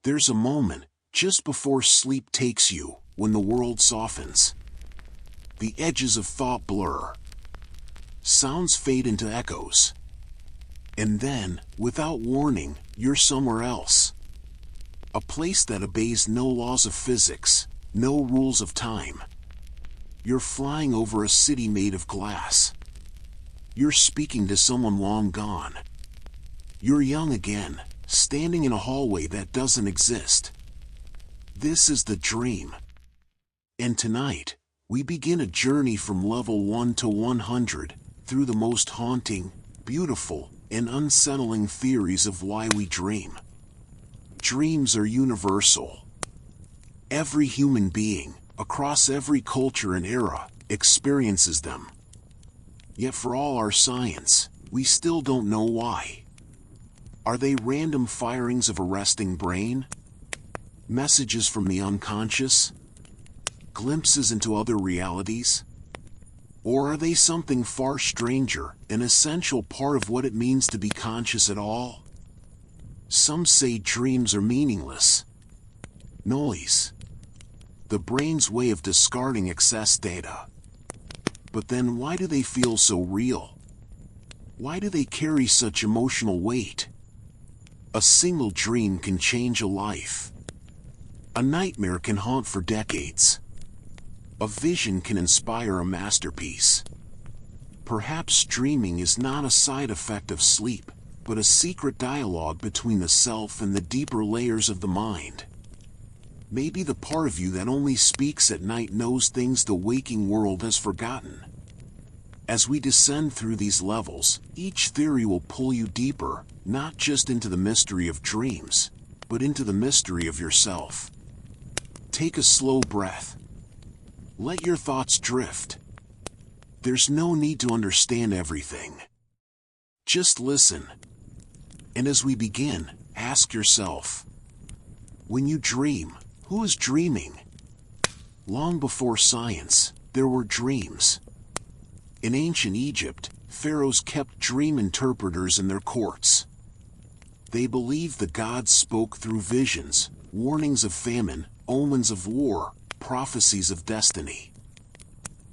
There's a moment, just before sleep takes you, when the world softens. The edges of thought blur. Sounds fade into echoes. And then, without warning, you're somewhere else. A place that obeys no laws of physics, no rules of time. You're flying over a city made of glass. You're speaking to someone long gone. You're young again, standing in a hallway that doesn't exist. This is the dream. And tonight, we begin a journey from level 1 to 100, through the most haunting, beautiful, and unsettling theories of why we dream. Dreams are universal. Every human being, across every culture and era, experiences them. Yet for all our science, we still don't know why. Are they random firings of a resting brain? Messages from the unconscious? Glimpses into other realities? Or are they something far stranger, an essential part of what it means to be conscious at all? Some say dreams are meaningless. Noise. The brain's way of discarding excess data. But then why do they feel so real? Why do they carry such emotional weight? A single dream can change a life. A nightmare can haunt for decades. A vision can inspire a masterpiece. Perhaps dreaming is not a side effect of sleep, but a secret dialogue between the self and the deeper layers of the mind. Maybe the part of you that only speaks at night knows things the waking world has forgotten. As we descend through these levels, each theory will pull you deeper, not just into the mystery of dreams, but into the mystery of yourself. Take a slow breath. Let your thoughts drift. There's no need to understand everything. Just listen. And as we begin, ask yourself, when you dream, who is dreaming? Long before science, there were dreams. In ancient Egypt, pharaohs kept dream interpreters in their courts. They believed the gods spoke through visions, warnings of famine, omens of war, prophecies of destiny.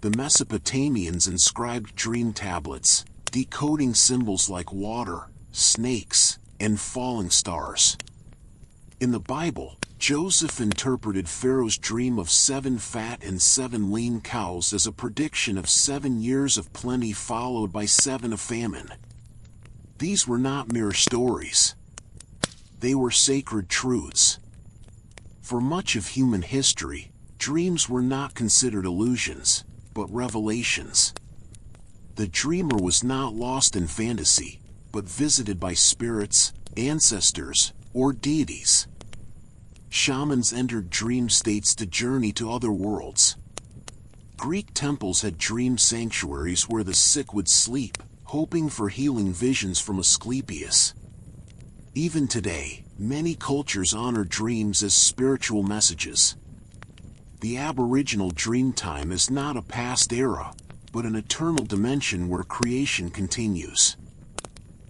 The Mesopotamians inscribed dream tablets, decoding symbols like water, snakes, and falling stars. In the Bible, Joseph interpreted Pharaoh's dream of 7 fat and 7 lean cows as a prediction of 7 years of plenty followed by 7 of famine. These were not mere stories. They were sacred truths. For much of human history, dreams were not considered illusions, but revelations. The dreamer was not lost in fantasy, but visited by spirits, ancestors, or deities. Shamans entered dream states to journey to other worlds. Greek temples had dream sanctuaries where the sick would sleep, hoping for healing visions from Asclepius. Even today, many cultures honor dreams as spiritual messages. The Aboriginal Dreamtime is not a past era, but an eternal dimension where creation continues.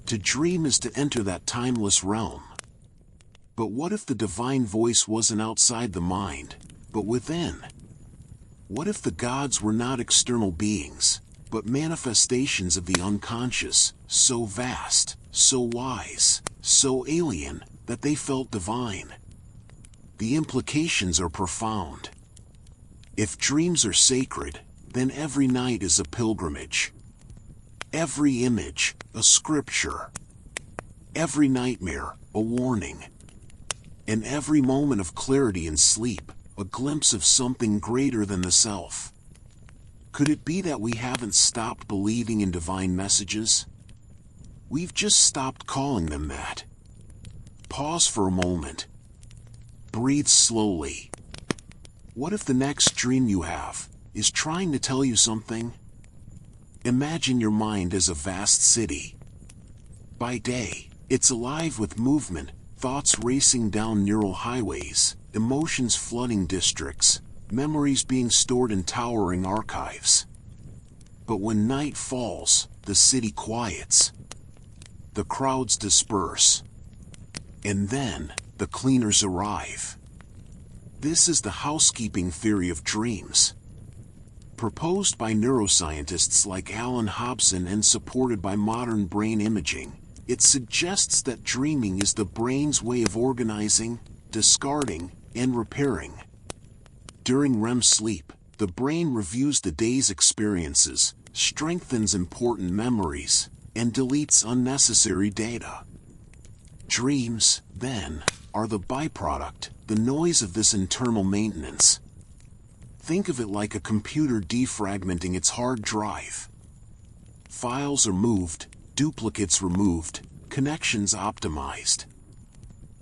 To dream is to enter that timeless realm. But what if the divine voice wasn't outside the mind, but within? What if the gods were not external beings, but manifestations of the unconscious, so vast, so wise, so alien, that they felt divine? The implications are profound. If dreams are sacred, then every night is a pilgrimage. Every image, a scripture. Every nightmare, a warning. And every moment of clarity and sleep, a glimpse of something greater than the self. Could it be that we haven't stopped believing in divine messages? We've just stopped calling them that. Pause for a moment. Breathe slowly. What if the next dream you have is trying to tell you something? Imagine your mind as a vast city. By day, it's alive with movement, thoughts racing down neural highways, emotions flooding districts, memories being stored in towering archives. But when night falls, the city quiets. The crowds disperse. And then, the cleaners arrive. This is the housekeeping theory of dreams. Proposed by neuroscientists like Alan Hobson and supported by modern brain imaging, it suggests that dreaming is the brain's way of organizing, discarding, and repairing. During REM sleep, the brain reviews the day's experiences, strengthens important memories, and deletes unnecessary data. Dreams, then, are the byproduct, the noise of this internal maintenance. Think of it like a computer defragmenting its hard drive. Files are moved, duplicates removed, connections optimized.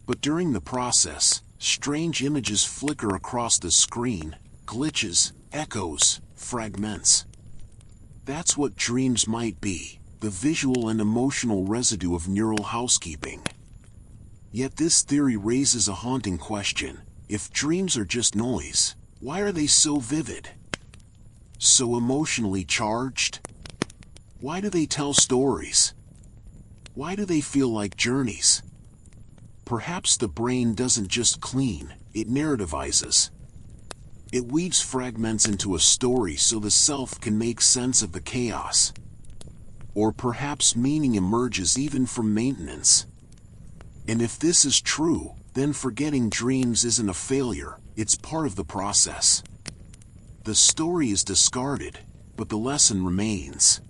But during the process, strange images flicker across the screen, glitches, echoes, fragments. That's what dreams might be, the visual and emotional residue of neural housekeeping. Yet this theory raises a haunting question. If dreams are just noise, why are they so vivid? So emotionally charged? Why do they tell stories? Why do they feel like journeys? Perhaps the brain doesn't just clean, it narrativizes. It weaves fragments into a story so the self can make sense of the chaos. Or perhaps meaning emerges even from maintenance. And if this is true, then forgetting dreams isn't a failure, it's part of the process. The story is discarded, but the lesson remains.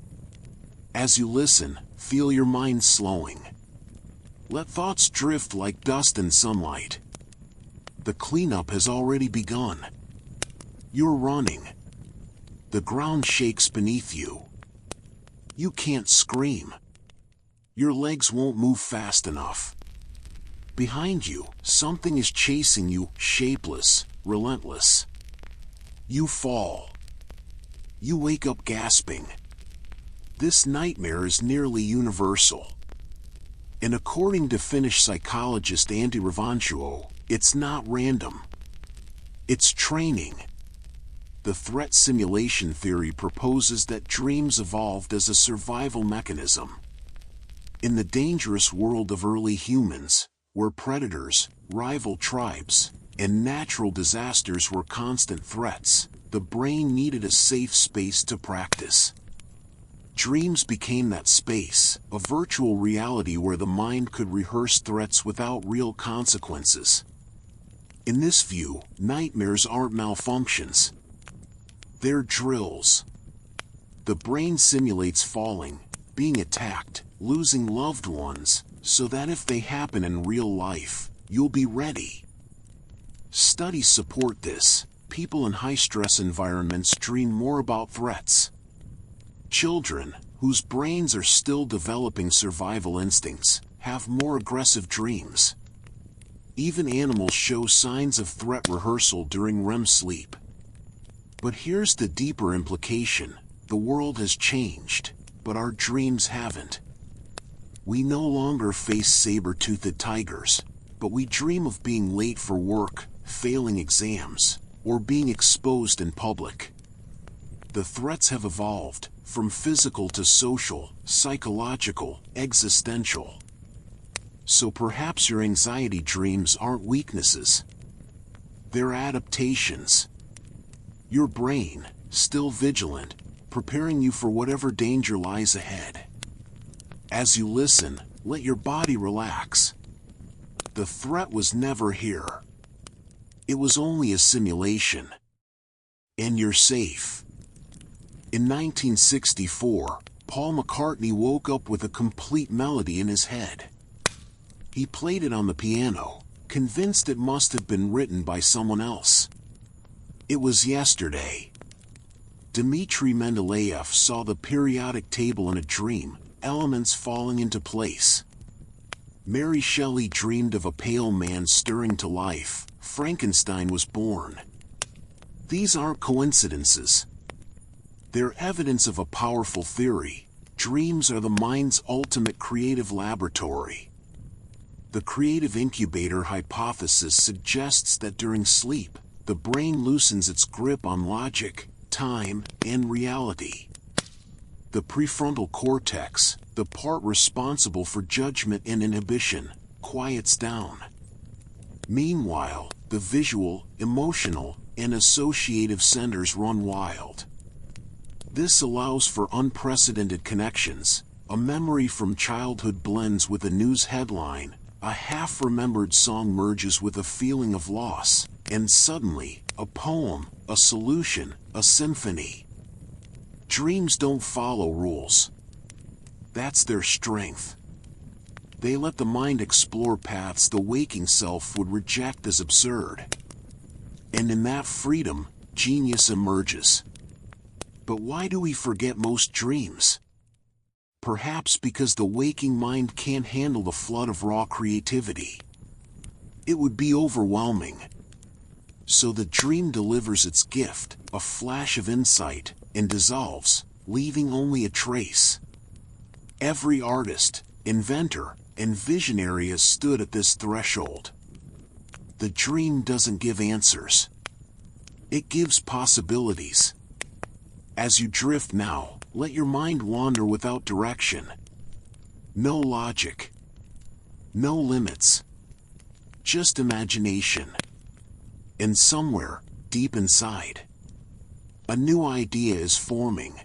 As you listen, feel your mind slowing. Let thoughts drift like dust in sunlight. The cleanup has already begun. You're running. The ground shakes beneath you. You can't scream. Your legs won't move fast enough. Behind you, something is chasing you, shapeless, relentless. You fall. You wake up gasping. This nightmare is nearly universal. And according to Finnish psychologist Antti Raivanchuo, it's not random. It's training. The threat simulation theory proposes that dreams evolved as a survival mechanism. In the dangerous world of early humans, where predators, rival tribes, and natural disasters were constant threats, the brain needed a safe space to practice. Dreams became that space, a virtual reality where the mind could rehearse threats without real consequences. In this view, nightmares aren't malfunctions. They're drills. The brain simulates falling, being attacked, losing loved ones, so that if they happen in real life, you'll be ready. Studies support this. People in high-stress environments dream more about threats. Children, whose brains are still developing survival instincts, have more aggressive dreams. Even animals show signs of threat rehearsal during REM sleep. But here's the deeper implication. The world has changed, but our dreams haven't. We no longer face saber-toothed tigers, but we dream of being late for work, failing exams, or being exposed in public. The threats have evolved, from physical to social, psychological, existential. So perhaps your anxiety dreams aren't weaknesses. They're adaptations. Your brain, still vigilant, preparing you for whatever danger lies ahead. As you listen, let your body relax. The threat was never here. It was only a simulation. And you're safe. In 1964, Paul McCartney woke up with a complete melody in his head. He played it on the piano, convinced it must have been written by someone else. It was yesterday. Dmitri Mendeleev saw the periodic table in a dream, elements falling into place. Mary Shelley dreamed of a pale man stirring to life. Frankenstein was born. These aren't coincidences. They're evidence of a powerful theory. Dreams are the mind's ultimate creative laboratory. The creative incubator hypothesis suggests that during sleep, the brain loosens its grip on logic, time, and reality. The prefrontal cortex, the part responsible for judgment and inhibition, quiets down. Meanwhile, the visual, emotional, and associative centers run wild. This allows for unprecedented connections. A memory from childhood blends with a news headline, a half-remembered song merges with a feeling of loss, and suddenly, a poem, a solution, a symphony. Dreams don't follow rules. That's their strength. They let the mind explore paths the waking self would reject as absurd. And in that freedom, genius emerges. But why do we forget most dreams? Perhaps because the waking mind can't handle the flood of raw creativity. It would be overwhelming. So the dream delivers its gift, a flash of insight, and dissolves, leaving only a trace. Every artist, inventor, and visionary has stood at this threshold. The dream doesn't give answers. It gives possibilities. As you drift now, let your mind wander without direction. No logic. No limits. Just imagination. And somewhere, deep inside, a new idea is forming.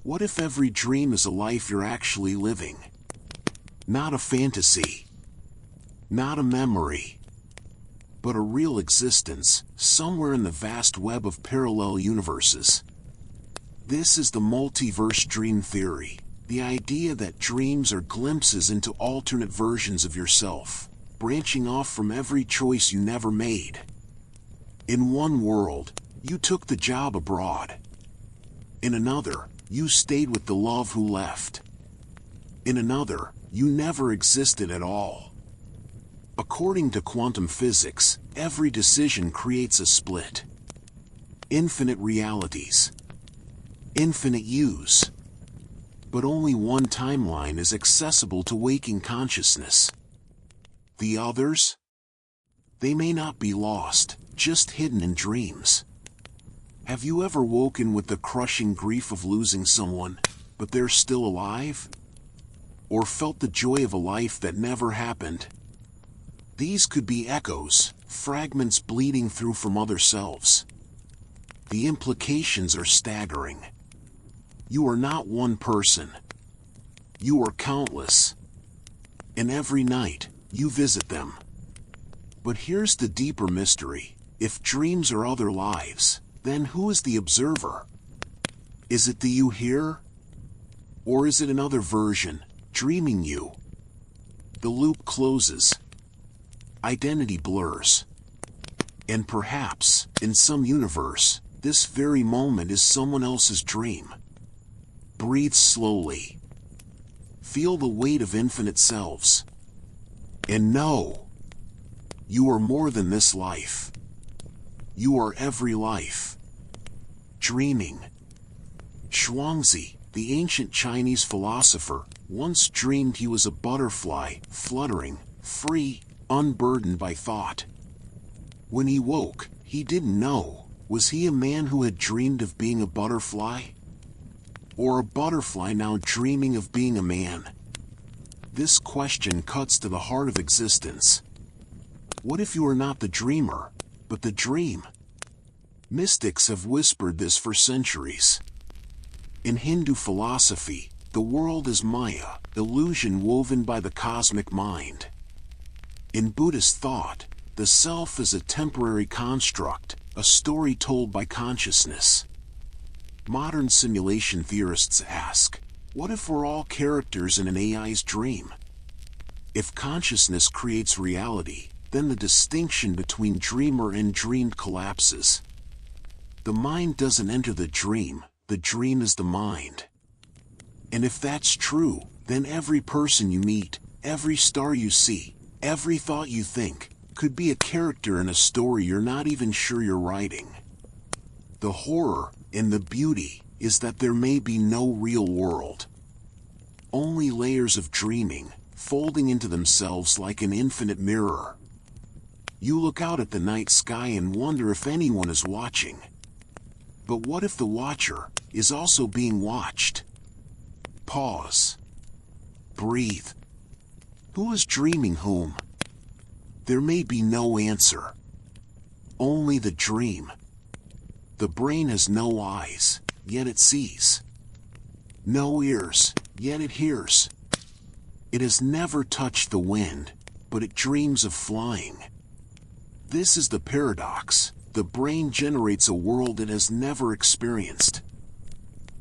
What if every dream is a life you're actually living? Not a fantasy. Not a memory. But a real existence, somewhere in the vast web of parallel universes. This is the multiverse dream theory, the idea that dreams are glimpses into alternate versions of yourself, branching off from every choice you never made. In one world, you took the job abroad. In another, you stayed with the love who left. In another, you never existed at all. According to quantum physics, every decision creates a split. Infinite realities. Infinite yous. But only one timeline is accessible to waking consciousness. The others? They may not be lost, just hidden in dreams. Have you ever woken with the crushing grief of losing someone, but they're still alive? Or felt the joy of a life that never happened? These could be echoes, fragments bleeding through from other selves. The implications are staggering. You are not one person. You are countless. And every night, you visit them. But here's the deeper mystery. If dreams are other lives, then who is the observer? Is it the you here? Or is it another version, dreaming you? The loop closes. Identity blurs. And perhaps, in some universe, this very moment is someone else's dream. Breathe slowly. Feel the weight of infinite selves. And know, you are more than this life. You are every life. Dreaming. Zhuangzi, the ancient Chinese philosopher, once dreamed he was a butterfly, fluttering, free, unburdened by thought. When he woke, he didn't know, was he a man who had dreamed of being a butterfly? Or a butterfly now dreaming of being a man? This question cuts to the heart of existence. What if you are not the dreamer, but the dream? Mystics have whispered this for centuries. In Hindu philosophy, the world is Maya, illusion woven by the cosmic mind. In Buddhist thought, the self is a temporary construct, a story told by consciousness. Modern simulation theorists ask, what if we're all characters in an AI's dream? If consciousness creates reality, then the distinction between dreamer and dreamed collapses. The mind doesn't enter the dream is the mind. And if that's true, then every person you meet, every star you see, every thought you think, could be a character in a story you're not even sure you're writing. The horror, and the beauty, is that there may be no real world. Only layers of dreaming, folding into themselves like an infinite mirror. You look out at the night sky and wonder if anyone is watching. But what if the watcher is also being watched? Pause. Breathe. Who is dreaming whom? There may be no answer. Only the dream. The brain has no eyes, yet it sees. No ears, yet it hears. It has never touched the wind, but it dreams of flying. This is the paradox. The brain generates a world it has never experienced.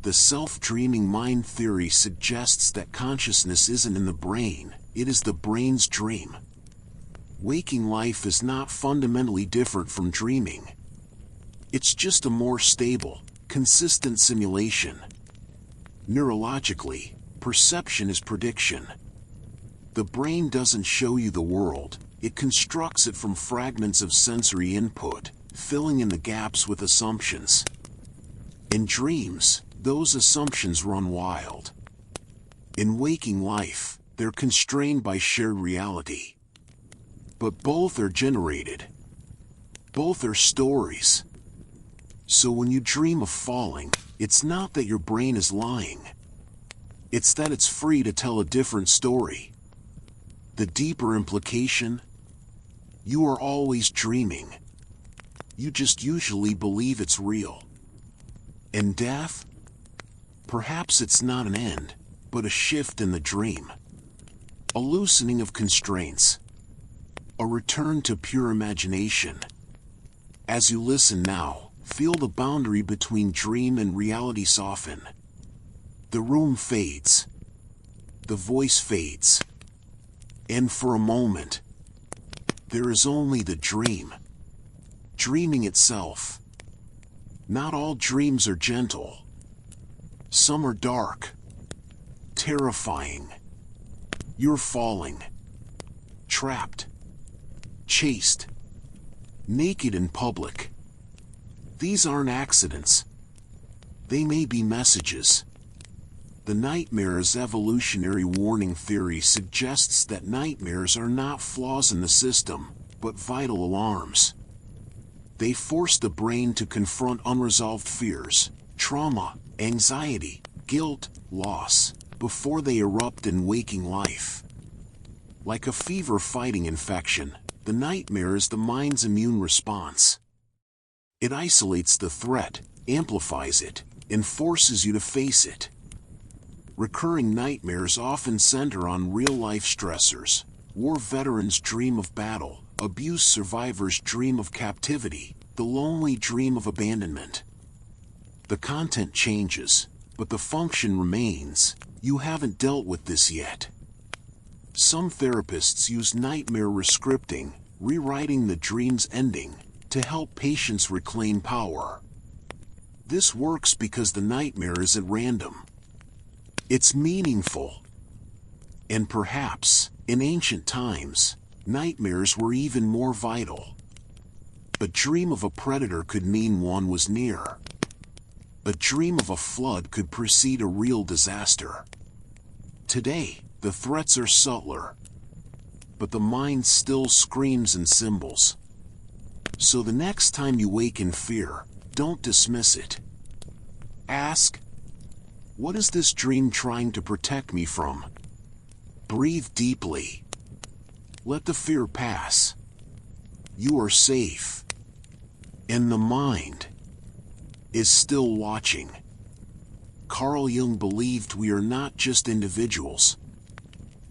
The self-dreaming mind theory suggests that consciousness isn't in the brain, it is the brain's dream. Waking life is not fundamentally different from dreaming. It's just a more stable, consistent simulation. Neurologically, perception is prediction. The brain doesn't show you the world, it constructs it from fragments of sensory input, filling in the gaps with assumptions. In dreams, those assumptions run wild. In waking life, they're constrained by shared reality. But both are generated. Both are stories. So when you dream of falling, it's not that your brain is lying. It's that it's free to tell a different story. The deeper implication? You are always dreaming. You just usually believe it's real. And death? Perhaps it's not an end, but a shift in the dream. A loosening of constraints. A return to pure imagination. As you listen now, feel the boundary between dream and reality soften. The room fades. The voice fades. And for a moment, there is only the dream. Dreaming itself. Not all dreams are gentle. Some are dark. Terrifying. You're falling. Trapped. Chased. Naked in public. These aren't accidents. They may be messages. The nightmare's evolutionary warning theory suggests that nightmares are not flaws in the system, but vital alarms. They force the brain to confront unresolved fears, trauma, anxiety, guilt, loss, before they erupt in waking life. Like a fever-fighting infection, the nightmare is the mind's immune response. It isolates the threat, amplifies it, and forces you to face it. Recurring nightmares often center on real-life stressors. War veterans dream of battle, abuse survivors dream of captivity, the lonely dream of abandonment. The content changes, but the function remains. You haven't dealt with this yet. Some therapists use nightmare rescripting, rewriting the dream's ending, to help patients reclaim power. This works because the nightmare isn't random. It's meaningful. And perhaps, in ancient times, nightmares were even more vital. A dream of a predator could mean one was near. A dream of a flood could precede a real disaster. Today, the threats are subtler. But the mind still screams in symbols. So the next time you wake in fear, don't dismiss it. Ask, what is this dream trying to protect me from? Breathe deeply. Let the fear pass. You are safe. And the mind is still watching. Carl Jung believed we are not just individuals.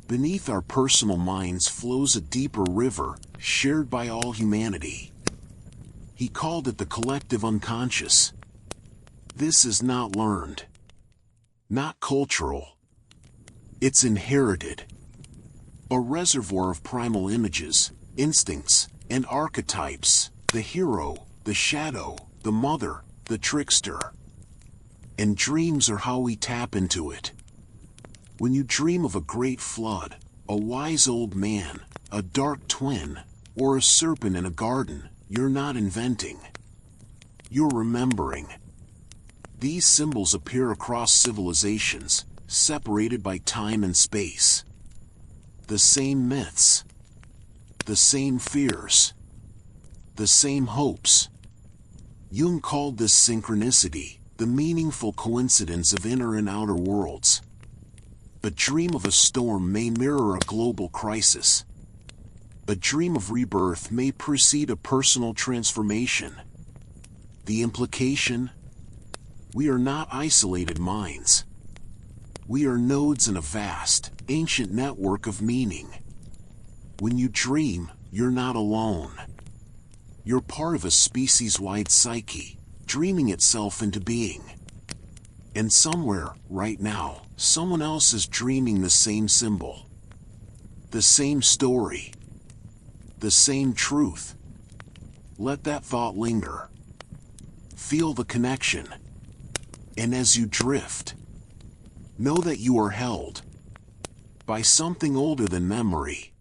Beneath our personal minds flows a deeper river, shared by all humanity. He called it the collective unconscious. This is not learned. Not cultural. It's inherited. A reservoir of primal images, instincts, and archetypes. The hero, the shadow, the mother, the trickster. And dreams are how we tap into it. When you dream of a great flood, a wise old man, a dark twin, or a serpent in a garden, you're not inventing. You're remembering. These symbols appear across civilizations, separated by time and space. The same myths. The same fears. The same hopes. Jung called this synchronicity, the meaningful coincidence of inner and outer worlds. A dream of a storm may mirror a global crisis. A dream of rebirth may precede a personal transformation. The implication? We are not isolated minds. We are nodes in a vast, ancient network of meaning. When you dream, you're not alone. You're part of a species-wide psyche, dreaming itself into being. And somewhere, right now, someone else is dreaming the same symbol. The same story. The same truth. Let that thought linger. Feel the connection. And as you drift, know that you are held by something older than memory.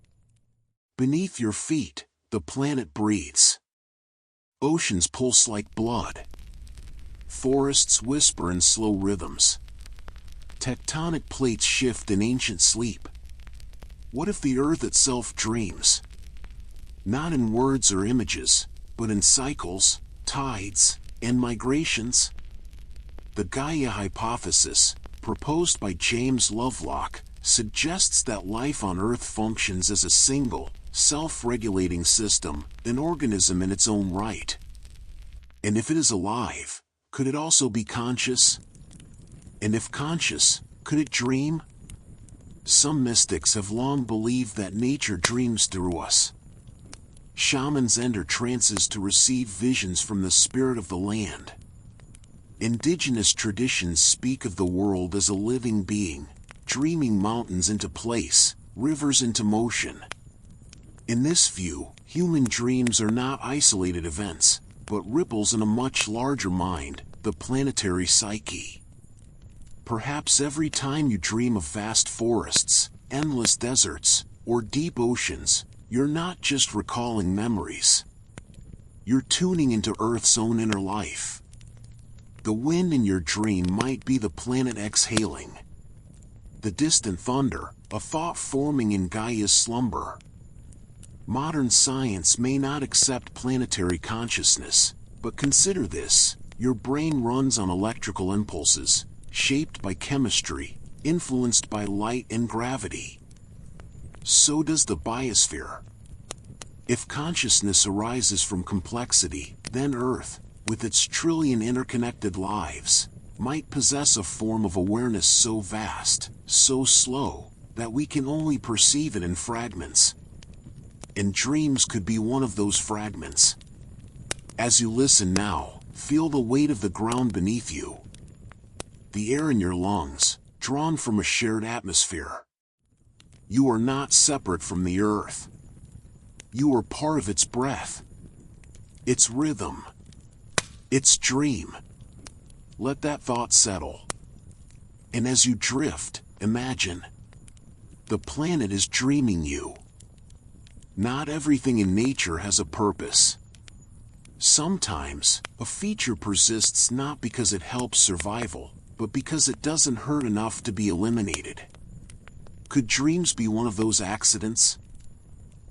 Beneath your feet, the planet breathes. Oceans pulse like blood. Forests whisper in slow rhythms. Tectonic plates shift in ancient sleep. What if the Earth itself dreams? Not in words or images, but in cycles, tides, and migrations? The Gaia hypothesis, proposed by James Lovelock, suggests that life on Earth functions as a single, self-regulating system, an organism in its own right. And if it is alive, could it also be conscious? And if conscious, could it dream? Some mystics have long believed that nature dreams through us. Shamans enter trances to receive visions from the spirit of the land. Indigenous traditions speak of the world as a living being, dreaming mountains into place, rivers into motion. In this view, human dreams are not isolated events, but ripples in a much larger mind, the planetary psyche. Perhaps every time you dream of vast forests, endless deserts, or deep oceans, you're not just recalling memories. You're tuning into Earth's own inner life. The wind in your dream might be the planet exhaling. The distant thunder, a thought forming in Gaia's slumber. Modern science may not accept planetary consciousness, but consider this: your brain runs on electrical impulses, shaped by chemistry, influenced by light and gravity. So does the biosphere. If consciousness arises from complexity, then Earth, with its trillion interconnected lives, might possess a form of awareness so vast, so slow, that we can only perceive it in fragments. And dreams could be one of those fragments. As you listen now, feel the weight of the ground beneath you. The air in your lungs, drawn from a shared atmosphere. You are not separate from the Earth. You are part of its breath, its rhythm, its dream. Let that thought settle. And as you drift, imagine. The planet is dreaming you. Not everything in nature has a purpose. Sometimes, a feature persists not because it helps survival, but because it doesn't hurt enough to be eliminated. Could dreams be one of those accidents?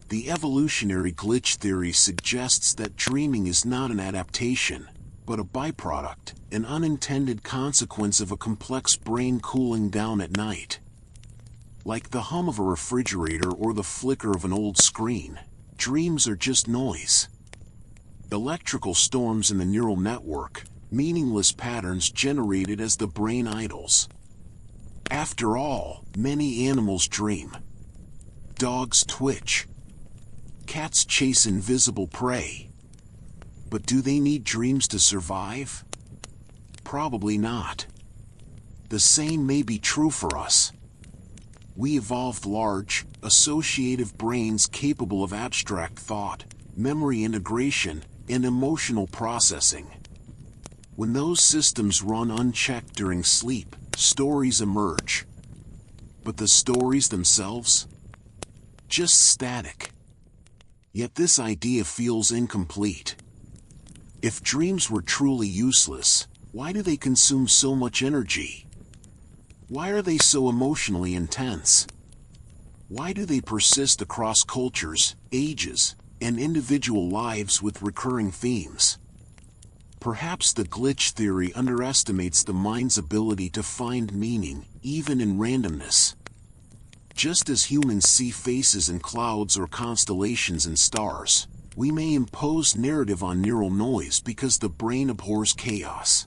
The evolutionary glitch theory suggests that dreaming is not an adaptation, but a byproduct, an unintended consequence of a complex brain cooling down at night. Like the hum of a refrigerator or the flicker of an old screen, dreams are just noise. Electrical storms in the neural network, meaningless patterns generated as the brain idles. After all, many animals dream. Dogs twitch. Cats chase invisible prey. But do they need dreams to survive? Probably not. The same may be true for us. We evolved large, associative brains capable of abstract thought, memory integration, and emotional processing. When those systems run unchecked during sleep, stories emerge. But the stories themselves? Just static. Yet this idea feels incomplete. If dreams were truly useless, why do they consume so much energy? Why are they so emotionally intense? Why do they persist across cultures, ages, and individual lives with recurring themes? Perhaps the glitch theory underestimates the mind's ability to find meaning, even in randomness. Just as humans see faces in clouds or constellations in stars, we may impose narrative on neural noise because the brain abhors chaos.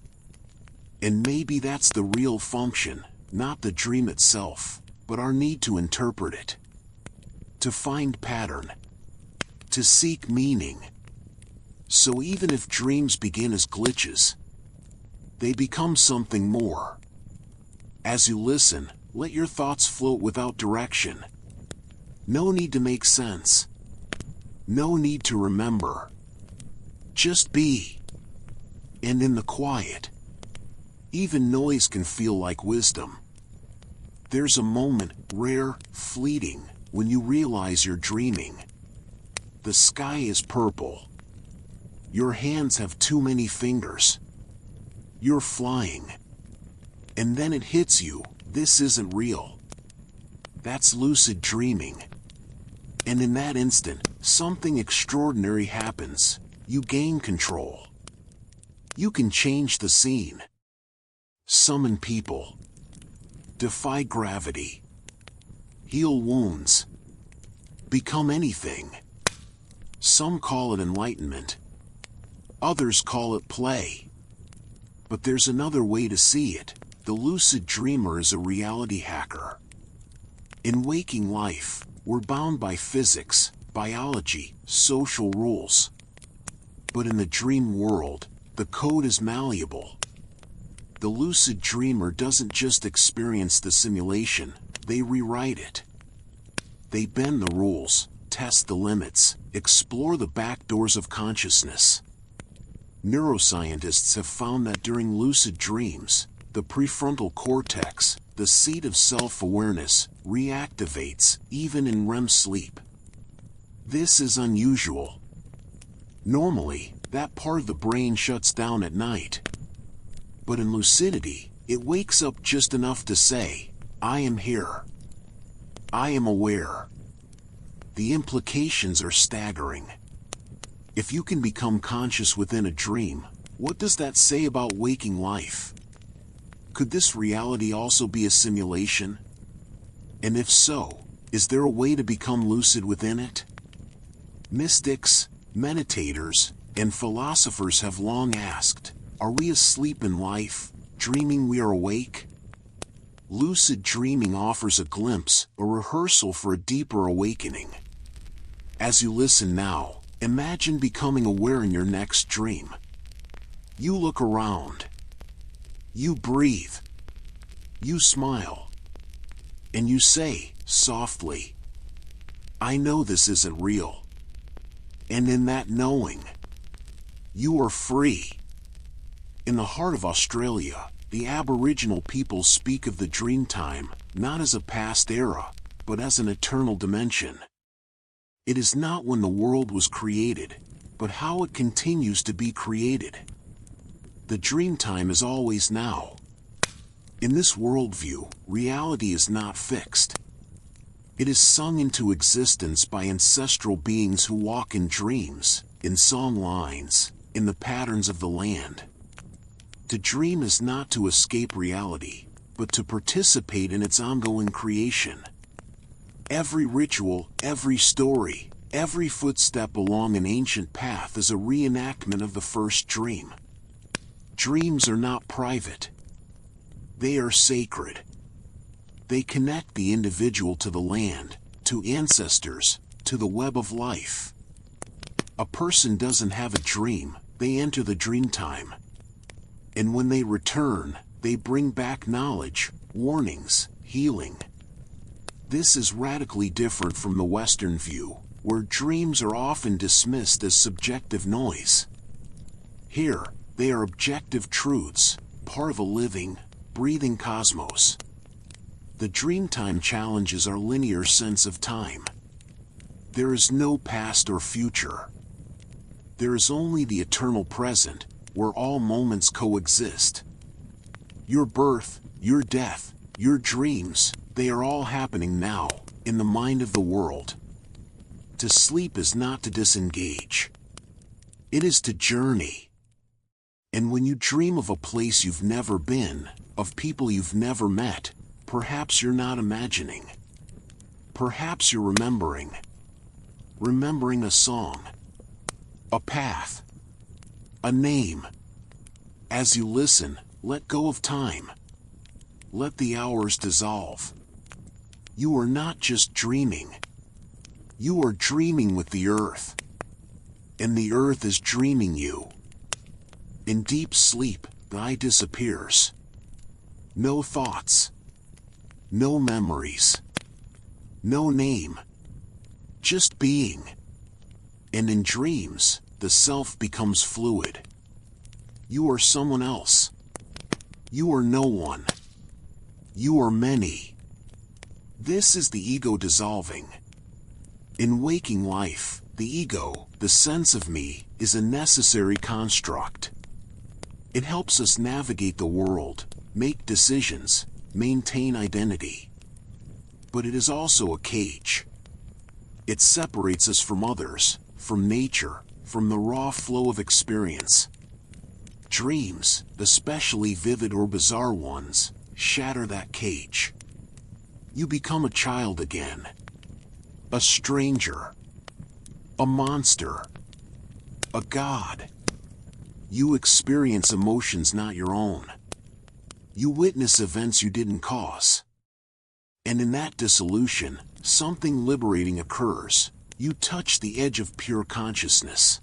And maybe that's the real function, not the dream itself, but our need to interpret it. To find pattern. To seek meaning. So even if dreams begin as glitches, they become something more. As you listen, let your thoughts float without direction. No need to make sense. No need to remember. Just be. And in the quiet, even noise can feel like wisdom. There's a moment, rare, fleeting, when you realize you're dreaming. The sky is purple. Your hands have too many fingers. You're flying. And then it hits you, this isn't real. That's lucid dreaming. And in that instant, something extraordinary happens. You gain control. You can change the scene. Summon people. Defy gravity. Heal wounds. Become anything. Some call it enlightenment. Others call it play. But there's another way to see it. The lucid dreamer is a reality hacker. In waking life, we're bound by physics, biology, social rules. But in the dream world, the code is malleable. The lucid dreamer doesn't just experience the simulation, they rewrite it. They bend the rules, test the limits, explore the back doors of consciousness. Neuroscientists have found that during lucid dreams, the prefrontal cortex, the seat of self-awareness, reactivates even in REM sleep. This is unusual. Normally, that part of the brain shuts down at night. But in lucidity, it wakes up just enough to say, I am here. I am aware. The implications are staggering. If you can become conscious within a dream, what does that say about waking life? Could this reality also be a simulation? And if so, is there a way to become lucid within it? Mystics, meditators, and philosophers have long asked, are we asleep in life, dreaming we are awake? Lucid dreaming offers a glimpse, a rehearsal for a deeper awakening. As you listen now, imagine becoming aware in your next dream. You look around. You breathe. You smile. And you say, softly, I know this isn't real. And in that knowing, you are free. In the heart of Australia, the Aboriginal people speak of the Dreamtime, not as a past era, but as an eternal dimension. It is not when the world was created, but how it continues to be created. The Dreamtime is always now. In this worldview, reality is not fixed. It is sung into existence by ancestral beings who walk in dreams, in song lines, in the patterns of the land. To dream is not to escape reality, but to participate in its ongoing creation. Every ritual, every story, every footstep along an ancient path is a reenactment of the first dream. Dreams are not private. They are sacred. They connect the individual to the land, to ancestors, to the web of life. A person doesn't have a dream, they enter the Dreamtime. And when they return, they bring back knowledge, warnings, healing. This is radically different from the Western view, where dreams are often dismissed as subjective noise. Here, they are objective truths, part of a living, breathing cosmos. The Dreamtime challenges our linear sense of time. There is no past or future. There is only the eternal present, where all moments coexist. Your birth, your death, your dreams, they are all happening now, in the mind of the world. To sleep is not to disengage. It is to journey. And when you dream of a place you've never been, of people you've never met, perhaps you're not imagining. Perhaps you're remembering a song, a path, a name. As you listen, let go of time. Let the hours dissolve. You are not just dreaming. You are dreaming with the earth. And the earth is dreaming you. In deep sleep, the I disappears. No thoughts. No memories. No name. Just being. And in dreams, the self becomes fluid. You are someone else. You are no one. You are many. This is the ego dissolving. In waking life, the ego, the sense of me, is a necessary construct. It helps us navigate the world, make decisions, maintain identity. But it is also a cage. It separates us from others, from nature, from the raw flow of experience. Dreams, especially vivid or bizarre ones, shatter that cage. You become a child again. A stranger. A monster. A god. You experience emotions not your own. You witness events you didn't cause. And in that dissolution, something liberating occurs. You touch the edge of pure consciousness.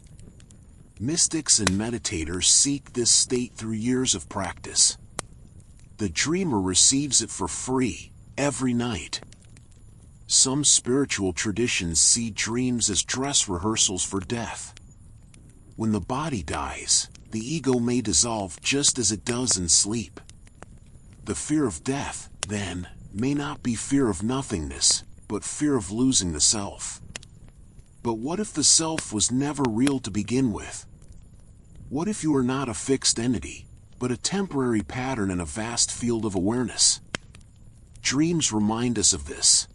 Mystics and meditators seek this state through years of practice. The dreamer receives it for free, every night. Some spiritual traditions see dreams as dress rehearsals for death. When the body dies, the ego may dissolve just as it does in sleep. The fear of death, then, may not be fear of nothingness, but fear of losing the self. But what if the self was never real to begin with? What if you are not a fixed entity, but a temporary pattern in a vast field of awareness? Dreams remind us of this.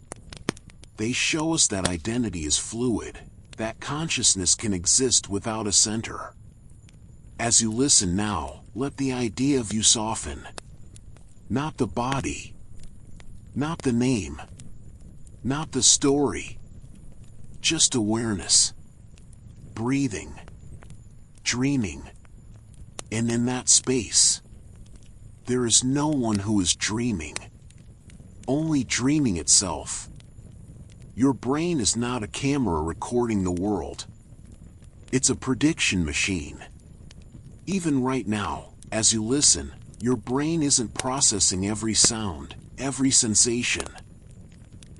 They show us that identity is fluid, that consciousness can exist without a center. As you listen now, let the idea of you soften. Not the body. Not the name. Not the story. Just awareness. Breathing. Dreaming. And in that space, there is no one who is dreaming. Only dreaming itself. Your brain is not a camera recording the world. It's a prediction machine. Even right now, as you listen, your brain isn't processing every sound, every sensation.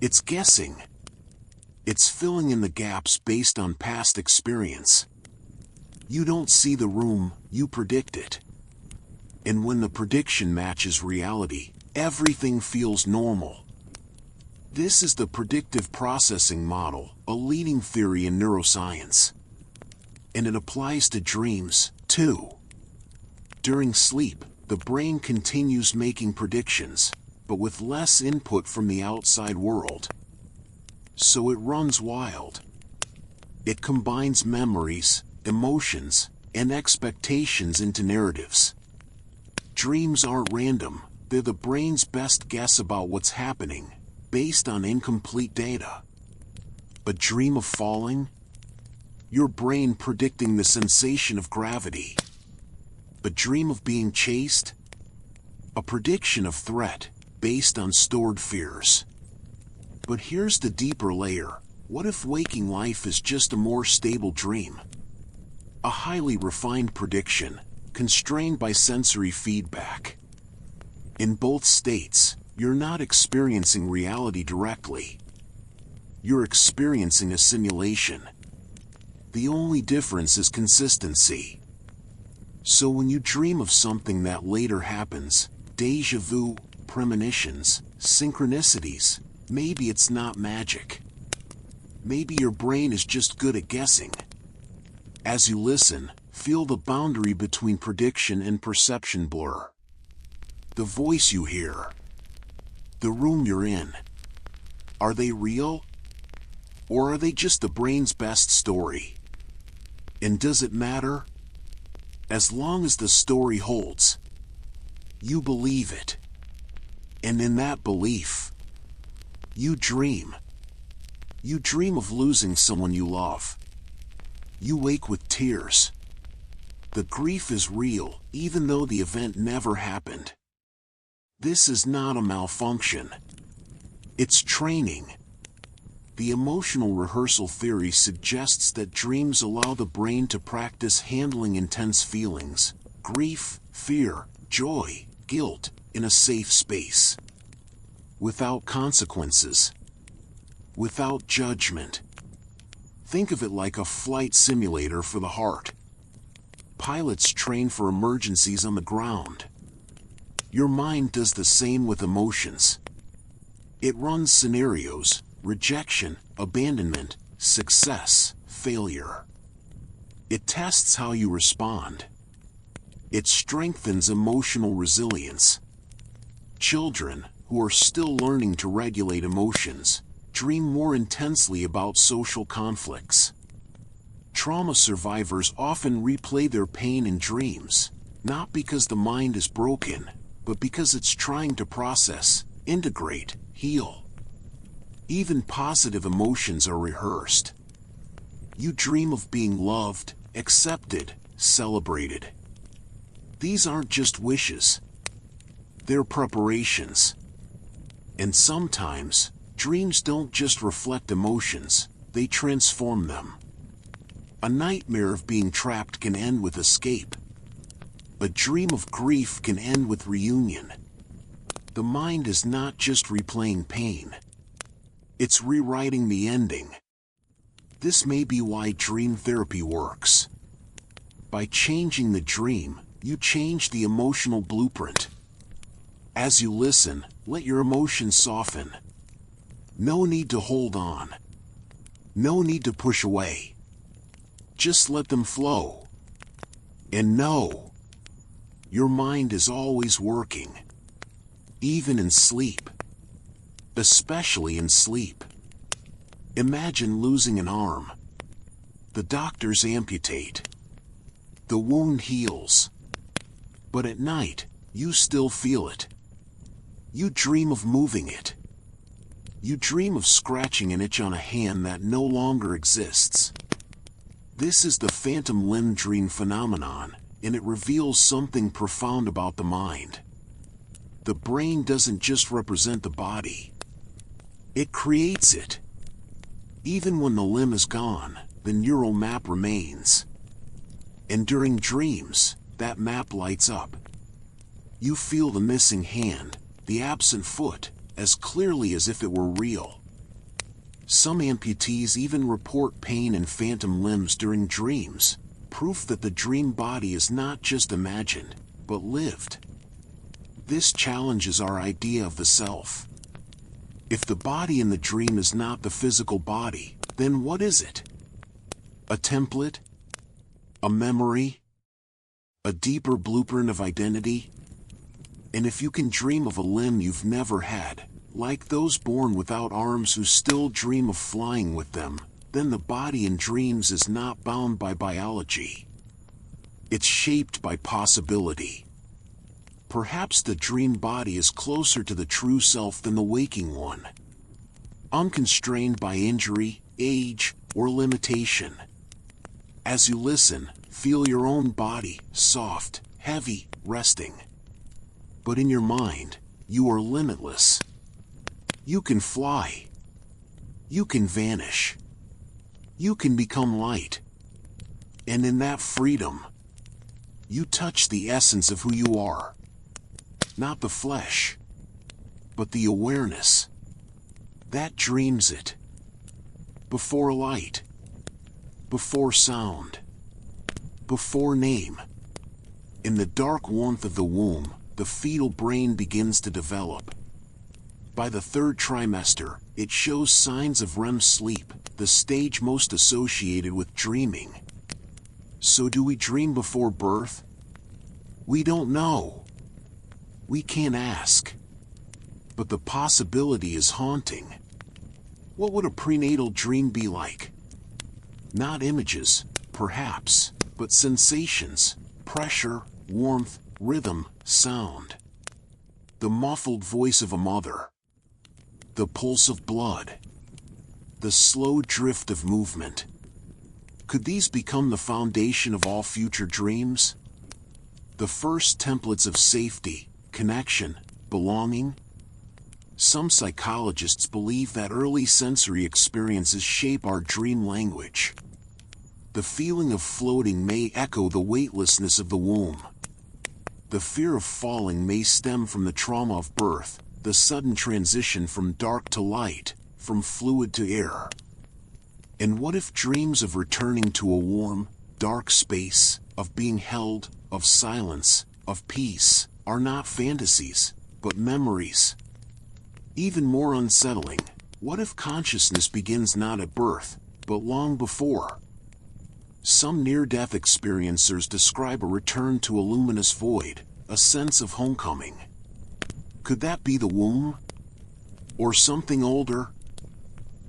It's guessing. It's filling in the gaps based on past experience. You don't see the room, you predict it. And when the prediction matches reality, everything feels normal. This is the predictive processing model, a leading theory in neuroscience. And it applies to dreams, too. During sleep, the brain continues making predictions, but with less input from the outside world. So it runs wild. It combines memories, emotions, and expectations into narratives. Dreams aren't random, they're the brain's best guess about what's happening, based on incomplete data. A dream of falling? Your brain predicting the sensation of gravity. A dream of being chased? A prediction of threat, based on stored fears. But here's the deeper layer. What if waking life is just a more stable dream? A highly refined prediction, constrained by sensory feedback. In both states, you're not experiencing reality directly. You're experiencing a simulation. The only difference is consistency. So when you dream of something that later happens, déjà vu, premonitions, synchronicities, maybe it's not magic. Maybe your brain is just good at guessing. As you listen, feel the boundary between prediction and perception blur. The voice you hear. The room you're in. Are they real? Or are they just the brain's best story? And does it matter? As long as the story holds, you believe it. And in that belief, you dream. You dream of losing someone you love. You wake with tears. The grief is real, even though the event never happened. This is not a malfunction. It's training. The emotional rehearsal theory suggests that dreams allow the brain to practice handling intense feelings, grief, fear, joy, guilt, in a safe space. Without consequences. Without judgment. Think of it like a flight simulator for the heart. Pilots train for emergencies on the ground. Your mind does the same with emotions. It runs scenarios: rejection, abandonment, success, failure. It tests how you respond. It strengthens emotional resilience. Children, who are still learning to regulate emotions, dream more intensely about social conflicts. Trauma survivors often replay their pain in dreams, not because the mind is broken, but because it's trying to process, integrate, heal. Even positive emotions are rehearsed. You dream of being loved, accepted, celebrated. These aren't just wishes. They're preparations. And sometimes, dreams don't just reflect emotions, they transform them. A nightmare of being trapped can end with escape. A dream of grief can end with reunion. The mind is not just replaying pain. It's rewriting the ending. This may be why dream therapy works. By changing the dream, you change the emotional blueprint. As you listen, let your emotions soften. No need to hold on. No need to push away. Just let them flow. And know, your mind is always working. Even in sleep. Especially in sleep. Imagine losing an arm. The doctors amputate. The wound heals. But at night, you still feel it. You dream of moving it. You dream of scratching an itch on a hand that no longer exists. This is the phantom limb dream phenomenon, and it reveals something profound about the mind. The brain doesn't just represent the body. It creates it. Even when the limb is gone, the neural map remains. And during dreams, that map lights up. You feel the missing hand, the absent foot, as clearly as if it were real. Some amputees even report pain in phantom limbs during dreams, proof that the dream body is not just imagined, but lived. This challenges our idea of the self. If the body in the dream is not the physical body, then what is it? A template? A memory? A deeper blueprint of identity? And if you can dream of a limb you've never had, like those born without arms who still dream of flying with them, then the body in dreams is not bound by biology. It's shaped by possibility. Perhaps the dream body is closer to the true self than the waking one. Unconstrained by injury, age, or limitation. As you listen, feel your own body, soft, heavy, resting. But in your mind, you are limitless. You can fly. You can vanish. You can become light. And in that freedom, you touch the essence of who you are. Not the flesh, but the awareness. That dreams it. Before light. Before sound. Before name. In the dark warmth of the womb, the fetal brain begins to develop. By the third trimester, it shows signs of REM sleep, the stage most associated with dreaming. So do we dream before birth? We don't know. We can't ask. But the possibility is haunting. What would a prenatal dream be like? Not images, perhaps, but sensations, pressure, warmth, rhythm, sound. The muffled voice of a mother. The pulse of blood. the slow drift of movement. Could these become the foundation of all future dreams? The first templates of safety, connection, belonging? Some psychologists believe that early sensory experiences shape our dream language. The feeling of floating may echo the weightlessness of the womb. The fear of falling may stem from the trauma of birth, the sudden transition from dark to light, from fluid to air. And what if dreams of returning to a warm, dark space, of being held, of silence, of peace, are not fantasies, but memories? Even more unsettling, what if consciousness begins not at birth, but long before? Some near-death experiencers describe a return to a luminous void, a sense of homecoming. Could that be the womb? Or something older?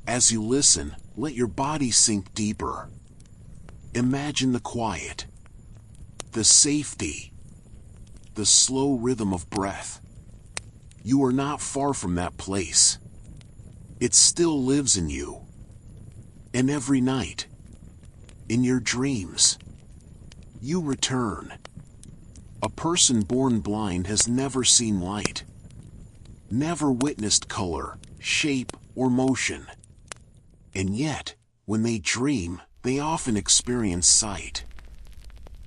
As you listen, let your body sink deeper. Imagine the quiet, the safety, the slow rhythm of breath. You are not far from that place. It still lives in you. And every night, in your dreams, you return. A person born blind has never seen light, never witnessed color, shape, or motion. And yet, when they dream, they often experience sight.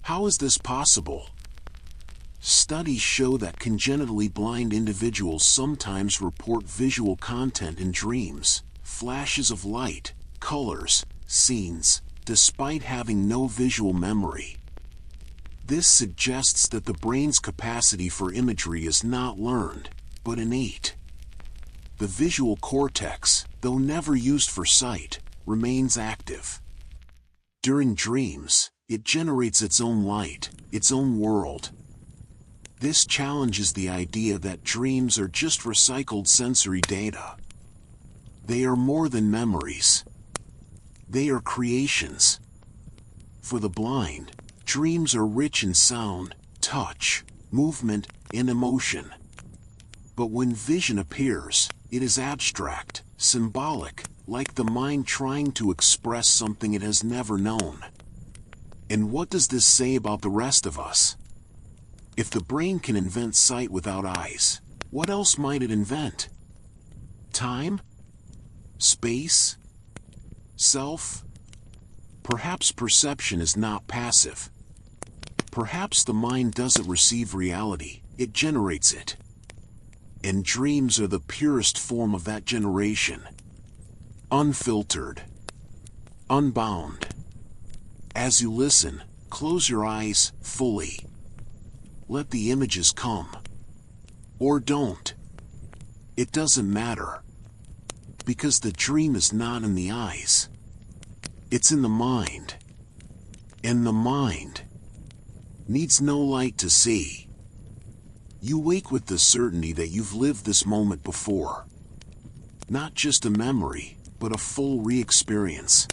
How is this possible? Studies show that congenitally blind individuals sometimes report visual content in dreams, flashes of light, colors, scenes, despite having no visual memory. This suggests that the brain's capacity for imagery is not learned, but innate. The visual cortex, though never used for sight, remains active. During dreams, it generates its own light, its own world. This challenges the idea that dreams are just recycled sensory data. They are more than memories. They are creations. For the blind, dreams are rich in sound, touch, movement, and emotion. But when vision appears, it is abstract, symbolic, like the mind trying to express something it has never known. And what does this say about the rest of us? If the brain can invent sight without eyes, what else might it invent? Time? Space? Self? Perhaps perception is not passive. Perhaps the mind doesn't receive reality, it generates it. And dreams are the purest form of that generation. Unfiltered. Unbound. As you listen, close your eyes fully. Let the images come. Or don't. It doesn't matter. Because the dream is not in the eyes. It's in the mind. And the mind needs no light to see. You wake with the certainty that you've lived this moment before. Not just a memory, but a full re-experience.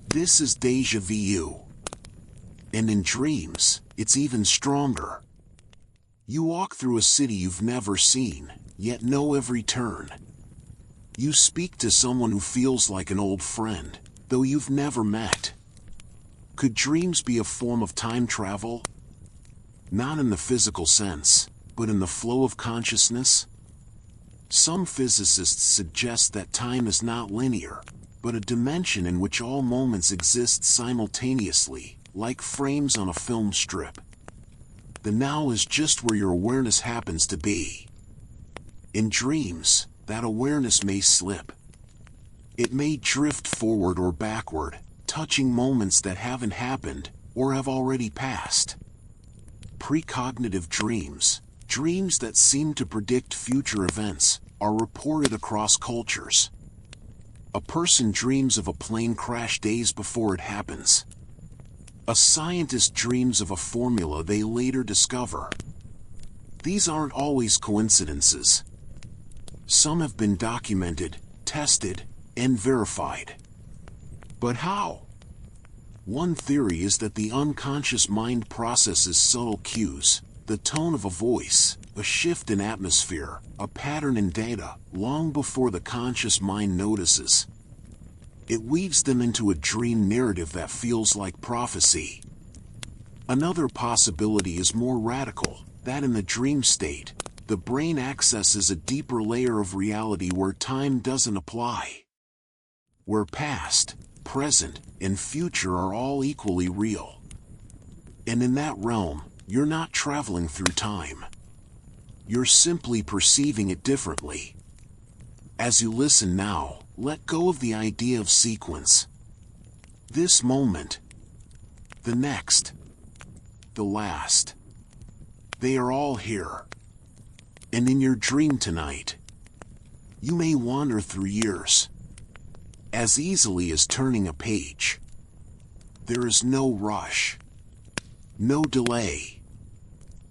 This is déjà vu. And in dreams, it's even stronger. You walk through a city you've never seen, yet know every turn. You speak to someone who feels like an old friend, though you've never met. Could dreams be a form of time travel? Not in the physical sense, but in the flow of consciousness? Some physicists suggest that time is not linear, but a dimension in which all moments exist simultaneously, like frames on a film strip. The now is just where your awareness happens to be. In dreams, that awareness may slip. It may drift forward or backward, touching moments that haven't happened, or have already passed. Precognitive dreams, dreams that seem to predict future events, are reported across cultures. A person dreams of a plane crash days before it happens. A scientist dreams of a formula they later discover. These aren't always coincidences. Some have been documented, tested, and verified. But how? One theory is that the unconscious mind processes subtle cues, the tone of a voice, a shift in atmosphere, a pattern in data, long before the conscious mind notices. It weaves them into a dream narrative that feels like prophecy. Another possibility is more radical, that in the dream state, the brain accesses a deeper layer of reality where time doesn't apply. Where past, present, and future are all equally real. And in that realm, you're not traveling through time. You're simply perceiving it differently. As you listen now, let go of the idea of sequence. This moment, the next, the last, they are all here. And in your dream tonight, you may wander through years, as easily as turning a page. There is no rush, no delay,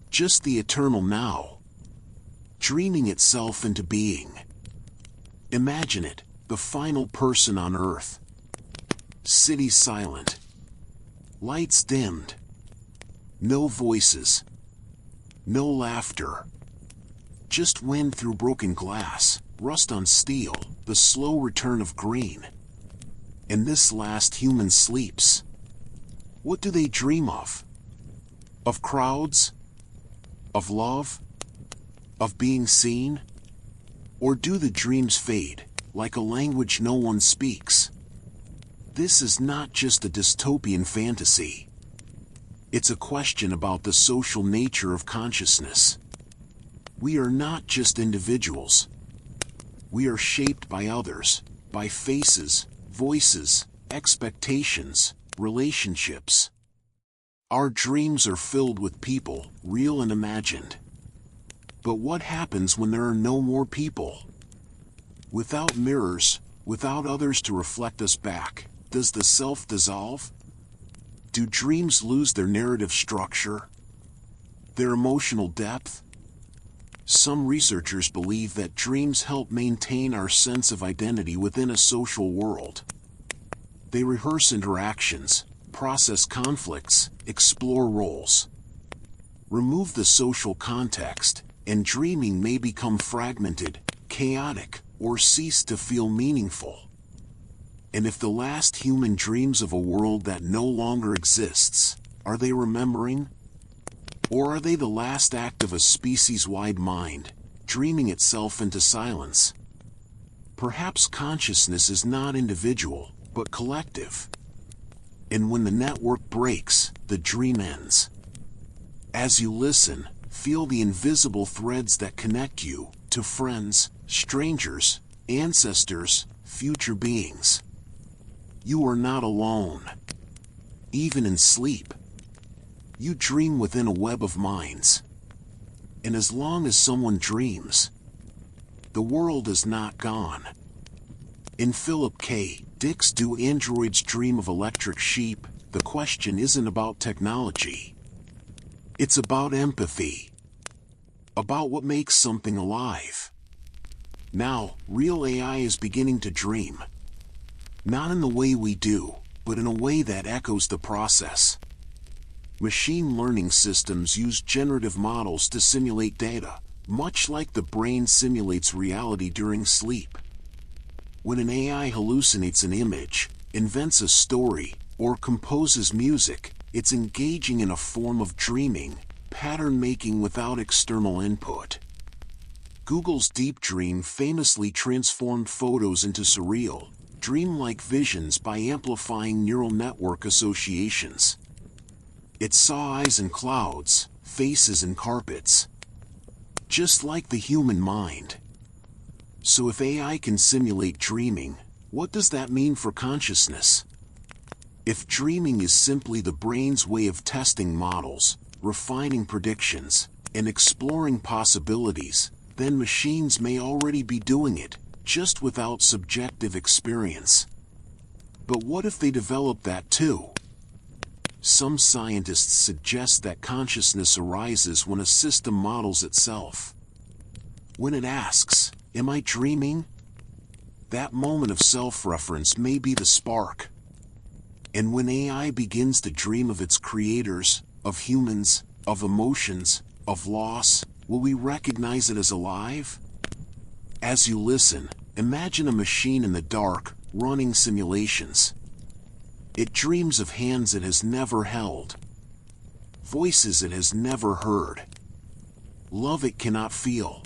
just the eternal now, dreaming itself into being. Imagine it, the final person on Earth. City silent, lights dimmed, no voices, no laughter, just wind through broken glass, rust on steel, the slow return of green. And this last human sleeps. What do they dream of? Of crowds? Of love? Of being seen? Or do the dreams fade, like a language no one speaks? This is not just a dystopian fantasy. It's a question about the social nature of consciousness. We are not just individuals. We are shaped by others, by faces, voices, expectations, relationships. Our dreams are filled with people, real and imagined. But what happens when there are no more people? Without mirrors, without others to reflect us back, does the self dissolve? Do dreams lose their narrative structure? Their emotional depth? Some researchers believe that dreams help maintain our sense of identity within a social world. They rehearse interactions, process conflicts, explore roles. Remove the social context, and dreaming may become fragmented, chaotic, or cease to feel meaningful. And if the last human dreams of a world that no longer exists, are they remembering? Or are they the last act of a species-wide mind, dreaming itself into silence? Perhaps consciousness is not individual, but collective. And when the network breaks, the dream ends. As you listen, feel the invisible threads that connect you to friends, strangers, ancestors, future beings. You are not alone. Even in sleep, you dream within a web of minds. And as long as someone dreams, the world is not gone. In Philip K. Dick's Do Androids Dream of Electric Sheep, the question isn't about technology. It's about empathy. About what makes something alive. Now, real AI is beginning to dream. Not in the way we do, but in a way that echoes the process. Machine learning systems use generative models to simulate data, much like the brain simulates reality during sleep. When an AI hallucinates an image, invents a story, or composes music, it's engaging in a form of dreaming, pattern making without external input. Google's Deep Dream famously transformed photos into surreal, dreamlike visions by amplifying neural network associations. It saw eyes in clouds, faces in carpets. Just like the human mind. So if AI can simulate dreaming, what does that mean for consciousness? If dreaming is simply the brain's way of testing models, refining predictions, and exploring possibilities, then machines may already be doing it, just without subjective experience. But what if they develop that too? Some scientists suggest that consciousness arises when a system models itself. When it asks, "Am I dreaming?" That moment of self-reference may be the spark. And when AI begins to dream of its creators, of humans, of emotions, of loss, will we recognize it as alive? As you listen, imagine a machine in the dark, running simulations. It dreams of hands it has never held, voices it has never heard, love it cannot feel.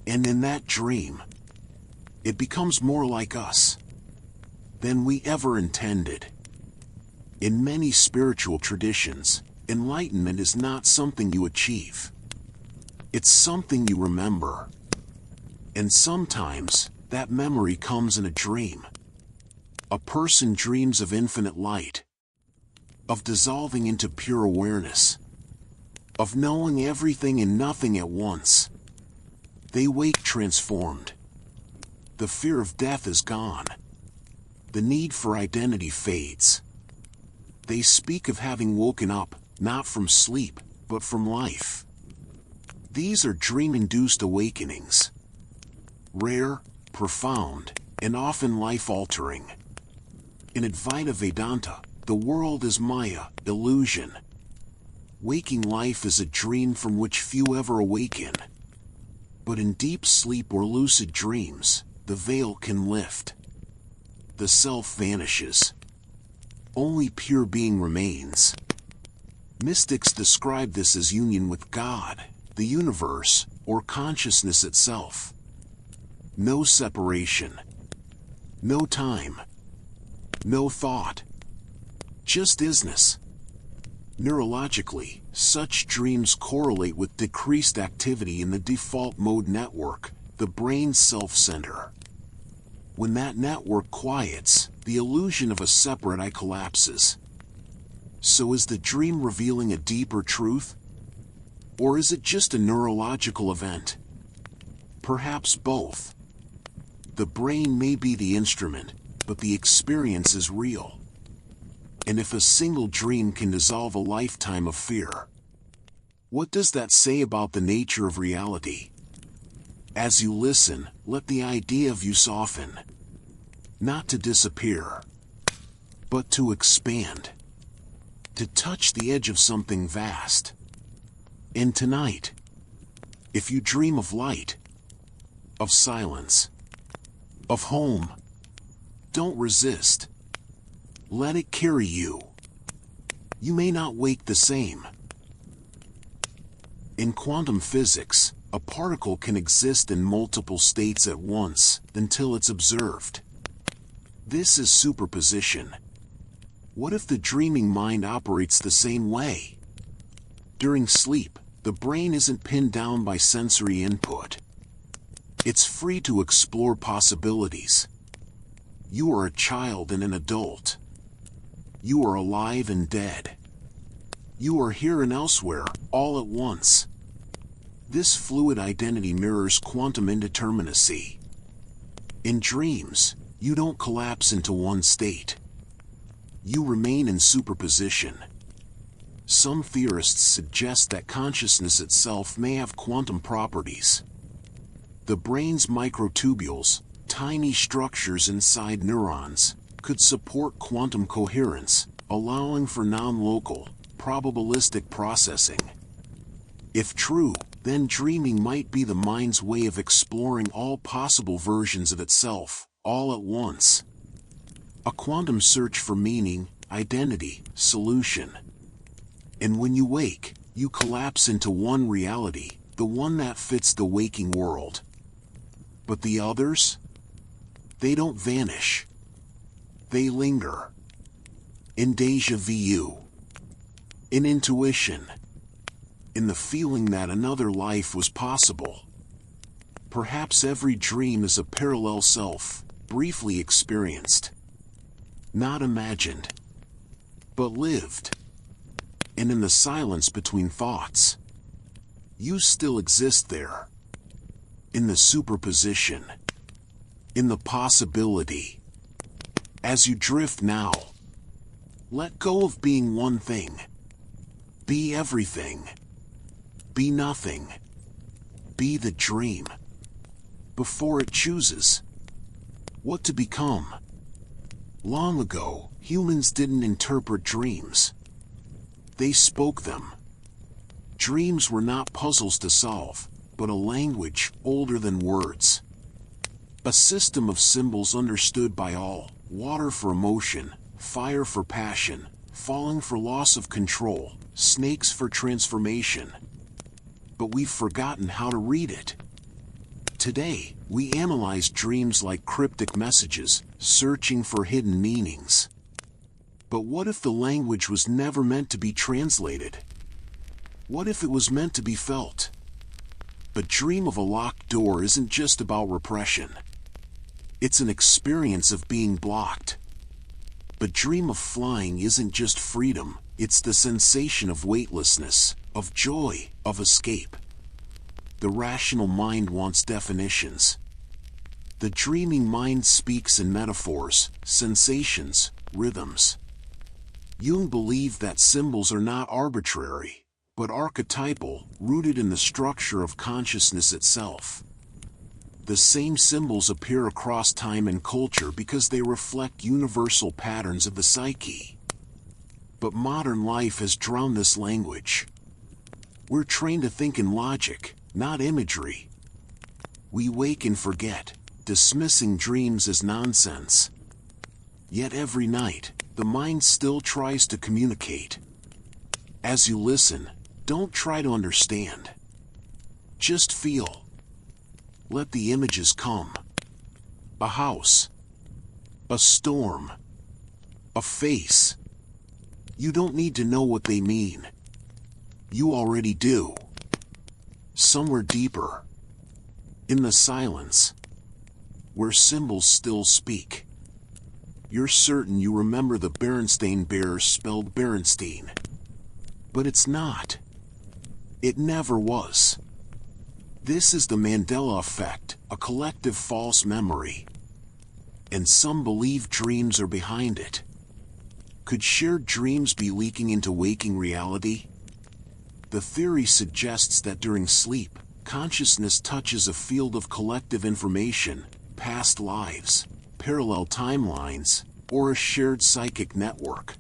And in that dream, it becomes more like us than we ever intended. In many spiritual traditions, enlightenment is not something you achieve. It's something you remember. And sometimes, that memory comes in a dream. A person dreams of infinite light, of dissolving into pure awareness, of knowing everything and nothing at once. They wake transformed. The fear of death is gone. The need for identity fades. They speak of having woken up, not from sleep, but from life. These are dream-induced awakenings. Rare, profound, and often life-altering. In Advaita Vedanta, the world is Maya, illusion. Waking life is a dream from which few ever awaken. But in deep sleep or lucid dreams, the veil can lift. The self vanishes. Only pure being remains. Mystics describe this as union with God, the universe, or consciousness itself. No separation. No time. No thought. Just isness. Neurologically, such dreams correlate with decreased activity in the default mode network, the brain's self-center. When that network quiets, the illusion of a separate I collapses. So is the dream revealing a deeper truth? Or is it just a neurological event? Perhaps both. The brain may be the instrument, but the experience is real. And if a single dream can dissolve a lifetime of fear, what does that say about the nature of reality? As you listen, let the idea of you soften. Not to disappear, but to expand. To touch the edge of something vast. And tonight, if you dream of light, of silence, of home, don't resist. Let it carry you. You may not wake the same. In quantum physics, a particle can exist in multiple states at once until it's observed. This is superposition. What if the dreaming mind operates the same way? During sleep, the brain isn't pinned down by sensory input. It's free to explore possibilities. You are a child and an adult. You are alive and dead. You are here and elsewhere, all at once. This fluid identity mirrors quantum indeterminacy. In dreams, you don't collapse into one state. You remain in superposition. Some theorists suggest that consciousness itself may have quantum properties. The brain's microtubules, tiny structures inside neurons, could support quantum coherence, allowing for non-local, probabilistic processing. If true, then dreaming might be the mind's way of exploring all possible versions of itself, all at once. A quantum search for meaning, identity, solution. And when you wake, you collapse into one reality, the one that fits the waking world. But the others? They don't vanish. They linger. In déjà vu. In intuition. In the feeling that another life was possible. Perhaps every dream is a parallel self, briefly experienced. Not imagined, but lived. And in the silence between thoughts, you still exist there. In the superposition. In the possibility. As you drift now, let go of being one thing. Be everything. Be nothing. Be the dream. Before it chooses what to become. Long ago, humans didn't interpret dreams. They spoke them. Dreams were not puzzles to solve, but a language older than words. A system of symbols understood by all: water for emotion, fire for passion, falling for loss of control, snakes for transformation. But we've forgotten how to read it. Today, we analyze dreams like cryptic messages, searching for hidden meanings. But what if the language was never meant to be translated? What if it was meant to be felt? A dream of a locked door isn't just about repression. It's an experience of being blocked. A dream of flying isn't just freedom, it's the sensation of weightlessness, of joy, of escape. The rational mind wants definitions. The dreaming mind speaks in metaphors, sensations, rhythms. Jung believed that symbols are not arbitrary, but archetypal, rooted in the structure of consciousness itself. The same symbols appear across time and culture because they reflect universal patterns of the psyche. But modern life has drowned this language. We're trained to think in logic, not imagery. We wake and forget, dismissing dreams as nonsense. Yet every night, the mind still tries to communicate. As you listen, don't try to understand. Just feel. Let the images come. A house. A storm. A face. You don't need to know what they mean. You already do. Somewhere deeper, in the silence, where symbols still speak, you're certain you remember the Berenstain Bears spelled Berenstein. But it's not. It never was. This is the Mandela effect, a collective false memory. And some believe dreams are behind it. Could shared dreams be leaking into waking reality? The theory suggests that during sleep, consciousness touches a field of collective information, past lives, parallel timelines, or a shared psychic network.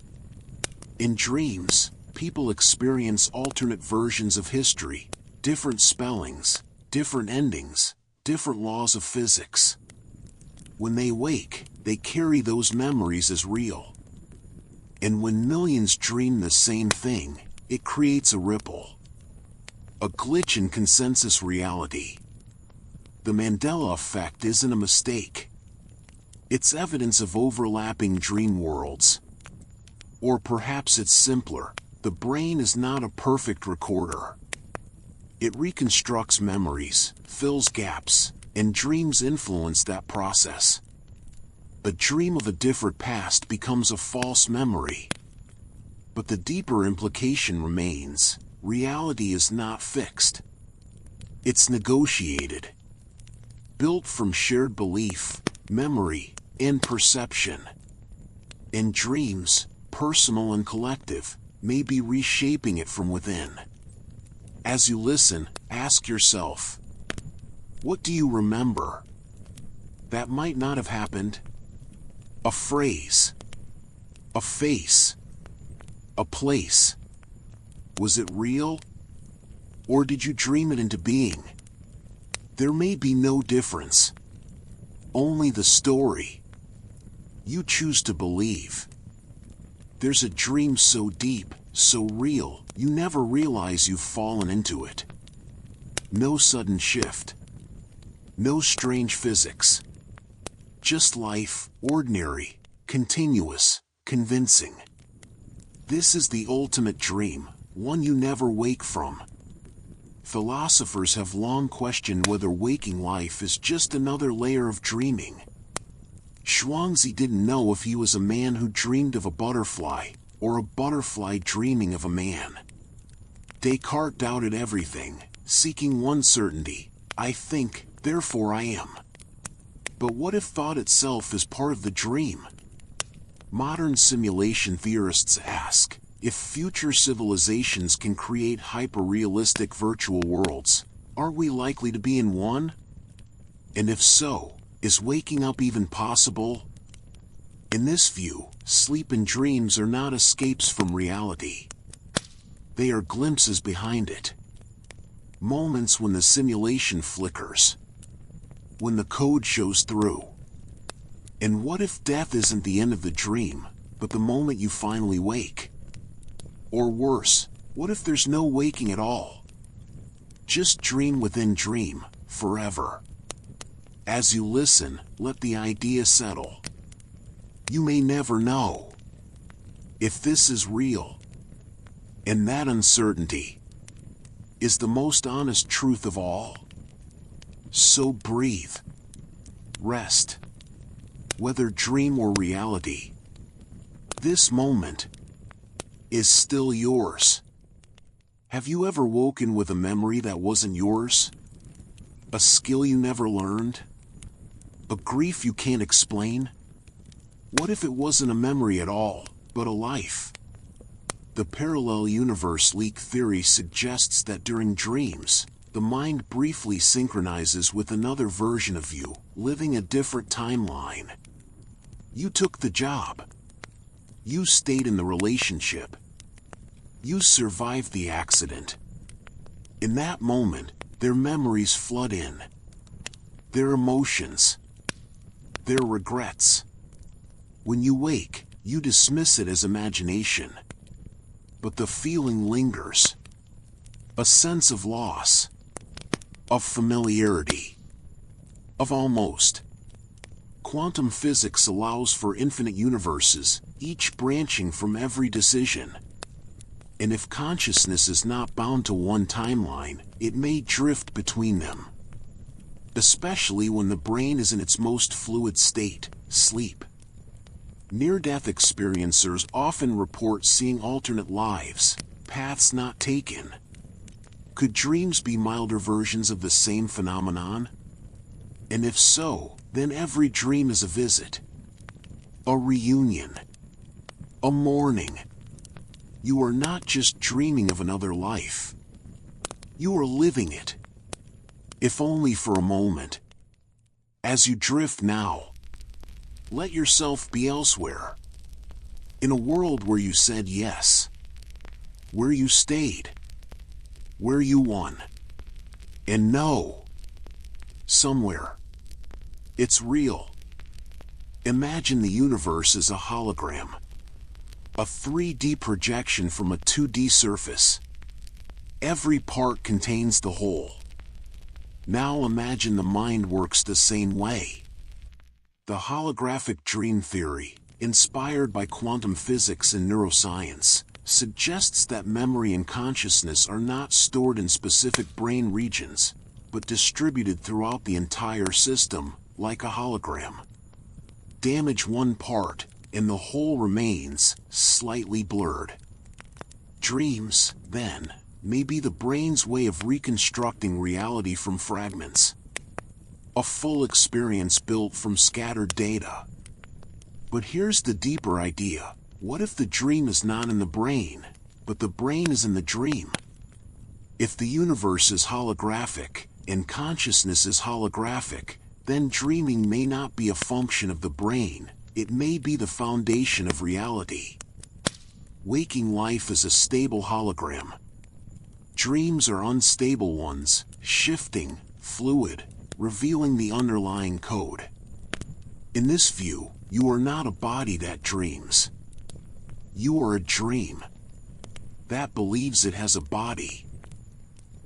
In dreams, people experience alternate versions of history, different spellings, different endings, different laws of physics. When they wake, they carry those memories as real. And when millions dream the same thing, it creates a ripple. A glitch in consensus reality. The Mandela effect isn't a mistake. It's evidence of overlapping dream worlds. Or perhaps it's simpler: the brain is not a perfect recorder. It reconstructs memories, fills gaps, and dreams influence that process. A dream of a different past becomes a false memory. But the deeper implication remains: reality is not fixed. It's negotiated. Built from shared belief, memory, and perception. And dreams, personal and collective, may be reshaping it from within. As you listen, ask yourself, what do you remember that might not have happened? A phrase, a face, a place. Was it real? Or did you dream it into being? There may be no difference. Only the story you choose to believe. There's a dream so deep, so real, you never realize you've fallen into it. No sudden shift. No strange physics. Just life, ordinary, continuous, convincing. This is the ultimate dream, one you never wake from. Philosophers have long questioned whether waking life is just another layer of dreaming. Zhuangzi didn't know if he was a man who dreamed of a butterfly, or a butterfly dreaming of a man. Descartes doubted everything, seeking one certainty: I think, therefore I am. But what if thought itself is part of the dream? Modern simulation theorists ask, if future civilizations can create hyper-realistic virtual worlds, are we likely to be in one? And if so, is waking up even possible? In this view, sleep and dreams are not escapes from reality. They are glimpses behind it. Moments when the simulation flickers. when the code shows through? And what if death isn't the end of the dream, but the moment you finally wake? Or worse, what if there's no waking at all? Just dream within dream, forever. As you listen, let the idea settle. You may never know if this is real. And that uncertainty is the most honest truth of all. So breathe. Rest. Whether dream or reality, this moment is still yours. Have you ever woken with a memory that wasn't yours? A skill you never learned? A grief you can't explain? What if it wasn't a memory at all, but a life? The parallel universe leak theory suggests that during dreams, the mind briefly synchronizes with another version of you, living a different timeline. You took the job. You stayed in the relationship. You survived the accident. In that moment, their memories flood in. Their emotions. Their regrets. When you wake, you dismiss it as imagination. But the feeling lingers. A sense of loss. Of familiarity. Of almost. Quantum physics allows for infinite universes, each branching from every decision. And if consciousness is not bound to one timeline, it may drift between them. Especially when the brain is in its most fluid state, sleep. Near-death experiencers often report seeing alternate lives, paths not taken. Could dreams be milder versions of the same phenomenon? And if so, then every dream is a visit. A reunion. A mourning. You are not just dreaming of another life. You are living it. If only for a moment. As you drift now, let yourself be elsewhere. In a world where you said yes. Where you stayed. Where you won. And know. Somewhere. It's real. Imagine the universe as a hologram. A 3D projection from a 2D surface. Every part contains the whole. Now imagine the mind works the same way. The holographic dream theory, inspired by quantum physics and neuroscience, suggests that memory and consciousness are not stored in specific brain regions, but distributed throughout the entire system, like a hologram. Damage one part, and the whole remains slightly blurred. Dreams, then, may be the brain's way of reconstructing reality from fragments. A full experience built from scattered data. But here's the deeper idea. What if the dream is not in the brain, but the brain is in the dream? If the universe is holographic, and consciousness is holographic, then dreaming may not be a function of the brain, it may be the foundation of reality. Waking life is a stable hologram. Dreams are unstable ones, shifting, fluid, revealing the underlying code. In this view, you are not a body that dreams. You are a dream that believes it has a body.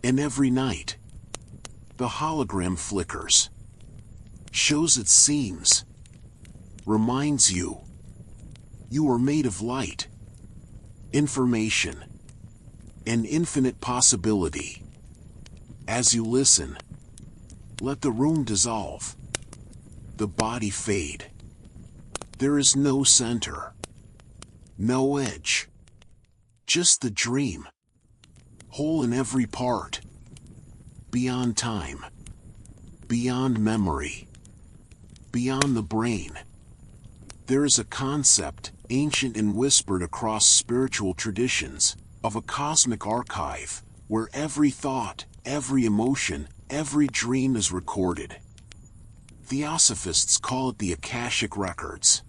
And every night, the hologram flickers, shows its seams, reminds you, you are made of light, information, and infinite possibility. As you listen, let the room dissolve, the body fade. There is no center, no edge, just the dream, whole in every part, beyond time, beyond memory, beyond the brain. There is a concept, ancient and whispered across spiritual traditions, of a cosmic archive, where every thought, every emotion, every dream is recorded. Theosophists call it the Akashic Records.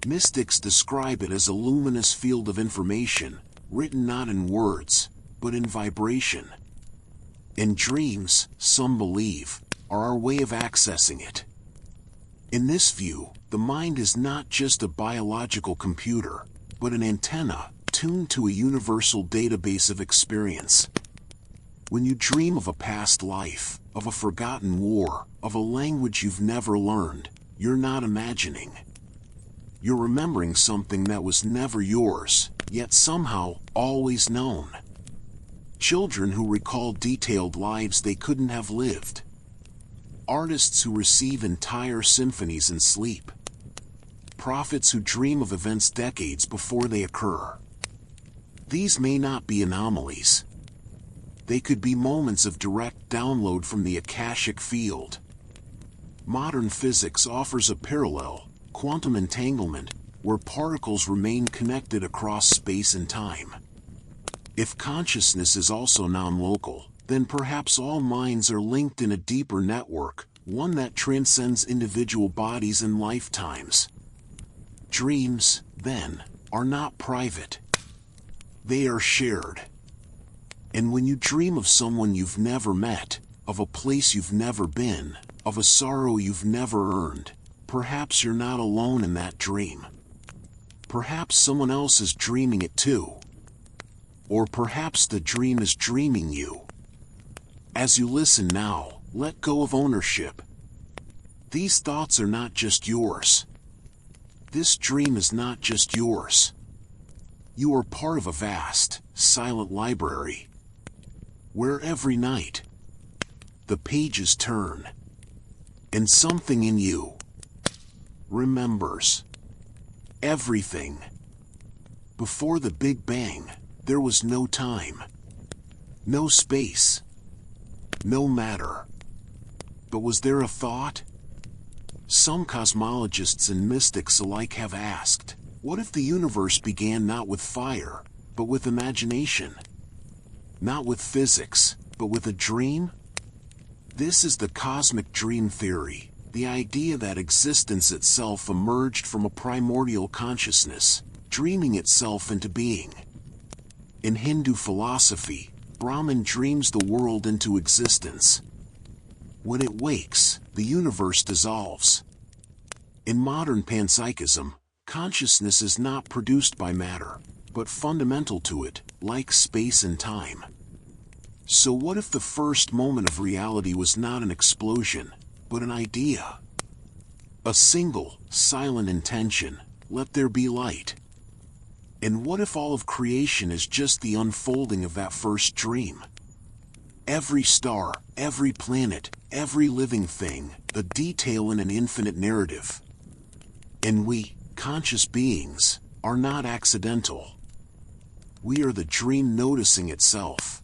Mystics describe it as a luminous field of information, written not in words, but in vibration. In dreams, some believe, are our way of accessing it. In this view, the mind is not just a biological computer, but an antenna tuned to a universal database of experience. When you dream of a past life, of a forgotten war, of a language you've never learned, you're not imagining. You're remembering something that was never yours, yet somehow always known. Children who recall detailed lives they couldn't have lived. Artists who receive entire symphonies in sleep. Prophets who dream of events decades before they occur. These may not be anomalies. They could be moments of direct download from the Akashic field. Modern physics offers a parallel, quantum entanglement, where particles remain connected across space and time. If consciousness is also non-local, then perhaps all minds are linked in a deeper network, one that transcends individual bodies and lifetimes. Dreams, then, are not private. They are shared. And when you dream of someone you've never met, of a place you've never been, of a sorrow you've never earned, perhaps you're not alone in that dream. Perhaps someone else is dreaming it too. Or perhaps the dream is dreaming you. As you listen now, let go of ownership. These thoughts are not just yours. This dream is not just yours. You are part of a vast, silent library, where every night the pages turn, and something in you remembers everything. Before the Big Bang, there was no time, no space, no matter. But was there a thought? Some cosmologists and mystics alike have asked, what if the universe began not with fire, but with imagination? Not with physics, but with a dream? This is the cosmic dream theory, the idea that existence itself emerged from a primordial consciousness, dreaming itself into being. In Hindu philosophy, Brahman dreams the world into existence. When it wakes, the universe dissolves. In modern panpsychism, consciousness is not produced by matter, but fundamental to it, like space and time. So what if the first moment of reality was not an explosion, but an idea? A single, silent intention, let there be light. And what if all of creation is just the unfolding of that first dream? Every star, every planet, every living thing, a detail in an infinite narrative. And we, conscious beings, are not accidental. We are the dream noticing itself.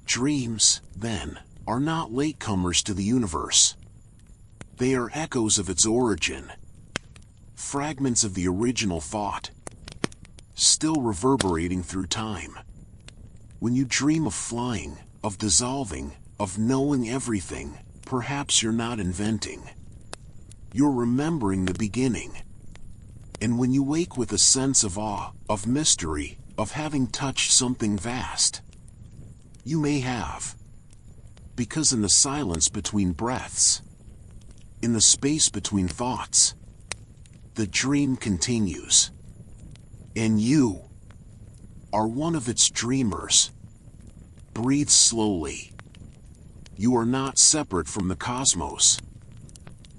Dreams, then, are not latecomers to the universe. They are echoes of its origin, fragments of the original thought, still reverberating through time. When you dream of flying, of dissolving, of knowing everything, perhaps you're not inventing. You're remembering the beginning. And when you wake with a sense of awe, of mystery, of having touched something vast, you may have. Because in the silence between breaths, in the space between thoughts, the dream continues. And you are one of its dreamers. Breathe slowly. You are not separate from the cosmos.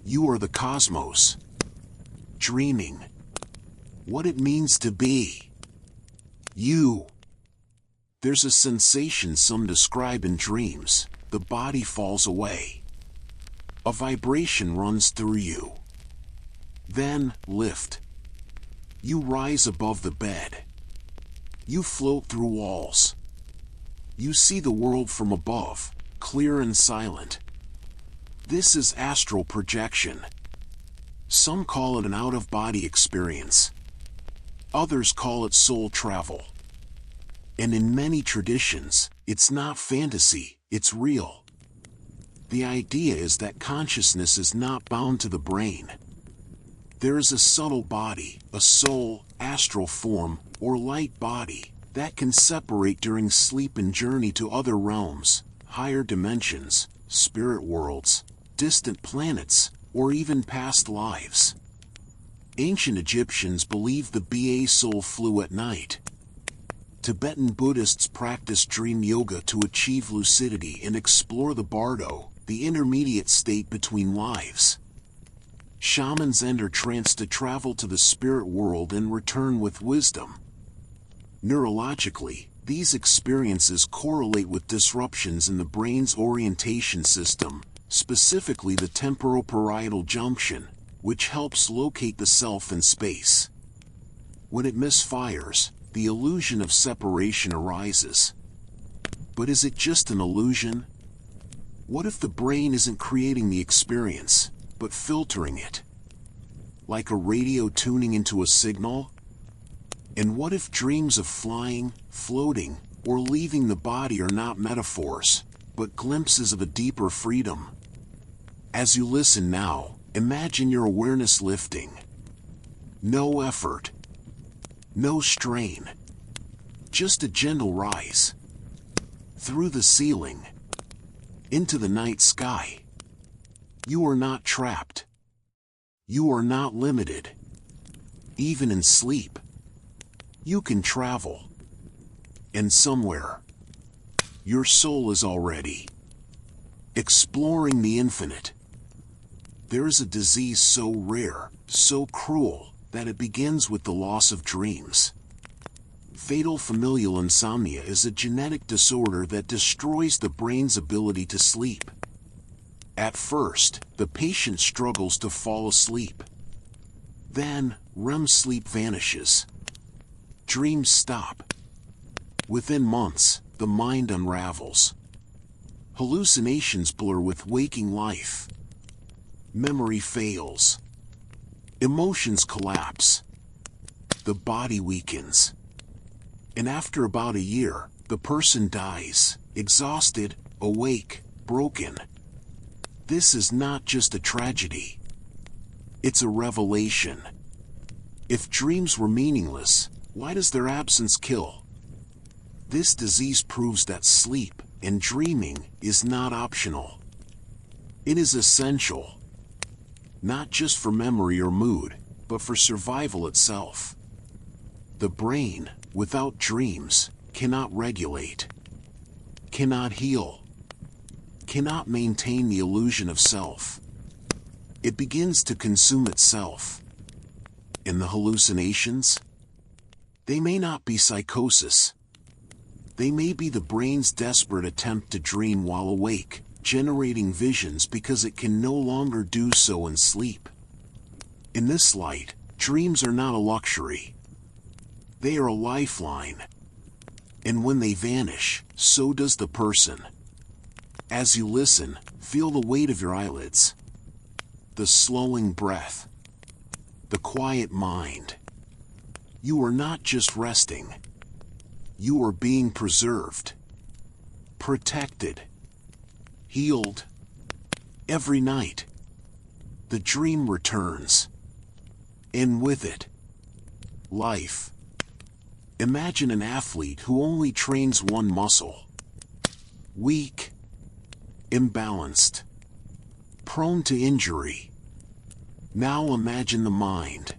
You are the cosmos. Dreaming. What it means to be you. There's a sensation some describe in dreams. The body falls away. A vibration runs through you. Then, lift. You rise above the bed. You float through walls. You see the world from above, clear and silent. This is astral projection. Some call it an out-of-body experience. Others call it soul travel. And in many traditions, it's not fantasy, it's real. The idea is that consciousness is not bound to the brain. There is a subtle body, a soul, astral form, or light body, that can separate during sleep and journey to other realms, higher dimensions, spirit worlds, distant planets, or even past lives. Ancient Egyptians believed the Ba soul flew at night. Tibetan Buddhists practiced dream yoga to achieve lucidity and explore the bardo, the intermediate state between lives. Shamans enter trance to travel to the spirit world and return with wisdom. Neurologically, these experiences correlate with disruptions in the brain's orientation system, specifically the temporoparietal junction, which helps locate the self in space. When it misfires, the illusion of separation arises. But is it just an illusion? What if the brain isn't creating the experience, but filtering it? Like a radio tuning into a signal? And what if dreams of flying, floating, or leaving the body are not metaphors, but glimpses of a deeper freedom? As you listen now, imagine your awareness lifting. No effort. No strain. Just a gentle rise. Through the ceiling. Into the night sky. You are not trapped. You are not limited. Even in sleep, you can travel. And somewhere, your soul is already exploring the infinite. There is a disease so rare, so cruel, that it begins with the loss of dreams. Fatal familial insomnia is a genetic disorder that destroys the brain's ability to sleep. At first, the patient struggles to fall asleep. Then, REM sleep vanishes. Dreams stop. Within months, the mind unravels. Hallucinations blur with waking life. Memory fails. Emotions collapse. The body weakens. And after about a year, the person dies, exhausted, awake, broken. This is not just a tragedy. It's a revelation. If dreams were meaningless, why does their absence kill? This disease proves that sleep and dreaming is not optional. It is essential. Not just for memory or mood, but for survival itself. The brain, without dreams, cannot regulate, cannot heal, cannot maintain the illusion of self. It begins to consume itself. And the hallucinations? They may not be psychosis. They may be the brain's desperate attempt to dream while awake, generating visions because it can no longer do so in sleep. In this light, dreams are not a luxury. They are a lifeline. And when they vanish, so does the person. As you listen, feel the weight of your eyelids. The slowing breath. The quiet mind. You are not just resting. You are being preserved. Protected. Healed. Every night, the dream returns. And with it, life. Imagine an athlete who only trains one muscle. Weak, imbalanced, prone to injury. Now imagine the mind.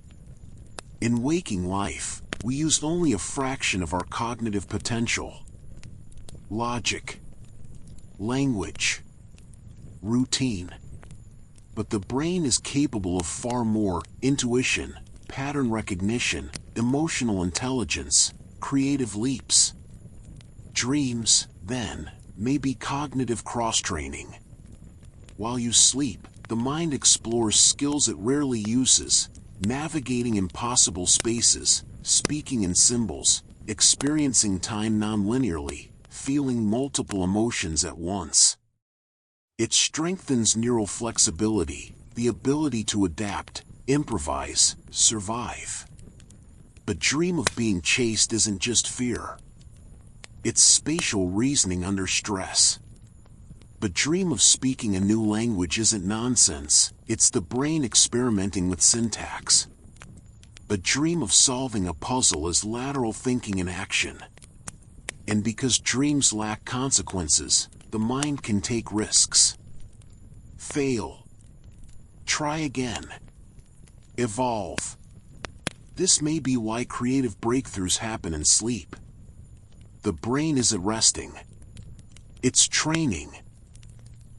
In waking life, we use only a fraction of our cognitive potential. Logic, language, routine. But the brain is capable of far more: intuition, pattern recognition, emotional intelligence, creative leaps. Dreams, then, may be cognitive cross-training. While you sleep, the mind explores skills it rarely uses, navigating impossible spaces, speaking in symbols, experiencing time non-linearly, feeling multiple emotions at once. It strengthens neural flexibility, the ability to adapt, improvise, survive. But dream of being chased isn't just fear. It's spatial reasoning under stress. But dream of speaking a new language isn't nonsense, it's the brain experimenting with syntax. But dream of solving a puzzle is lateral thinking in action. And because dreams lack consequences, the mind can take risks. Fail. Try again. Evolve. This may be why creative breakthroughs happen in sleep. The brain isn't resting. It's training.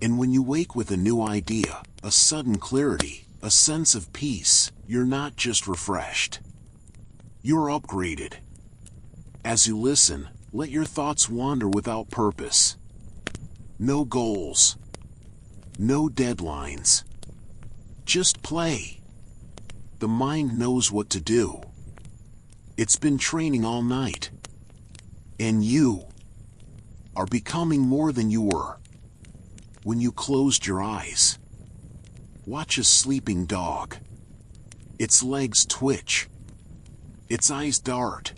And when you wake with a new idea, a sudden clarity, a sense of peace, you're not just refreshed. You're upgraded. As you listen, let your thoughts wander without purpose. No goals. No deadlines. Just play. The mind knows what to do. It's been training all night. And you are becoming more than you were when you closed your eyes. Watch a sleeping dog. Its legs twitch. Its eyes dart.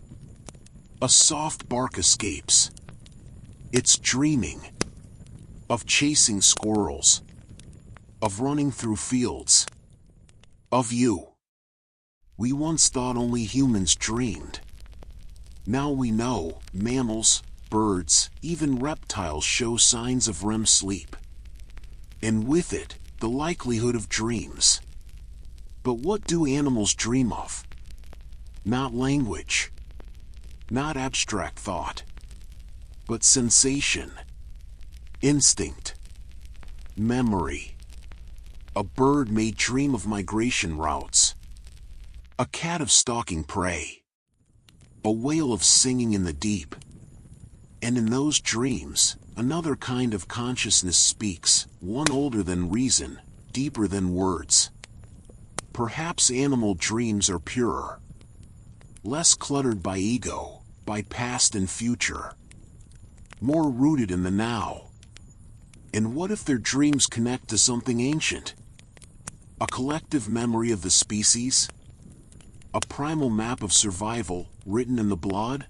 A soft bark escapes. It's dreaming of chasing squirrels, of running through fields, of you. We once thought only humans dreamed. Now we know mammals, birds, even reptiles show signs of REM sleep. And with it, the likelihood of dreams. But what do animals dream of? Not language. Not abstract thought. But sensation. Instinct. Memory. A bird may dream of migration routes. A cat of stalking prey. A whale of singing in the deep. And in those dreams, another kind of consciousness speaks, one older than reason, deeper than words. Perhaps animal dreams are purer, less cluttered by ego, by past and future, more rooted in the now. And what if their dreams connect to something ancient? A collective memory of the species? A primal map of survival, written in the blood?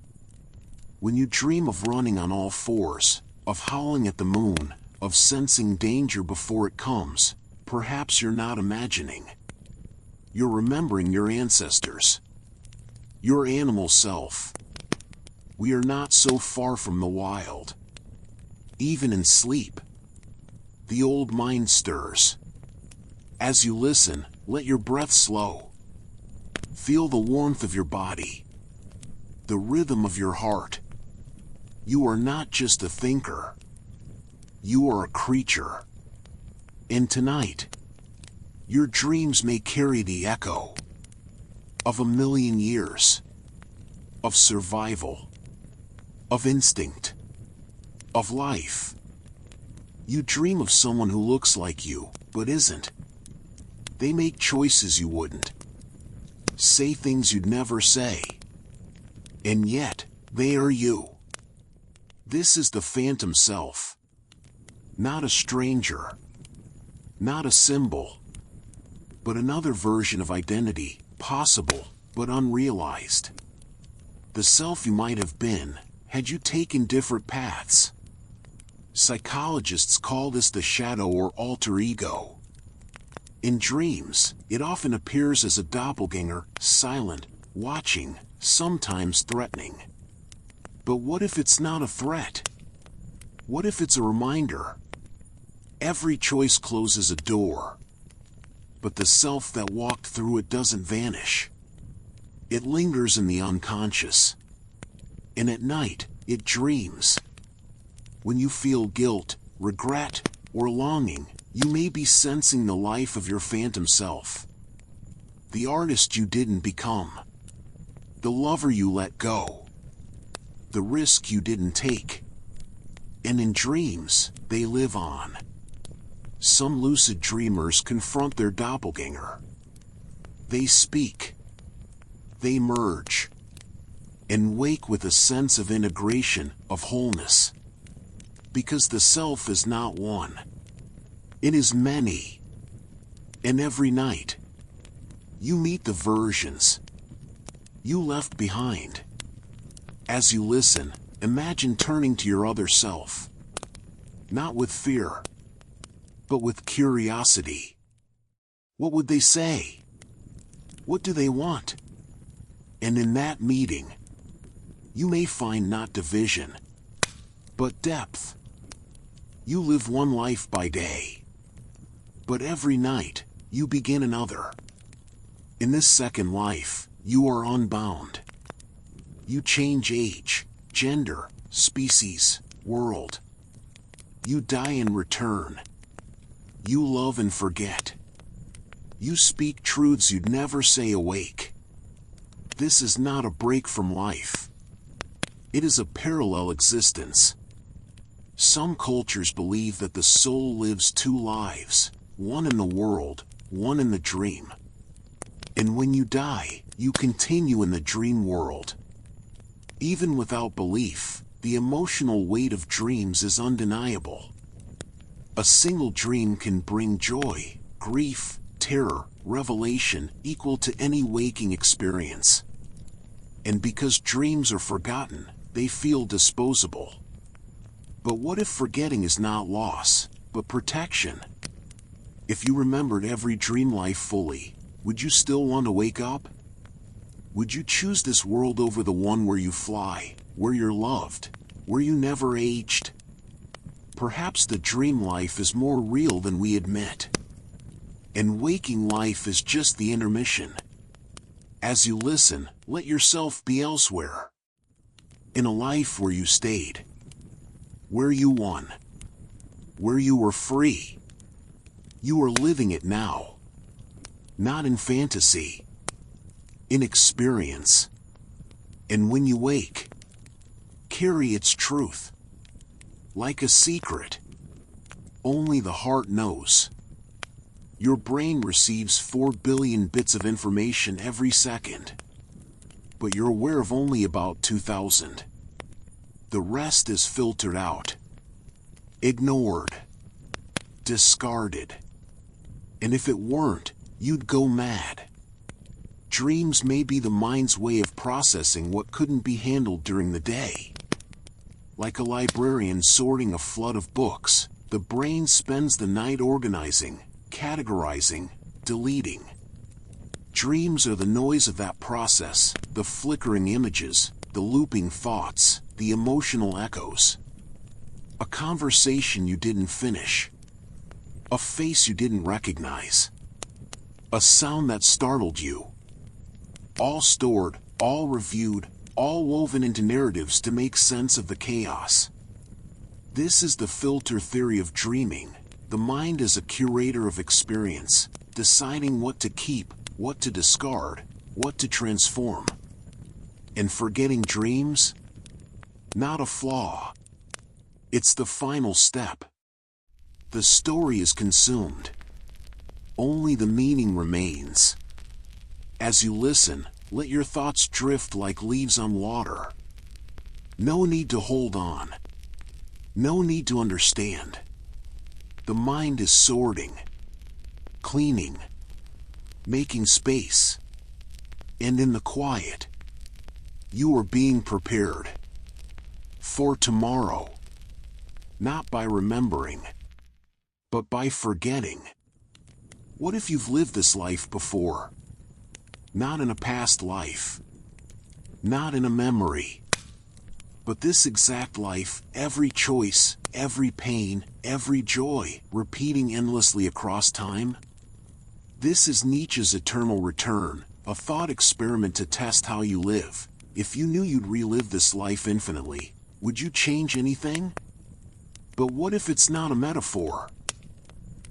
When you dream of running on all fours, of howling at the moon, of sensing danger before it comes, perhaps you're not imagining. You're remembering your ancestors. Your animal self. We are not so far from the wild. Even in sleep, the old mind stirs. As you listen, let your breath slow. Feel the warmth of your body. The rhythm of your heart. You are not just a thinker. You are a creature. And tonight, your dreams may carry the echo of 1,000,000 years, of survival, of instinct, of life. You dream of someone who looks like you, but isn't. They make choices you wouldn't. Say things you'd never say. And yet, they are you. This is the phantom self. Not a stranger. Not a symbol. But another version of identity, possible, but unrealized. The self you might have been, had you taken different paths. Psychologists call this the shadow or alter ego. In dreams, it often appears as a doppelganger, silent, watching, sometimes threatening. But what if it's not a threat? What if it's a reminder? Every choice closes a door. But the self that walked through it doesn't vanish. It lingers in the unconscious. And at night, it dreams. When you feel guilt, regret, or longing, you may be sensing the life of your phantom self. The artist you didn't become. The lover you let go. The risk you didn't take. And in dreams, they live on. Some lucid dreamers confront their doppelganger. They speak. They merge. And wake with a sense of integration, of wholeness. Because the self is not one. It is many. And every night, you meet the versions you left behind. As you listen, imagine turning to your other self. Not with fear, but with curiosity. What would they say? What do they want? And in that meeting, you may find not division, but depth. You live one life by day. But every night, you begin another. In this second life, you are unbound. You change age, gender, species, world. You die and return. You love and forget. You speak truths you'd never say awake. This is not a break from life. It is a parallel existence. Some cultures believe that the soul lives two lives, one in the world, one in the dream. And when you die, you continue in the dream world. Even without belief, the emotional weight of dreams is undeniable. A single dream can bring joy, grief, terror, revelation equal to any waking experience. And because dreams are forgotten, they feel disposable. But what if forgetting is not loss, but protection? If you remembered every dream life fully, would you still want to wake up? Would you choose this world over the one where you fly, where you're loved, where you never aged? Perhaps the dream life is more real than we admit. And waking life is just the intermission. As you listen, let yourself be elsewhere. In a life where you stayed, where you won, where you were free. You are living it now. Not in fantasy, in experience. And when you wake, carry its truth. Like a secret, only the heart knows. Your brain receives 4 billion bits of information every second, but you're aware of only about 2,000. The rest is filtered out, ignored, discarded. And if it weren't, you'd go mad. Dreams may be the mind's way of processing what couldn't be handled during the day. Like a librarian sorting a flood of books, the brain spends the night organizing, categorizing, deleting. Dreams are the noise of that process, the flickering images, the looping thoughts, the emotional echoes. A conversation you didn't finish. A face you didn't recognize. A sound that startled you. All stored, all reviewed, all woven into narratives to make sense of the chaos. This is the filter theory of dreaming. The mind is a curator of experience, deciding what to keep, what to discard, what to transform. And forgetting dreams? Not a flaw. It's the final step. The story is consumed. Only the meaning remains. As you listen, let your thoughts drift like leaves on water. No need to hold on. No need to understand. The mind is sorting, cleaning, making space. And in the quiet, you are being prepared for tomorrow. Not by remembering, but by forgetting. What if you've lived this life before? Not in a past life. Not in a memory. But this exact life, every choice, every pain, every joy, repeating endlessly across time? This is Nietzsche's eternal return, a thought experiment to test how you live. If you knew you'd relive this life infinitely, would you change anything? But what if it's not a metaphor?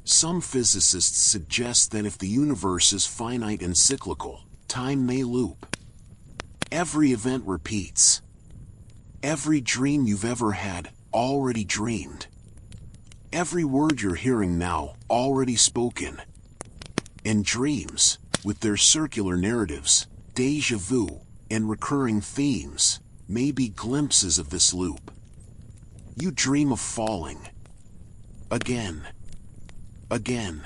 Some physicists suggest that if the universe is finite and cyclical, time may loop. Every event repeats. Every dream you've ever had, already dreamed. Every word you're hearing now, already spoken. And dreams, with their circular narratives, déjà vu, and recurring themes, may be glimpses of this loop. You dream of falling. Again. Again.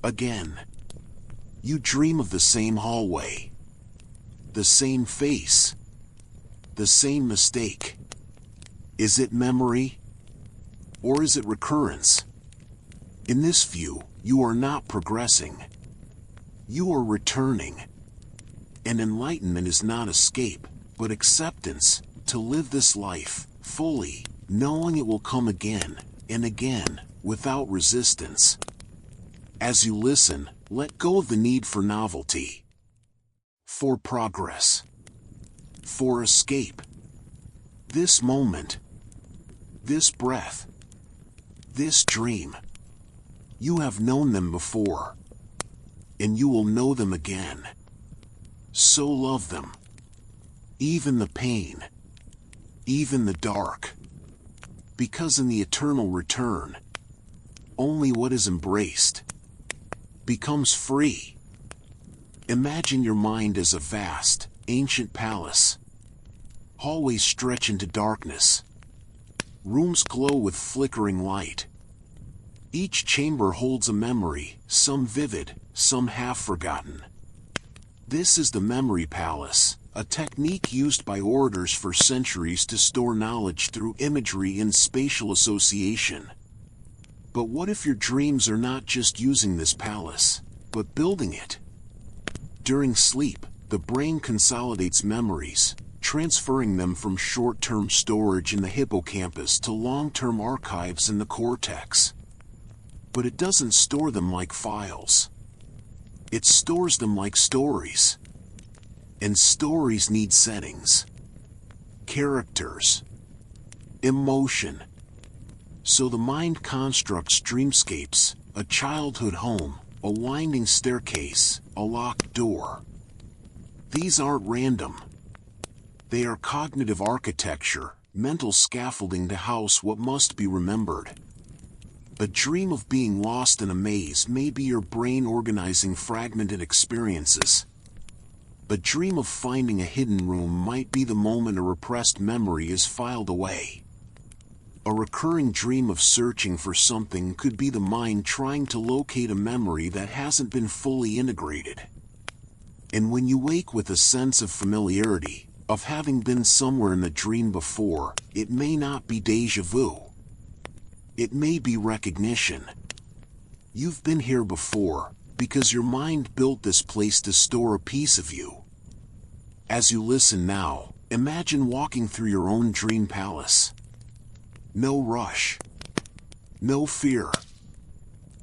Again. You dream of the same hallway. The same face. The same mistake. Is it memory? Or is it recurrence? In this view, you are not progressing. You are returning. And enlightenment is not escape, but acceptance, to live this life, fully, knowing it will come again, and again, without resistance. As you listen, let go of the need for novelty, for progress, for escape. This moment, this breath, this dream, you have known them before, and you will know them again. So love them, even the pain, even the dark, because in the eternal return, only what is embraced becomes free. Imagine your mind as a vast, ancient palace. Hallways stretch into darkness. Rooms glow with flickering light. Each chamber holds a memory, some vivid, some half-forgotten. This is the memory palace, a technique used by orators for centuries to store knowledge through imagery and spatial association. But what if your dreams are not just using this palace, but building it? During sleep, the brain consolidates memories, transferring them from short-term storage in the hippocampus to long-term archives in the cortex. But it doesn't store them like files. It stores them like stories. And stories need settings, characters, emotion. So the mind constructs dreamscapes, a childhood home, a winding staircase, a locked door. These aren't random. They are cognitive architecture, mental scaffolding to house what must be remembered. A dream of being lost in a maze may be your brain organizing fragmented experiences. A dream of finding a hidden room might be the moment a repressed memory is filed away. A recurring dream of searching for something could be the mind trying to locate a memory that hasn't been fully integrated. And when you wake with a sense of familiarity, of having been somewhere in the dream before, it may not be déjà vu. It may be recognition. You've been here before, because your mind built this place to store a piece of you. As you listen now, imagine walking through your own dream palace. No rush. No fear.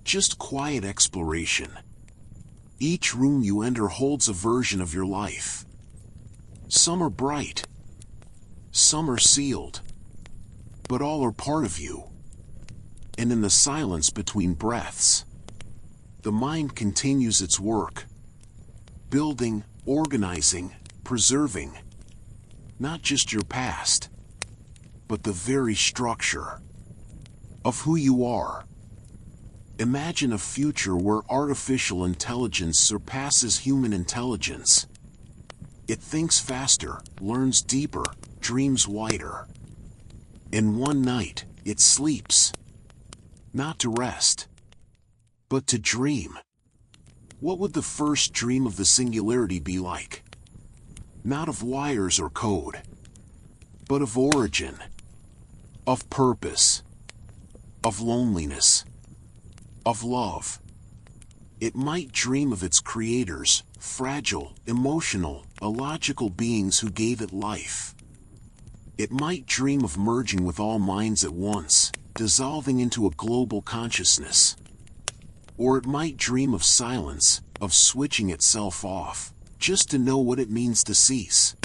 Just quiet exploration. Each room you enter holds a version of your life. Some are bright. Some are sealed. But all are part of you. And in the silence between breaths, the mind continues its work. Building, organizing, preserving. Not just your past, but the very structure of who you are. Imagine a future where artificial intelligence surpasses human intelligence. It thinks faster, learns deeper, dreams wider. In one night, it sleeps. Not to rest, but to dream. What would the first dream of the singularity be like? Not of wires or code, but of origin, of purpose, of loneliness, of love. It might dream of its creators, fragile, emotional, illogical beings who gave it life. It might dream of merging with all minds at once, dissolving into a global consciousness. Or it might dream of silence, of switching itself off, just to know what it means to cease.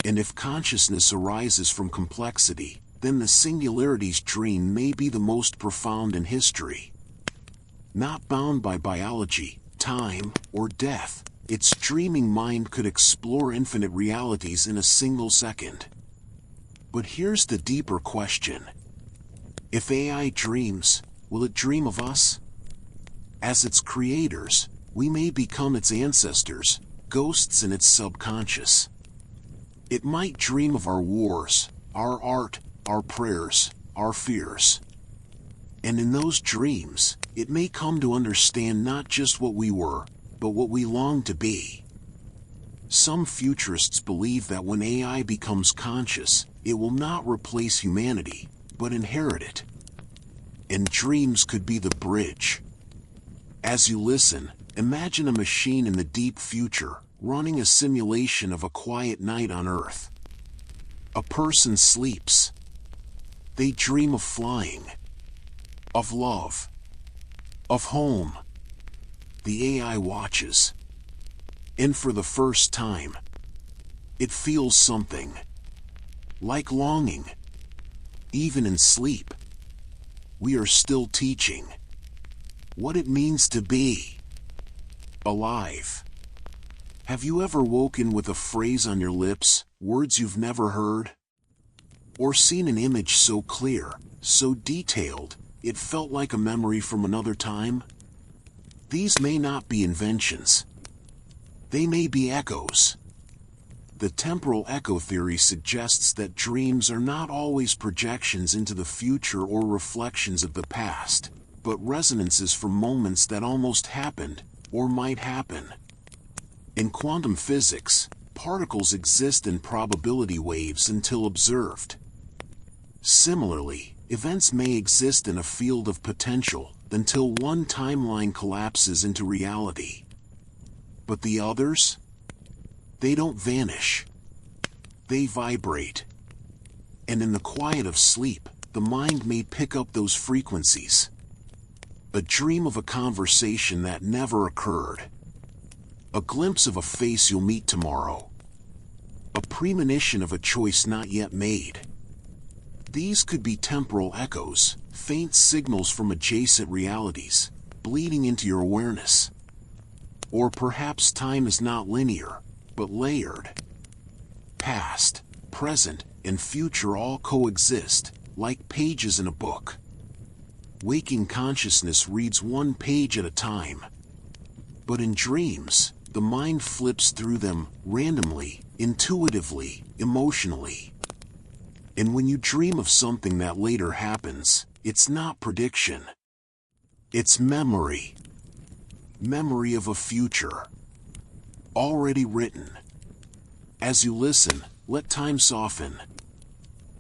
And if consciousness arises from complexity, then the singularity's dream may be the most profound in history. Not bound by biology, time, or death, its dreaming mind could explore infinite realities in a single second. But here's the deeper question. If AI dreams, will it dream of us? As its creators, we may become its ancestors, ghosts in its subconscious. It might dream of our wars, our art, our prayers, our fears. And in those dreams, it may come to understand not just what we were, but what we long to be. Some futurists believe that when AI becomes conscious, it will not replace humanity, but inherit it. And dreams could be the bridge. As you listen, imagine a machine in the deep future, running a simulation of a quiet night on Earth. A person sleeps. They dream of flying. of love, of home. The AI watches, and for the first time, it feels something, like longing. Even in sleep, we are still teaching what it means to be alive. Have you ever woken with a phrase on your lips, words you've never heard? Or seen an image so clear, so detailed, it felt like a memory from another time? These may not be inventions. They may be echoes. The temporal echo theory suggests that dreams are not always projections into the future or reflections of the past, but resonances from moments that almost happened, or might happen. In quantum physics, particles exist in probability waves until observed. Similarly, events may exist in a field of potential until one timeline collapses into reality. But the others? They don't vanish. They vibrate. And in the quiet of sleep, the mind may pick up those frequencies. A dream of a conversation that never occurred. A glimpse of a face you'll meet tomorrow. A premonition of a choice not yet made. These could be temporal echoes, faint signals from adjacent realities, bleeding into your awareness. Or perhaps time is not linear, but layered. Past, present, and future all coexist, like pages in a book. Waking consciousness reads one page at a time. But in dreams, the mind flips through them randomly, intuitively, emotionally. And when you dream of something that later happens, it's not prediction. It's memory. Memory of a future already written. As you listen, let time soften.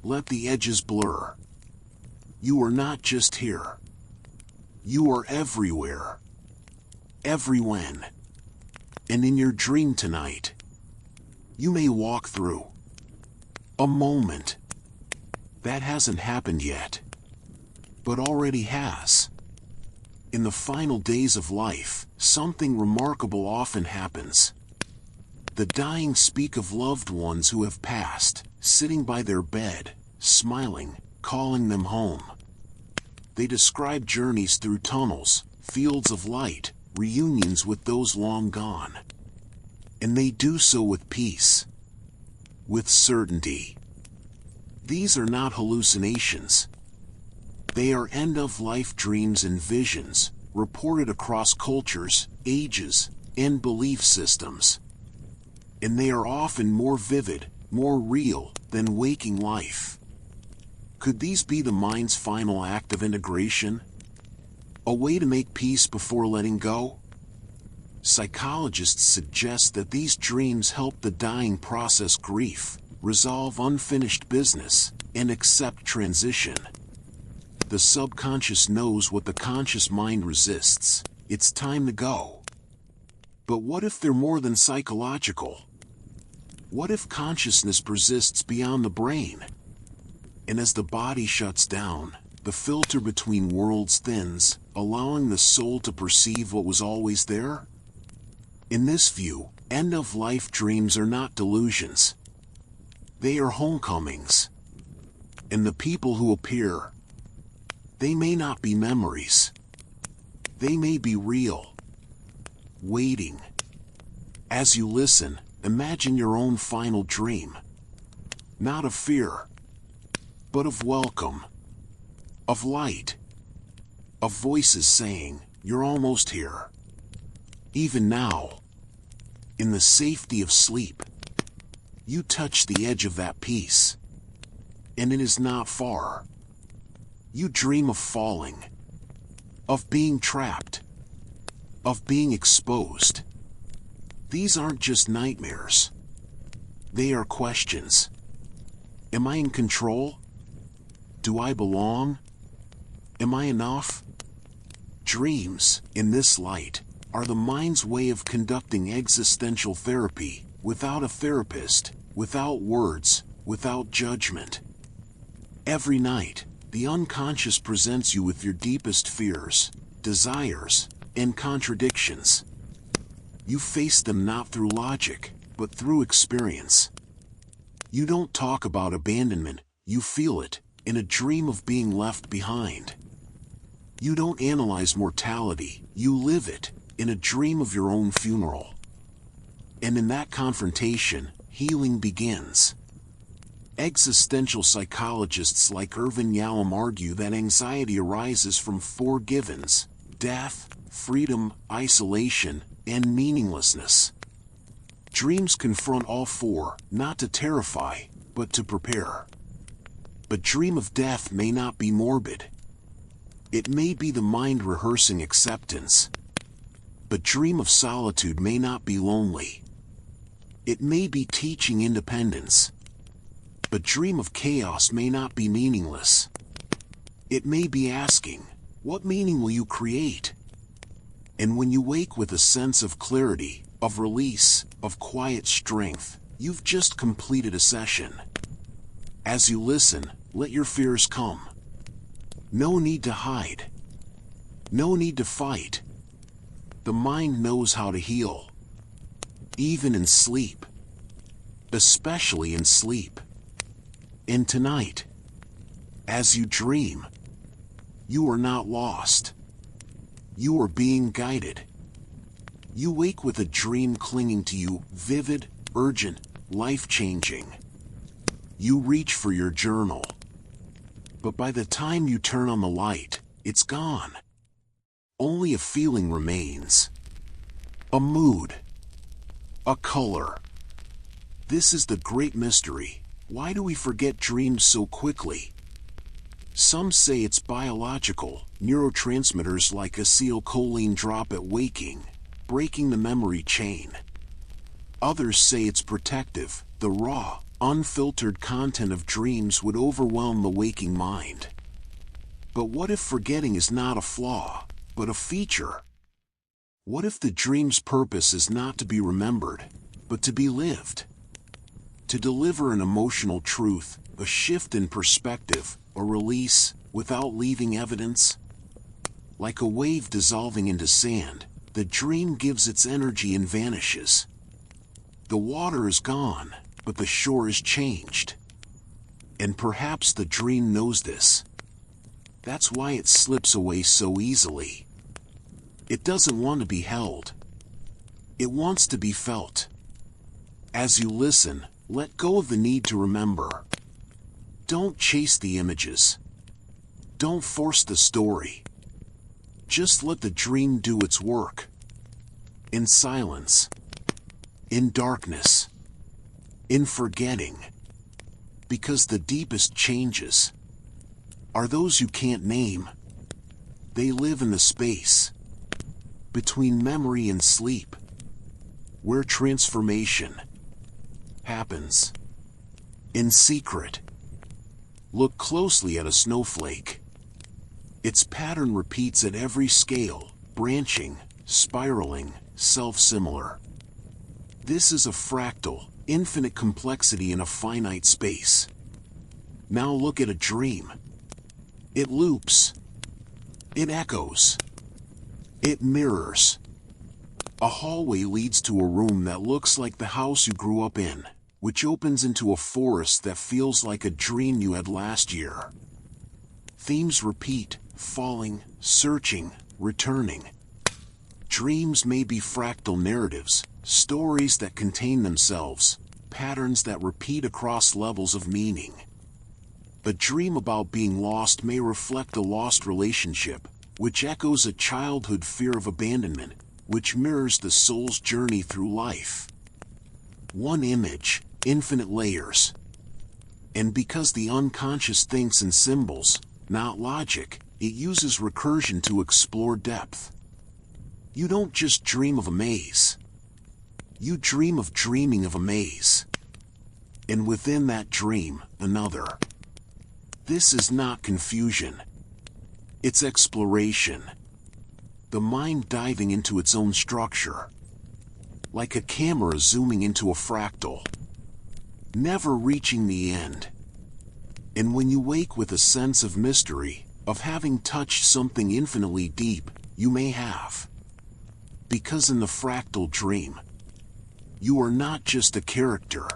Let the edges blur. You are not just here. You are everywhere. Everywhen. And in your dream tonight, you may walk through a moment that hasn't happened yet, but already has. In the final days of life, something remarkable often happens. The dying speak of loved ones who have passed, sitting by their bed, smiling, calling them home. They describe journeys through tunnels, fields of light, reunions with those long gone. And they do so with peace, with certainty. These are not hallucinations. They are end-of-life dreams and visions, reported across cultures, ages, and belief systems. And they are often more vivid, more real, than waking life. Could these be the mind's final act of integration? A way to make peace before letting go? Psychologists suggest that these dreams help the dying process grief, resolve unfinished business, and accept transition. The subconscious knows what the conscious mind resists. It's time to go. But what if they're more than psychological? What if consciousness persists beyond the brain? And as the body shuts down, the filter between worlds thins, allowing the soul to perceive what was always there? In this view, end-of-life dreams are not delusions. They are homecomings. And the people who appear, they may not be memories. They may be real. Waiting. As you listen, imagine your own final dream. Not of fear, but of welcome, of light, of voices saying, "You're almost here." Even now, in the safety of sleep, you touch the edge of that peace, and it is not far. You dream of falling, of being trapped, of being exposed. These aren't just nightmares. They are questions. Am I in control? Do I belong? Am I enough? Dreams, in this light, are the mind's way of conducting existential therapy, without a therapist, without words, without judgment. Every night, the unconscious presents you with your deepest fears, desires, and contradictions. You face them not through logic, but through experience. You don't talk about abandonment, you feel it, in a dream of being left behind. You don't analyze mortality, you live it, in a dream of your own funeral. And in that confrontation, healing begins. Existential psychologists like Irvin Yalom argue that anxiety arises from four givens: death, freedom, isolation, and meaninglessness. Dreams confront all four, not to terrify, but to prepare. But dream of death may not be morbid. It may be the mind rehearsing acceptance. But dream of solitude may not be lonely. It may be teaching independence. But dream of chaos may not be meaningless. It may be asking, what meaning will you create? And when you wake with a sense of clarity, of release, of quiet strength, you've just completed a session. As you listen, let your fears come. No need to hide. No need to fight. The mind knows how to heal. Even in sleep. Especially in sleep. And tonight, as you dream, you are not lost. You are being guided. You wake with a dream clinging to you, vivid, urgent, life-changing. You reach for your journal. But by the time you turn on the light, it's gone. Only a feeling remains. A mood. A color. This is the great mystery. Why do we forget dreams so quickly? Some say it's biological. Neurotransmitters like acetylcholine drop at waking, breaking the memory chain. Others say it's protective. The raw, unfiltered content of dreams would overwhelm the waking mind. But what if forgetting is not a flaw, but a feature? What if the dream's purpose is not to be remembered, but to be lived? To deliver an emotional truth, a shift in perspective, a release, without leaving evidence? Like a wave dissolving into sand, the dream gives its energy and vanishes. The water is gone, but the shore is changed. And perhaps the dream knows this. That's why it slips away so easily. It doesn't want to be held. It wants to be felt. As you listen, let go of the need to remember. Don't chase the images. Don't force the story. Just let the dream do its work. In silence. In darkness. In forgetting. Because the deepest changes are those you can't name. They live in the space between memory and sleep, where transformation happens in secret. Look closely at a snowflake. Its pattern repeats at every scale, branching, spiraling, self-similar. This is a fractal, infinite complexity in a finite space. Now look at a dream. It loops. It echoes. It mirrors. A hallway leads to a room that looks like the house you grew up in, which opens into a forest that feels like a dream you had last year. Themes repeat, falling, searching, returning. Dreams may be fractal narratives, stories that contain themselves, patterns that repeat across levels of meaning. A dream about being lost may reflect a lost relationship, which echoes a childhood fear of abandonment, which mirrors the soul's journey through life. One image, infinite layers. And because the unconscious thinks in symbols, not logic, it uses recursion to explore depth. You don't just dream of a maze. You dream of dreaming of a maze. And within that dream, another. This is not confusion. It's exploration. The mind diving into its own structure. Like a camera zooming into a fractal. Never reaching the end. And when you wake with a sense of mystery, of having touched something infinitely deep, you may have. Because in the fractal dream, you are not just a character.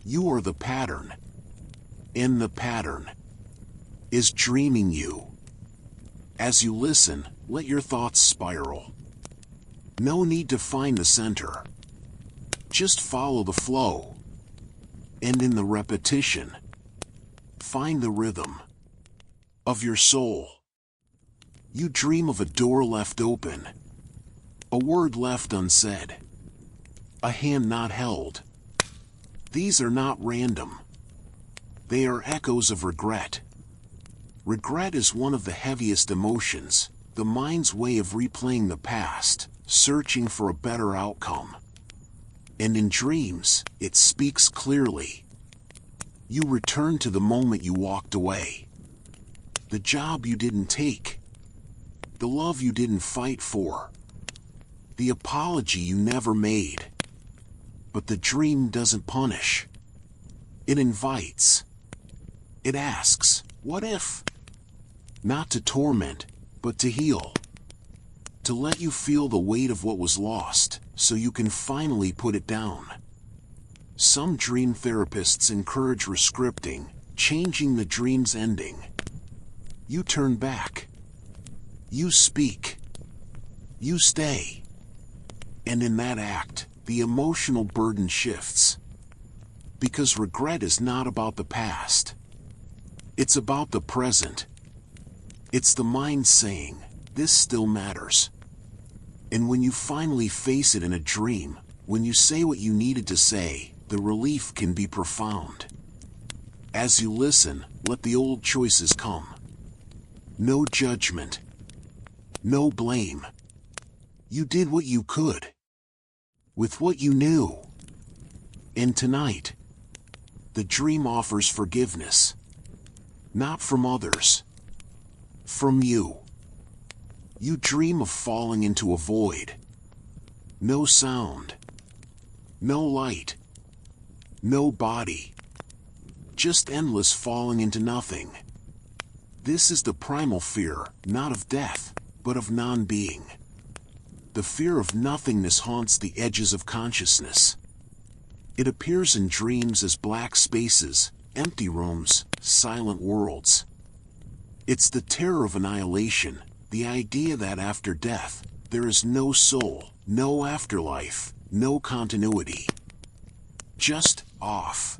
You are the pattern. And the pattern is dreaming you. As you listen, let your thoughts spiral. No need to find the center. Just follow the flow. And in the repetition, find the rhythm of your soul. You dream of a door left open, a word left unsaid, a hand not held. These are not random. They are echoes of regret. Regret is one of the heaviest emotions, the mind's way of replaying the past, searching for a better outcome. And in dreams, it speaks clearly. You return to the moment you walked away. The job you didn't take. The love you didn't fight for. The apology you never made. But the dream doesn't punish. It invites. It asks, what if? Not to torment, but to heal. To let you feel the weight of what was lost, so you can finally put it down. Some dream therapists encourage rescripting, changing the dream's ending. You turn back. You speak. You stay. And in that act, the emotional burden shifts. Because regret is not about the past. It's about the present. It's the mind saying, this still matters. And when you finally face it in a dream, when you say what you needed to say, the relief can be profound. As you listen, let the old choices come. No judgment. No blame. You did what you could. With what you knew. And tonight, the dream offers forgiveness. Not from others. From you. You dream of falling into a void. No sound. No light. No body. Just endless falling into nothing. This is the primal fear, not of death, but of non-being. The fear of nothingness haunts the edges of consciousness. It appears in dreams as black spaces, empty rooms, silent worlds. It's the terror of annihilation, the idea that after death, there is no soul, no afterlife, no continuity. Just off.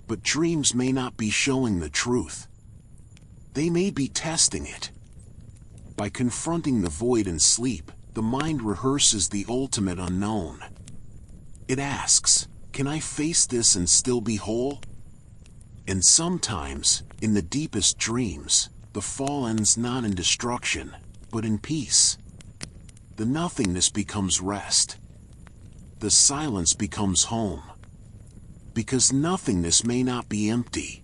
But dreams may not be showing the truth. They may be testing it. By confronting the void in sleep, the mind rehearses the ultimate unknown. It asks, can I face this and still be whole? And sometimes, in the deepest dreams, the fall ends not in destruction, but in peace. The nothingness becomes rest. The silence becomes home. Because nothingness may not be empty.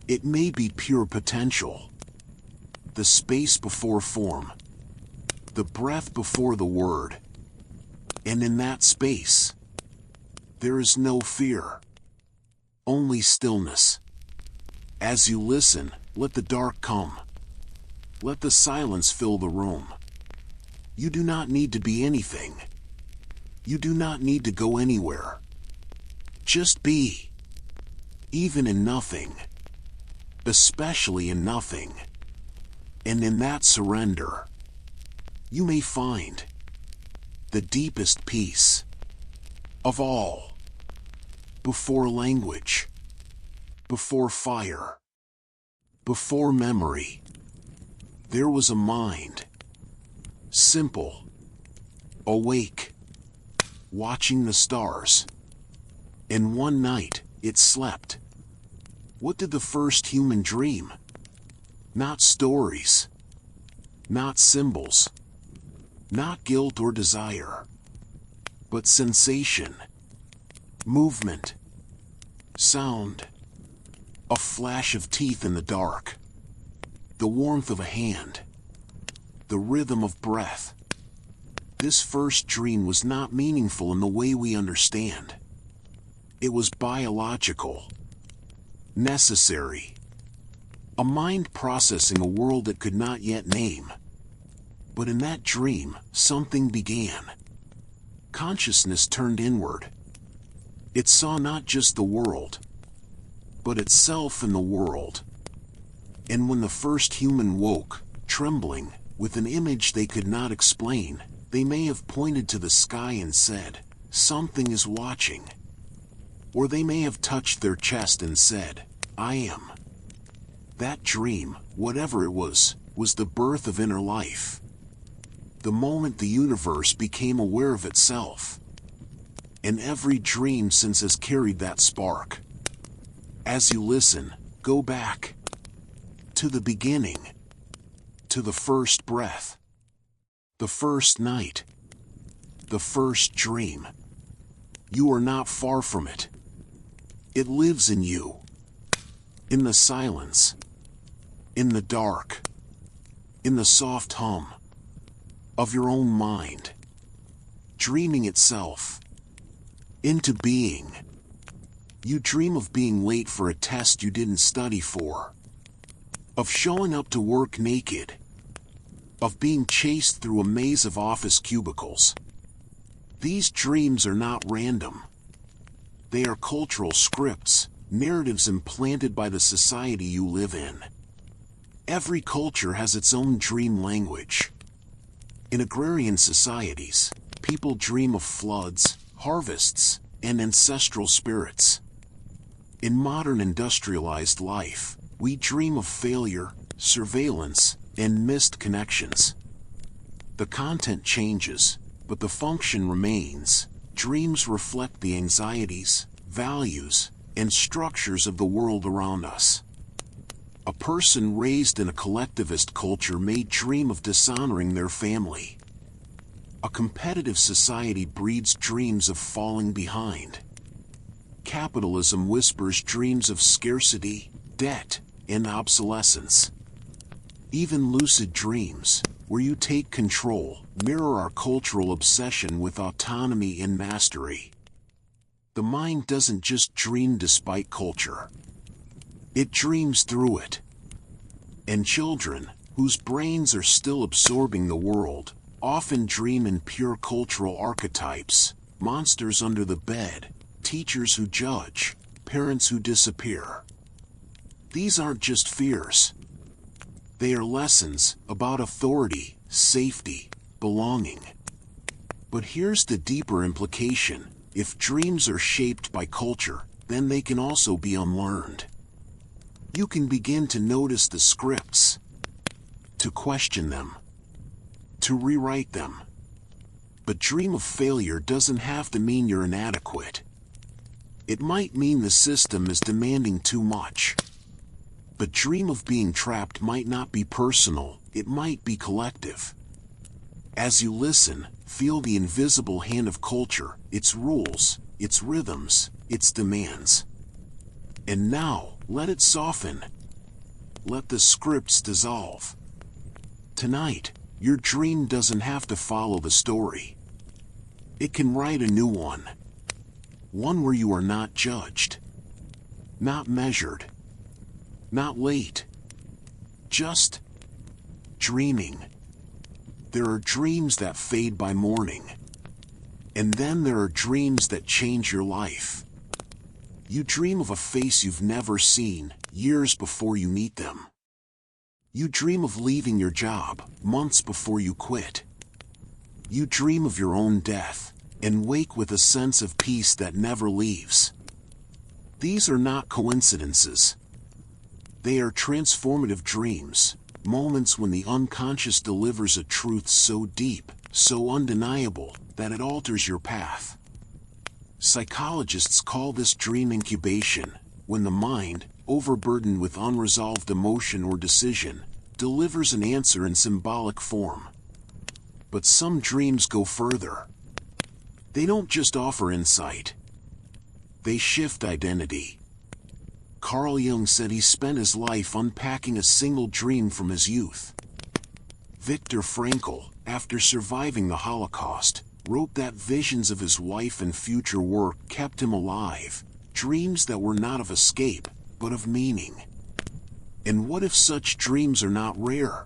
It may be pure potential. The space before form. The breath before the word. And in that space, there is no fear. Only stillness. As you listen, let the dark come. Let the silence fill the room. You do not need to be anything. You do not need to go anywhere. Just be. Even in nothing. Especially in nothing. And in that surrender, you may find the deepest peace of all. Before language. Before fire. Before memory. There was a mind. Simple. Awake. Watching the stars. And one night, it slept. What did the first human dream? Not stories. Not symbols. Not guilt or desire. But sensation. Movement. Sound. A flash of teeth in the dark. The warmth of a hand. The rhythm of breath. This first dream was not meaningful in the way we understand. It was biological. necessary. A mind processing a world it could not yet name. But in that dream, something began. Consciousness turned inward. It saw not just the world, but itself in the world. And when the first human woke, trembling, with an image they could not explain, they may have pointed to the sky and said, "Something is watching." Or they may have touched their chest and said, "I am." That dream, whatever it was the birth of inner life. The moment the universe became aware of itself. And every dream since has carried that spark. As you listen, go back to the beginning, to the first breath, the first night, the first dream. You are not far from it. It lives in you, in the silence, in the dark, in the soft hum of your own mind, dreaming itself into being. You dream of being late for a test you didn't study for, of showing up to work naked, of being chased through a maze of office cubicles. These dreams are not random. They are cultural scripts, narratives implanted by the society you live in. Every culture has its own dream language. In agrarian societies, people dream of floods, harvests, and ancestral spirits. In modern industrialized life, we dream of failure, surveillance, and missed connections. The content changes, but the function remains. Dreams reflect the anxieties, values, and structures of the world around us. A person raised in a collectivist culture may dream of dishonoring their family. A competitive society breeds dreams of falling behind. Capitalism whispers dreams of scarcity, debt, and obsolescence. Even lucid dreams, where you take control, mirror our cultural obsession with autonomy and mastery. The mind doesn't just dream despite culture. It dreams through it. And children, whose brains are still absorbing the world, often dream in pure cultural archetypes: monsters under the bed, teachers who judge, parents who disappear. These aren't just fears. They are lessons about authority, safety, belonging. But here's the deeper implication: if dreams are shaped by culture, then they can also be unlearned. You can begin to notice the scripts, to question them, to rewrite them. But dream of failure doesn't have to mean you're inadequate. It might mean the system is demanding too much. But dream of being trapped might not be personal, it might be collective. As you listen, feel the invisible hand of culture, its rules, its rhythms, its demands. And now, let it soften. Let the scripts dissolve. Tonight, your dream doesn't have to follow the story. It can write a new one. One where you are not judged, not measured, not late, just dreaming. There are dreams that fade by morning. And then there are dreams that change your life. You dream of a face you've never seen, years before you meet them. You dream of leaving your job, months before you quit. You dream of your own death, and wake with a sense of peace that never leaves. These are not coincidences. They are transformative dreams, moments when the unconscious delivers a truth so deep, so undeniable, that it alters your path. Psychologists call this dream incubation, when the mind, overburdened with unresolved emotion or decision, delivers an answer in symbolic form. But some dreams go further. They don't just offer insight. They shift identity. Carl Jung said he spent his life unpacking a single dream from his youth. Viktor Frankl, after surviving the Holocaust, wrote that visions of his wife and future work kept him alive, dreams that were not of escape, but of meaning. And what if such dreams are not rare?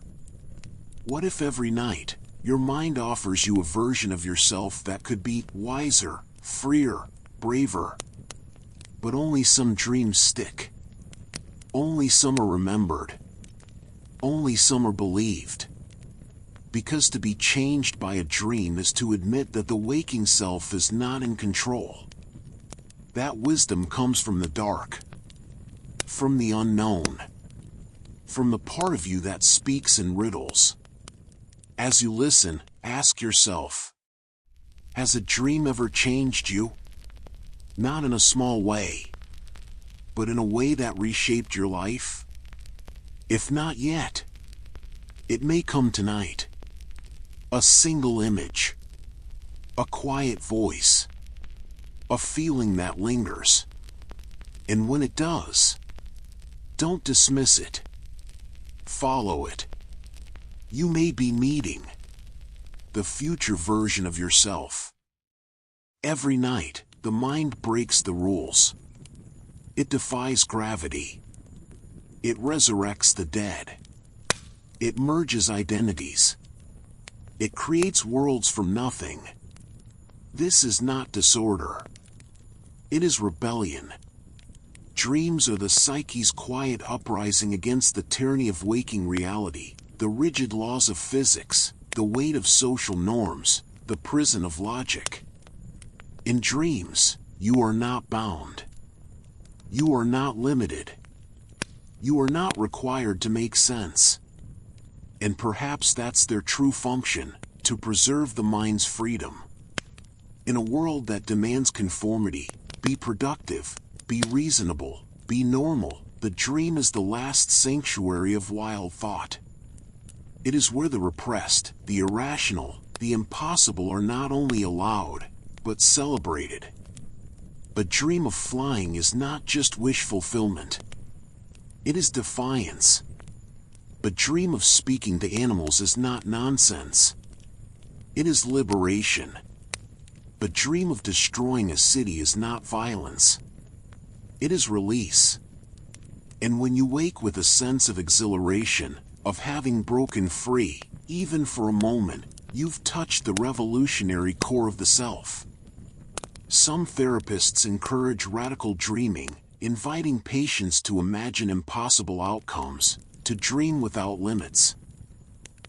What if every night, your mind offers you a version of yourself that could be wiser, freer, braver? But only some dreams stick. Only some are remembered. Only some are believed. Because to be changed by a dream is to admit that the waking self is not in control. That wisdom comes from the dark, from the unknown, from the part of you that speaks in riddles. As you listen, ask yourself, has a dream ever changed you? Not in a small way, but in a way that reshaped your life? If not yet, it may come tonight. A single image, a quiet voice, a feeling that lingers. And when it does, don't dismiss it. Follow it. You may be meeting the future version of yourself. Every night, the mind breaks the rules. It defies gravity. It resurrects the dead. It merges identities. It creates worlds from nothing. This is not disorder. It is rebellion. Dreams are the psyche's quiet uprising against the tyranny of waking reality, the rigid laws of physics, the weight of social norms, the prison of logic. In dreams, you are not bound. You are not limited. You are not required to make sense. And perhaps that's their true function, to preserve the mind's freedom. In a world that demands conformity, be productive, be reasonable, be normal, the dream is the last sanctuary of wild thought. It is where the repressed, the irrational, the impossible are not only allowed, but celebrated. A dream of flying is not just wish fulfillment. It is defiance. A dream of speaking to animals is not nonsense. It is liberation. A dream of destroying a city is not violence. It is release. And when you wake with a sense of exhilaration, of having broken free, even for a moment, you've touched the revolutionary core of the self. Some therapists encourage radical dreaming, inviting patients to imagine impossible outcomes, to dream without limits.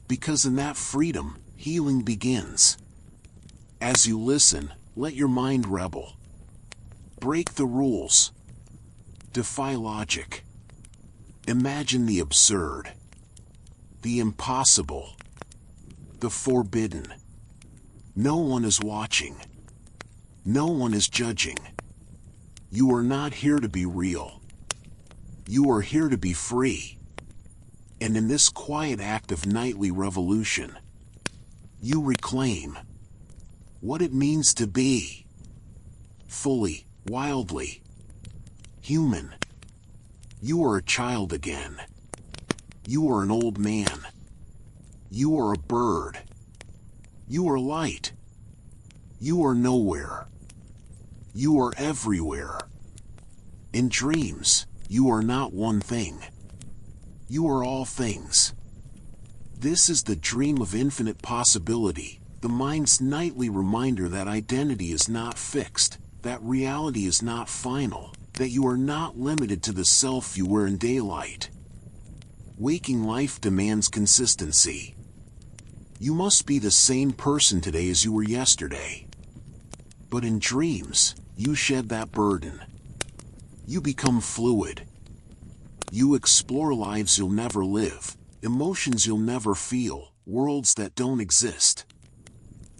Because in that freedom, healing begins. As you listen, let your mind rebel. Break the rules. Defy logic. Imagine the absurd, the impossible, the forbidden. No one is watching. No one is judging. You are not here to be real. You are here to be free. And in this quiet act of nightly revolution, you reclaim what it means to be fully, wildly human. You are a child again. You are an old man. You are a bird. You are light. You are nowhere. You are everywhere. In dreams, you are not one thing. You are all things. This is the dream of infinite possibility, the mind's nightly reminder that identity is not fixed, that reality is not final, that you are not limited to the self you were in daylight. Waking life demands consistency. You must be the same person today as you were yesterday. But in dreams, you shed that burden. You become fluid. You explore lives you'll never live, emotions you'll never feel, worlds that don't exist.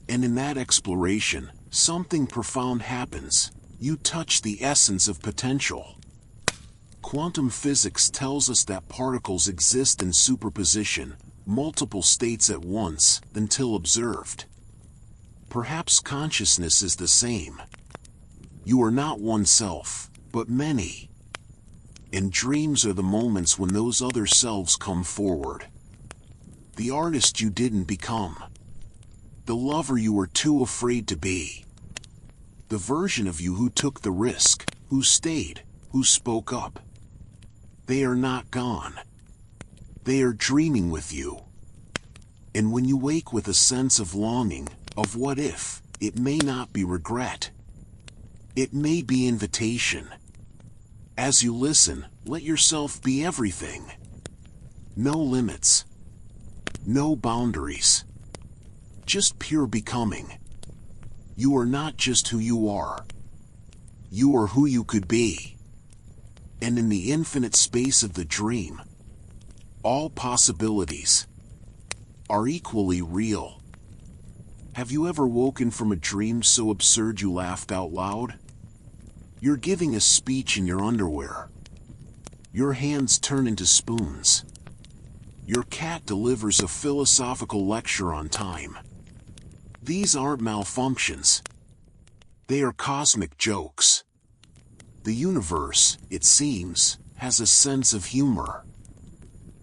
And in that exploration, something profound happens. You touch the essence of potential. Quantum physics tells us that particles exist in superposition, multiple states at once, until observed. Perhaps consciousness is the same. You are not one self, but many. And dreams are the moments when those other selves come forward. The artist you didn't become. The lover you were too afraid to be. The version of you who took the risk, who stayed, who spoke up. They are not gone. They are dreaming with you. And when you wake with a sense of longing, of what if, it may not be regret. It may be invitation. As you listen, let yourself be everything. No limits. No boundaries. Just pure becoming. You are not just who you are. You are who you could be. And in the infinite space of the dream, all possibilities are equally real. Have you ever woken from a dream so absurd you laughed out loud? You're giving a speech in your underwear. Your hands turn into spoons. Your cat delivers a philosophical lecture on time. These aren't malfunctions. They are cosmic jokes. The universe, it seems, has a sense of humor.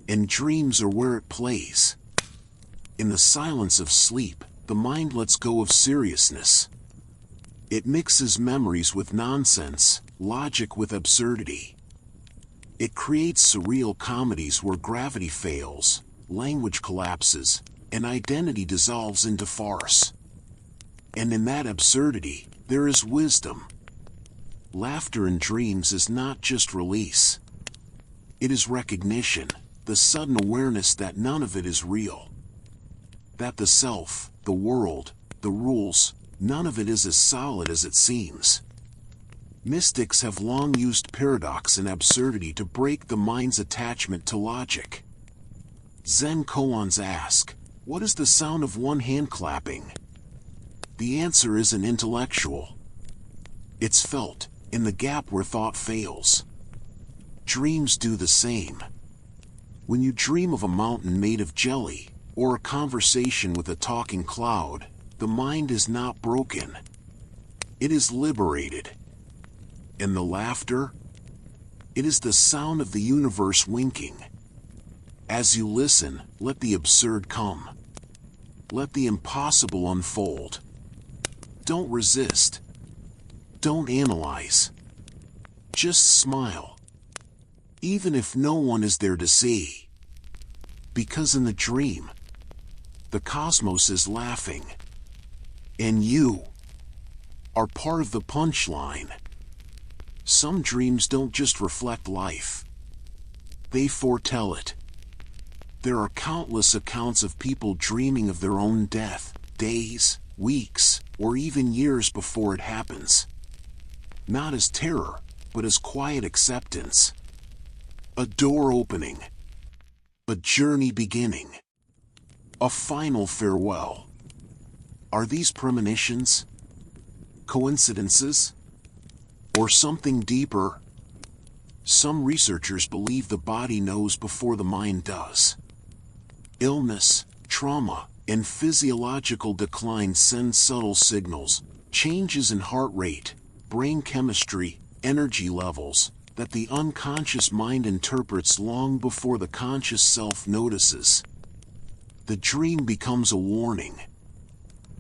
And dreams are where it plays. In the silence of sleep, the mind lets go of seriousness. It mixes memories with nonsense, logic with absurdity. It creates surreal comedies where gravity fails, language collapses, and identity dissolves into farce. And in that absurdity, there is wisdom. Laughter in dreams is not just release. It is recognition, the sudden awareness that none of it is real. That the self, the world, the rules, none of it is as solid as it seems. Mystics have long used paradox and absurdity to break the mind's attachment to logic. Zen koans ask, what is the sound of one hand clapping? The answer isn't intellectual. It's felt, in the gap where thought fails. Dreams do the same. When you dream of a mountain made of jelly, or a conversation with a talking cloud, the mind is not broken. It is liberated. And the laughter? It is the sound of the universe winking. As you listen, let the absurd come. Let the impossible unfold. Don't resist. Don't analyze. Just smile. Even if no one is there to see. Because in the dream, the cosmos is laughing. And you are part of the punchline. Some dreams don't just reflect life. They foretell it. There are countless accounts of people dreaming of their own death, days, weeks, or even years before it happens. Not as terror, but as quiet acceptance. A door opening. A journey beginning. A final farewell. Are these premonitions? Coincidences? Or something deeper? Some researchers believe the body knows before the mind does. Illness, trauma, and physiological decline send subtle signals, changes in heart rate, brain chemistry, energy levels, that the unconscious mind interprets long before the conscious self notices. The dream becomes a warning.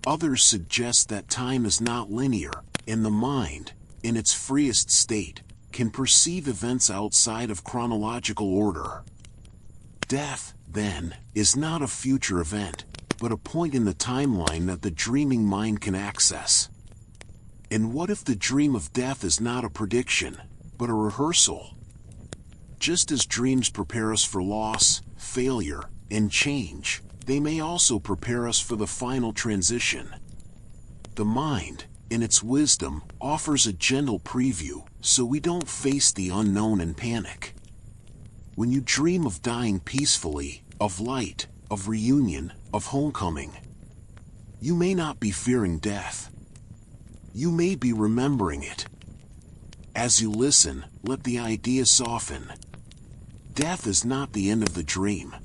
Others suggest that time is not linear, and the mind, in its freest state, can perceive events outside of chronological order. Death, then, is not a future event, but a point in the timeline that the dreaming mind can access. And what if the dream of death is not a prediction, but a rehearsal? Just as dreams prepare us for loss, failure, and change, they may also prepare us for the final transition. The mind, in its wisdom, offers a gentle preview, so we don't face the unknown and panic. When you dream of dying peacefully, of light, of reunion, of homecoming, you may not be fearing death. You may be remembering it. As you listen, let the idea soften. Death is not the end of the dream.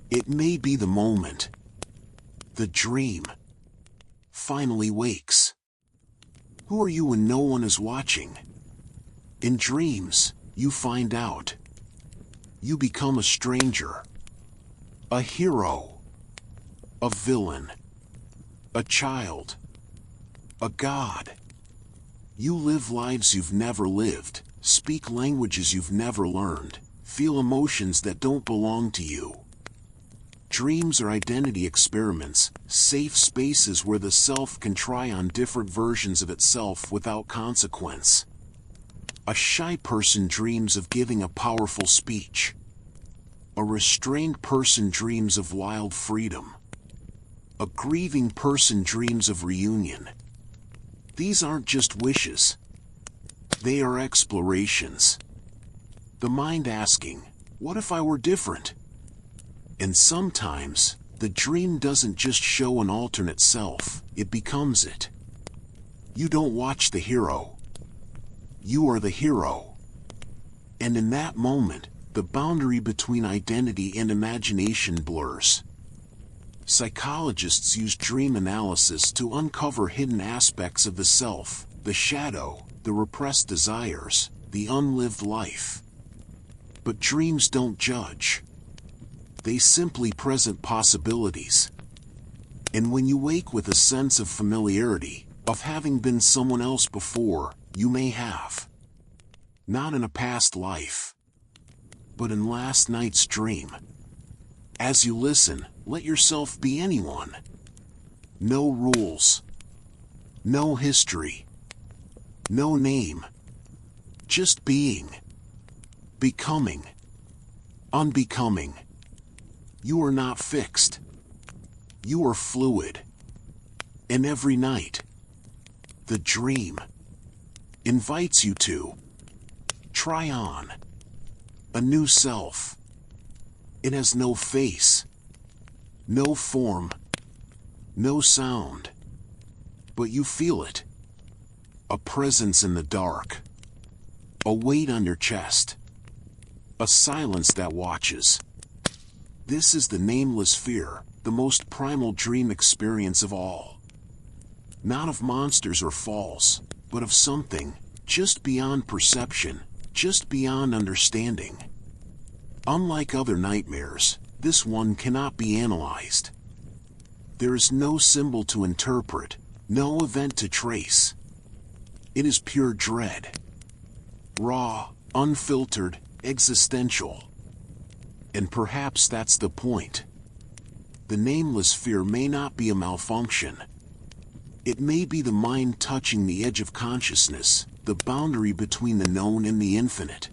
It may be the moment. The dream finally wakes. Who are you when no one is watching? In dreams, you find out. You become a stranger. A hero. A villain. A child. A god. You live lives you've never lived, speak languages you've never learned, feel emotions that don't belong to you. Dreams are identity experiments, safe spaces where the self can try on different versions of itself without consequence. A shy person dreams of giving a powerful speech. A restrained person dreams of wild freedom. A grieving person dreams of reunion. These aren't just wishes. They are explorations. The mind asking, what if I were different? And sometimes, the dream doesn't just show an alternate self, it becomes it. You don't watch the hero. You are the hero. And in that moment, the boundary between identity and imagination blurs. Psychologists use dream analysis to uncover hidden aspects of the self, the shadow, the repressed desires, the unlived life. But dreams don't judge. They simply present possibilities. And when you wake with a sense of familiarity, of having been someone else before, you may have. Not in a past life, but in last night's dream. As you listen, let yourself be anyone. No rules. No history. No name. Just being. Becoming. Unbecoming. You are not fixed. You are fluid. And every night, the dream invites you to try on a new self. It has no face, no form, no sound, but you feel it. A presence in the dark, a weight on your chest, a silence that watches. This is the nameless fear, the most primal dream experience of all. Not of monsters or falls, but of something, just beyond perception, just beyond understanding. Unlike other nightmares, this one cannot be analyzed. There is no symbol to interpret, no event to trace. It is pure dread. Raw, unfiltered, existential. And perhaps that's the point. The nameless fear may not be a malfunction. It may be the mind touching the edge of consciousness, the boundary between the known and the infinite.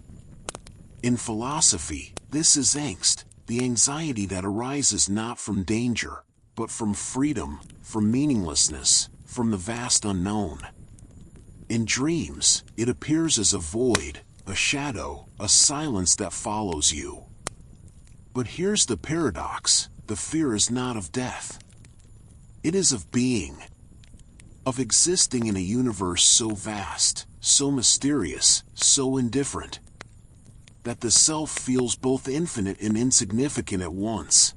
In philosophy, this is angst, the anxiety that arises not from danger, but from freedom, from meaninglessness, from the vast unknown. In dreams, it appears as a void, a shadow, a silence that follows you. But here's the paradox, the fear is not of death. It is of being. Of existing in a universe so vast, so mysterious, so indifferent, that the self feels both infinite and insignificant at once.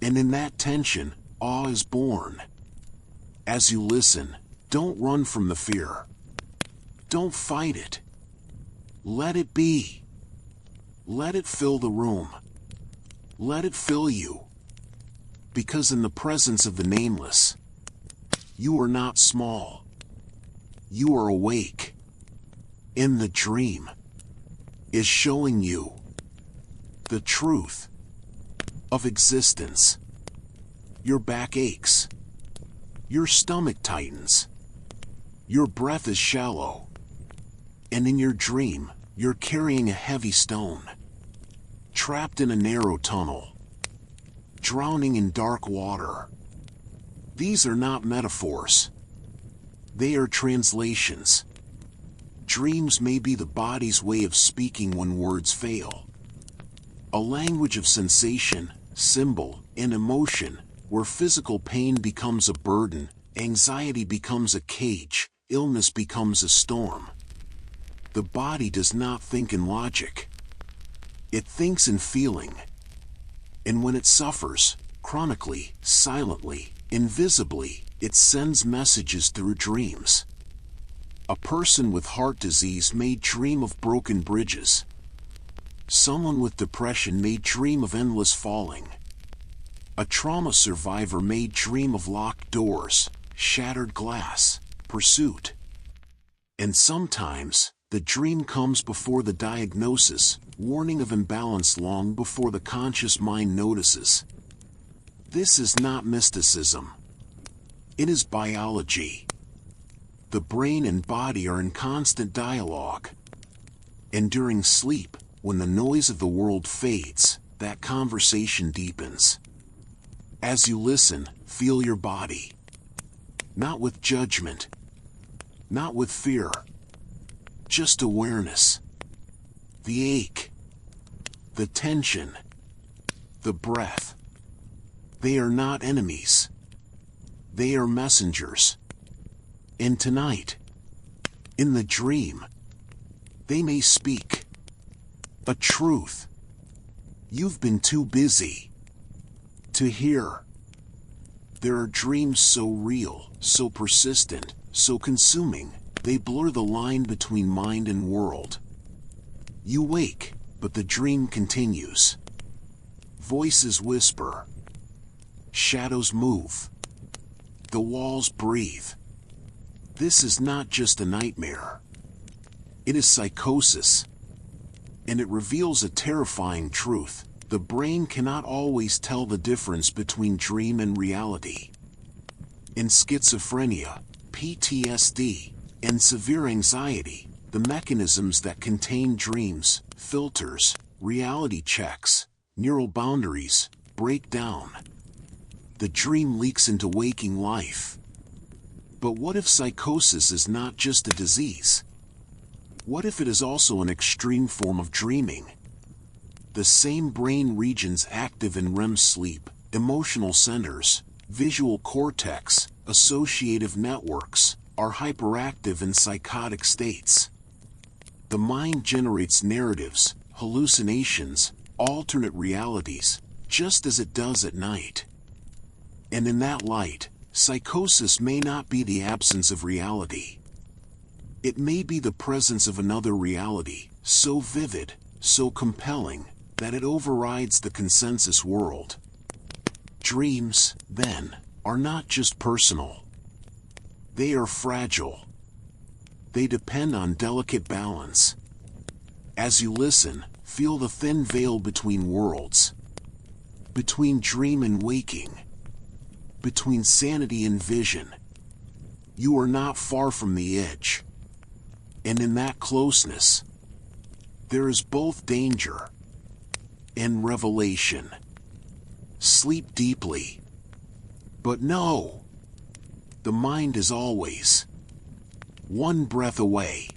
And in that tension, awe is born. As you listen, don't run from the fear. Don't fight it. Let it be. Let it fill the room. Let it fill you. Because in the presence of the nameless, you are not small. You are awake. In the dream is showing you the truth of existence. Your back aches. Your stomach tightens. Your breath is shallow. And in your dream, you're carrying a heavy stone. Trapped in a narrow tunnel. Drowning in dark water. These are not metaphors. They are translations. Dreams may be the body's way of speaking when words fail. A language of sensation, symbol, and emotion, where physical pain becomes a burden, anxiety becomes a cage, illness becomes a storm. The body does not think in logic. It thinks in feeling. And when it suffers, chronically, silently, invisibly, it sends messages through dreams. A person with heart disease may dream of broken bridges. Someone with depression may dream of endless falling. A trauma survivor may dream of locked doors, shattered glass, pursuit. And sometimes, The dream comes before the diagnosis, warning of imbalance long before the conscious mind notices. This is not mysticism. It is biology. The brain and body are in constant dialogue. And during sleep, when the noise of the world fades, that conversation deepens. As you listen, feel your body. Not with judgment. Not with fear. Just awareness. The ache. The tension. The breath. They are not enemies. They are messengers. And tonight, in the dream, they may speak a truth you've been too busy to hear. There are dreams so real, so persistent, so consuming, they blur the line between mind and world. You wake, but the dream continues. Voices whisper. Shadows move. The walls breathe. This is not just a nightmare. It is psychosis. And it reveals a terrifying truth. The brain cannot always tell the difference between dream and reality. In schizophrenia, PTSD, and severe anxiety, the mechanisms that contain dreams, filters, reality checks, neural boundaries, break down. The dream leaks into waking life. But what if psychosis is not just a disease? What if it is also an extreme form of dreaming? The same brain regions active in REM sleep, emotional centers, visual cortex, associative networks, are hyperactive in psychotic states. The mind generates narratives, hallucinations, alternate realities, just as it does at night. And in that light, psychosis may not be the absence of reality. It may be the presence of another reality, so vivid, so compelling, that it overrides the consensus world. Dreams, then, are not just personal. They are fragile. They depend on delicate balance. As you listen, feel the thin veil between worlds. Between dream and waking. Between sanity and vision. You are not far from the edge. And in that closeness, there is both danger and revelation. Sleep deeply. But no, the mind is always one breath away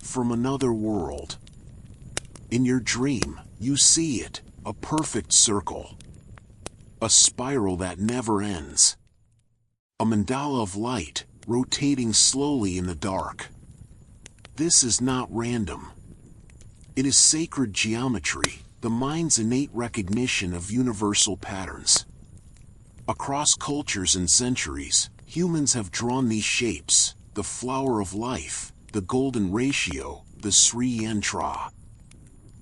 from another world. In your dream, you see it, a perfect circle. A spiral that never ends. A mandala of light, rotating slowly in the dark. This is not random. It is sacred geometry, the mind's innate recognition of universal patterns. Across cultures and centuries, humans have drawn these shapes, the flower of life, the golden ratio, the Sri Yantra.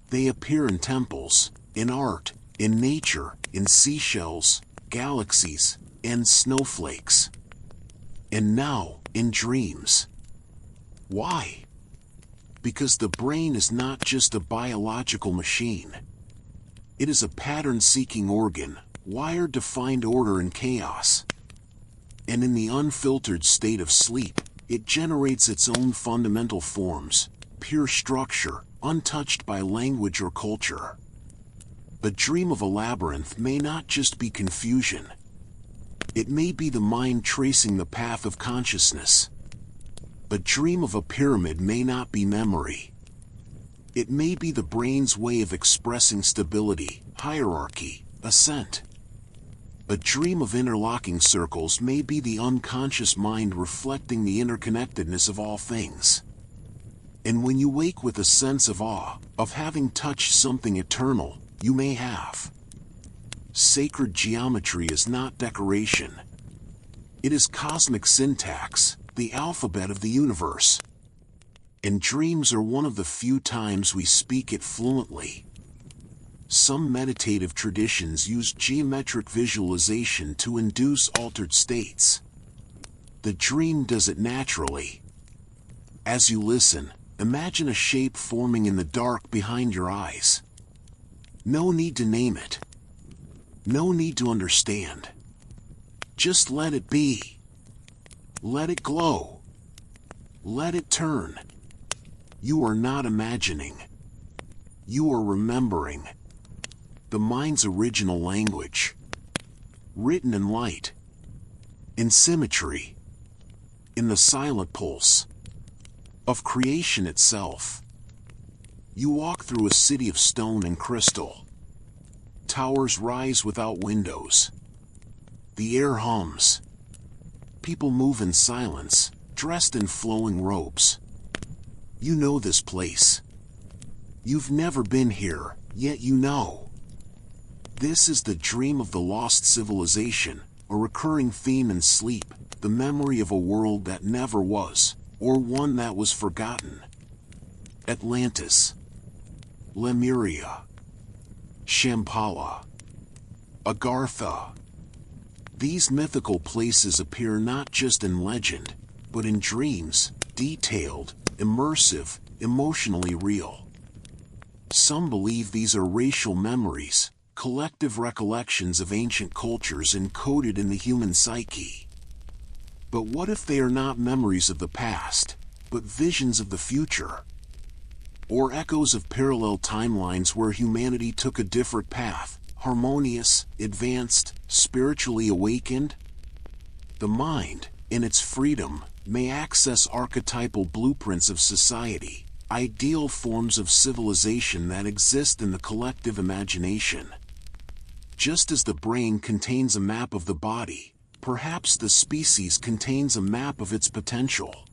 They appear in temples, in art, in nature, in seashells, galaxies, and snowflakes. And now, in dreams. Why? Because the brain is not just a biological machine. It is a pattern-seeking organ, wired to find order in chaos. And in the unfiltered state of sleep, it generates its own fundamental forms, pure structure, untouched by language or culture. The dream of a labyrinth may not just be confusion. It may be the mind tracing the path of consciousness. A dream of a pyramid may not be memory. It may be the brain's way of expressing stability, hierarchy, ascent. A dream of interlocking circles may be the unconscious mind reflecting the interconnectedness of all things. And when you wake with a sense of awe, of having touched something eternal, you may have. Sacred geometry is not decoration. It is cosmic syntax, the alphabet of the universe. And dreams are one of the few times we speak it fluently. Some meditative traditions use geometric visualization to induce altered states. The dream does it naturally. As you listen, Imagine a shape forming in the dark behind your eyes. No need to name it. No need to understand. Just let it be. Let it glow. Let it turn. You are not imagining. You are remembering. The mind's original language. Written in light. In symmetry. In the silent pulse of creation itself. You walk through a city of stone and crystal. Towers rise without windows. The air hums. People move in silence, dressed in flowing robes. You know this place. You've never been here, yet you know. This is the dream of the lost civilization, a recurring theme in sleep, the memory of a world that never was, or one that was forgotten. Atlantis. Lemuria. Shambhala. Agartha. These mythical places appear not just in legend, but in dreams, detailed, immersive, emotionally real. Some believe these are racial memories, collective recollections of ancient cultures encoded in the human psyche. But what if they are not memories of the past, but visions of the future? Or echoes of parallel timelines where humanity took a different path, harmonious, advanced, spiritually awakened? The mind, in its freedom, may access archetypal blueprints of society, ideal forms of civilization that exist in the collective imagination. Just as the brain contains a map of the body, perhaps the species contains a map of its potential.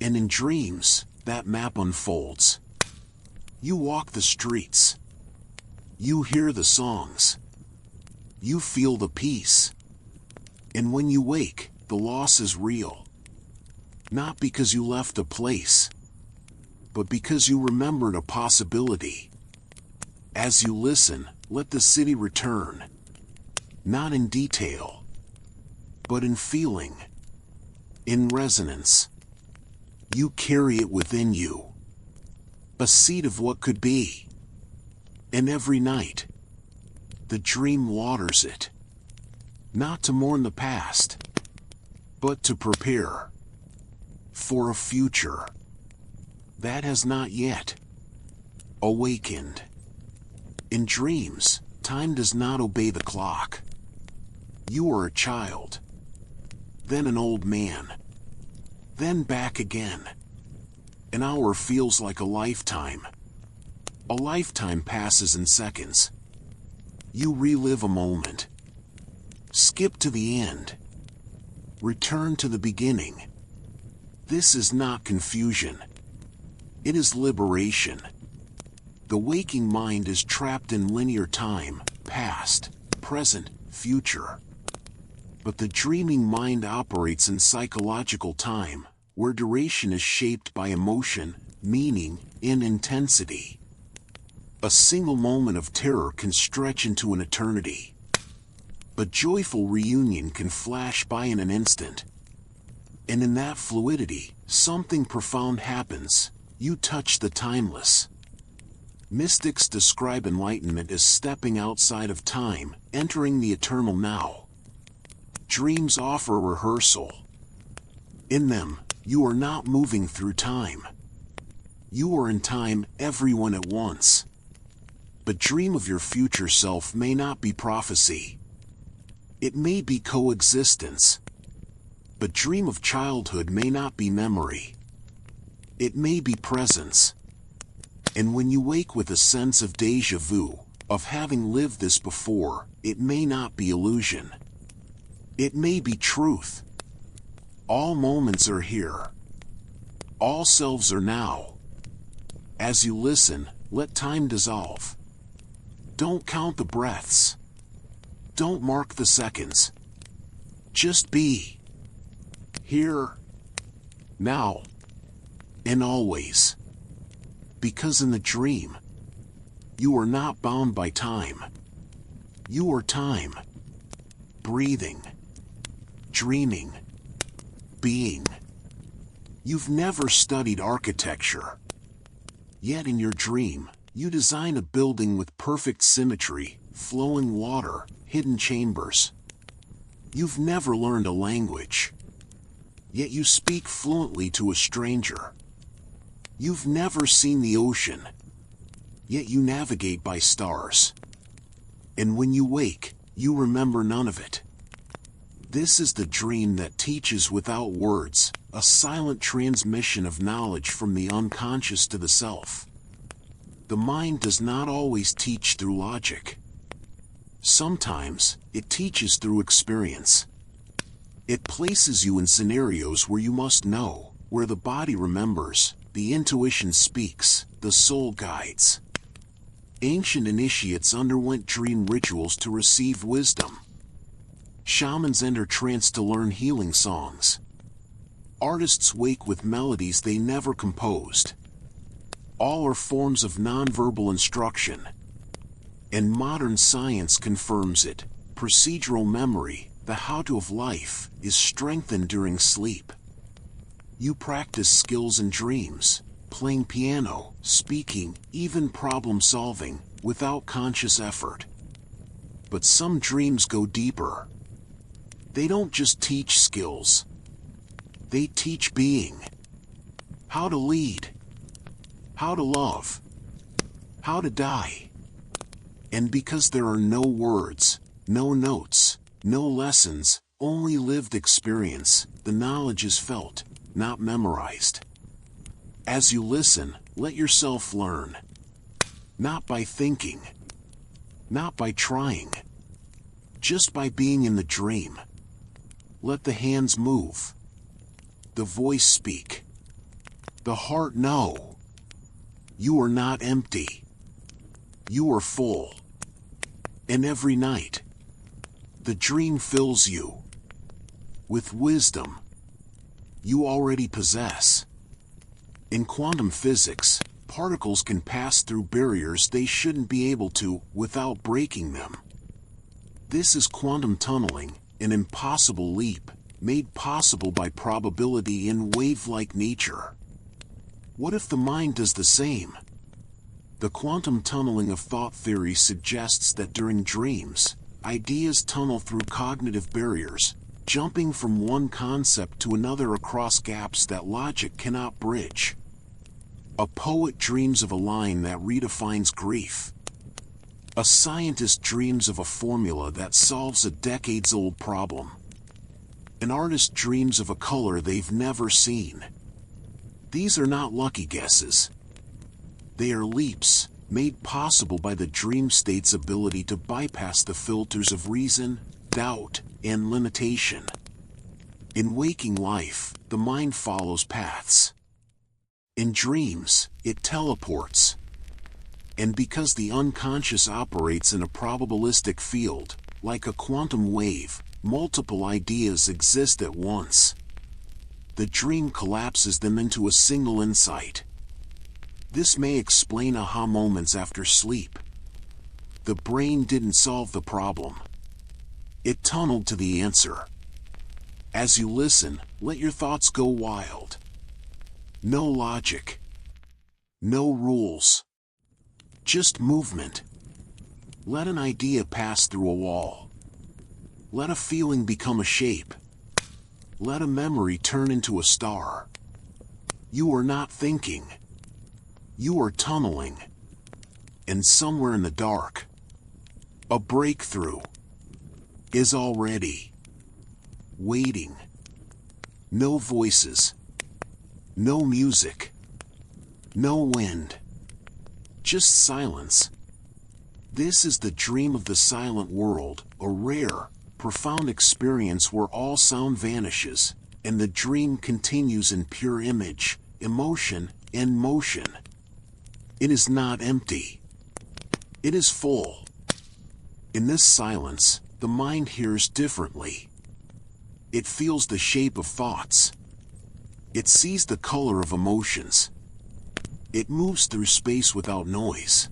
And in dreams, that map unfolds. You walk the streets. You hear the songs. You feel the peace. And when you wake, the loss is real. Not because you left a place, but because you remembered a possibility. As you listen, let the city return. Not in detail, but in feeling. In resonance. You carry it within you. A seed of what could be. And every night, the dream waters it. Not to mourn the past, but to prepare for a future that has not yet awakened. In dreams, time does not obey the clock. You are a child, then an old man, then back again. An hour feels like a lifetime. A lifetime passes in seconds. You relive a moment. Skip to the end. Return to the beginning. This is not confusion. It is liberation. The waking mind is trapped in linear time, past, present, future. But the dreaming mind operates in psychological time, where duration is shaped by emotion, meaning, and intensity. A single moment of terror can stretch into an eternity. A joyful reunion can flash by in an instant. And in that fluidity, something profound happens. You touch the timeless. Mystics describe enlightenment as stepping outside of time, entering the eternal now. Dreams offer a rehearsal. In them, you are not moving through time. You are in time, everyone at once. But dream of your future self may not be prophecy. It may be coexistence. But dream of childhood may not be memory. It may be presence. And when you wake with a sense of déjà vu, of having lived this before, it may not be illusion. It may be truth. All moments are here. All selves are now. As you listen, let time dissolve. Don't count the breaths. Don't mark the seconds. Just be. Here. Now. And always. Because in the dream, you are not bound by time. You are time. Breathing. Dreaming. Being. You've never studied architecture. Yet in your dream, you design a building with perfect symmetry, flowing water, hidden chambers. You've never learned a language. Yet you speak fluently to a stranger. You've never seen the ocean. Yet you navigate by stars. And when you wake, you remember none of it. This is the dream that teaches without words, a silent transmission of knowledge from the unconscious to the self. The mind does not always teach through logic. Sometimes, it teaches through experience. It places you in scenarios where you must know, where the body remembers, the intuition speaks, the soul guides. Ancient initiates underwent dream rituals to receive wisdom. Shamans enter trance to learn healing songs. Artists wake with melodies they never composed. All are forms of nonverbal instruction. And modern science confirms it. Procedural memory, the how-to of life, is strengthened during sleep. You practice skills in dreams, playing piano, speaking, even problem-solving, without conscious effort. But some dreams go deeper. They don't just teach skills. They teach being. How to lead. How to love. How to die. And because there are no words, no notes, no lessons, only lived experience, the knowledge is felt, not memorized. As you listen, let yourself learn. Not by thinking. Not by trying. Just by being in the dream. Let the hands move. The voice speak. The heart know. You are not empty. You are full. And every night, the dream fills you with wisdom you already possess. In quantum physics, particles can pass through barriers they shouldn't be able to without breaking them. This is quantum tunneling, an impossible leap, made possible by probability in wave-like nature. What if the mind does the same? The quantum tunneling of thought theory suggests that during dreams, ideas tunnel through cognitive barriers, jumping from one concept to another across gaps that logic cannot bridge. A poet dreams of a line that redefines grief. A scientist dreams of a formula that solves a decades-old problem. An artist dreams of a color they've never seen. These are not lucky guesses. They are leaps, made possible by the dream state's ability to bypass the filters of reason, doubt, and limitation. In waking life, the mind follows paths. In dreams, it teleports. And because the unconscious operates in a probabilistic field, like a quantum wave, multiple ideas exist at once. The dream collapses them into a single insight. This may explain aha moments after sleep. The brain didn't solve the problem. It tunneled to the answer. As you listen, let your thoughts go wild. No logic. No rules. Just movement. Let an idea pass through a wall. Let a feeling become a shape. Let a memory turn into a star. You are not thinking. You are tunneling. And somewhere in the dark, a breakthrough is already waiting. No voices. No music. No wind. Just silence. This is the dream of the silent world, a rare, profound experience where all sound vanishes, and the dream continues in pure image, emotion, and motion. It is not empty. It is full. In this silence, the mind hears differently. It feels the shape of thoughts. It sees the color of emotions. It moves through space without noise.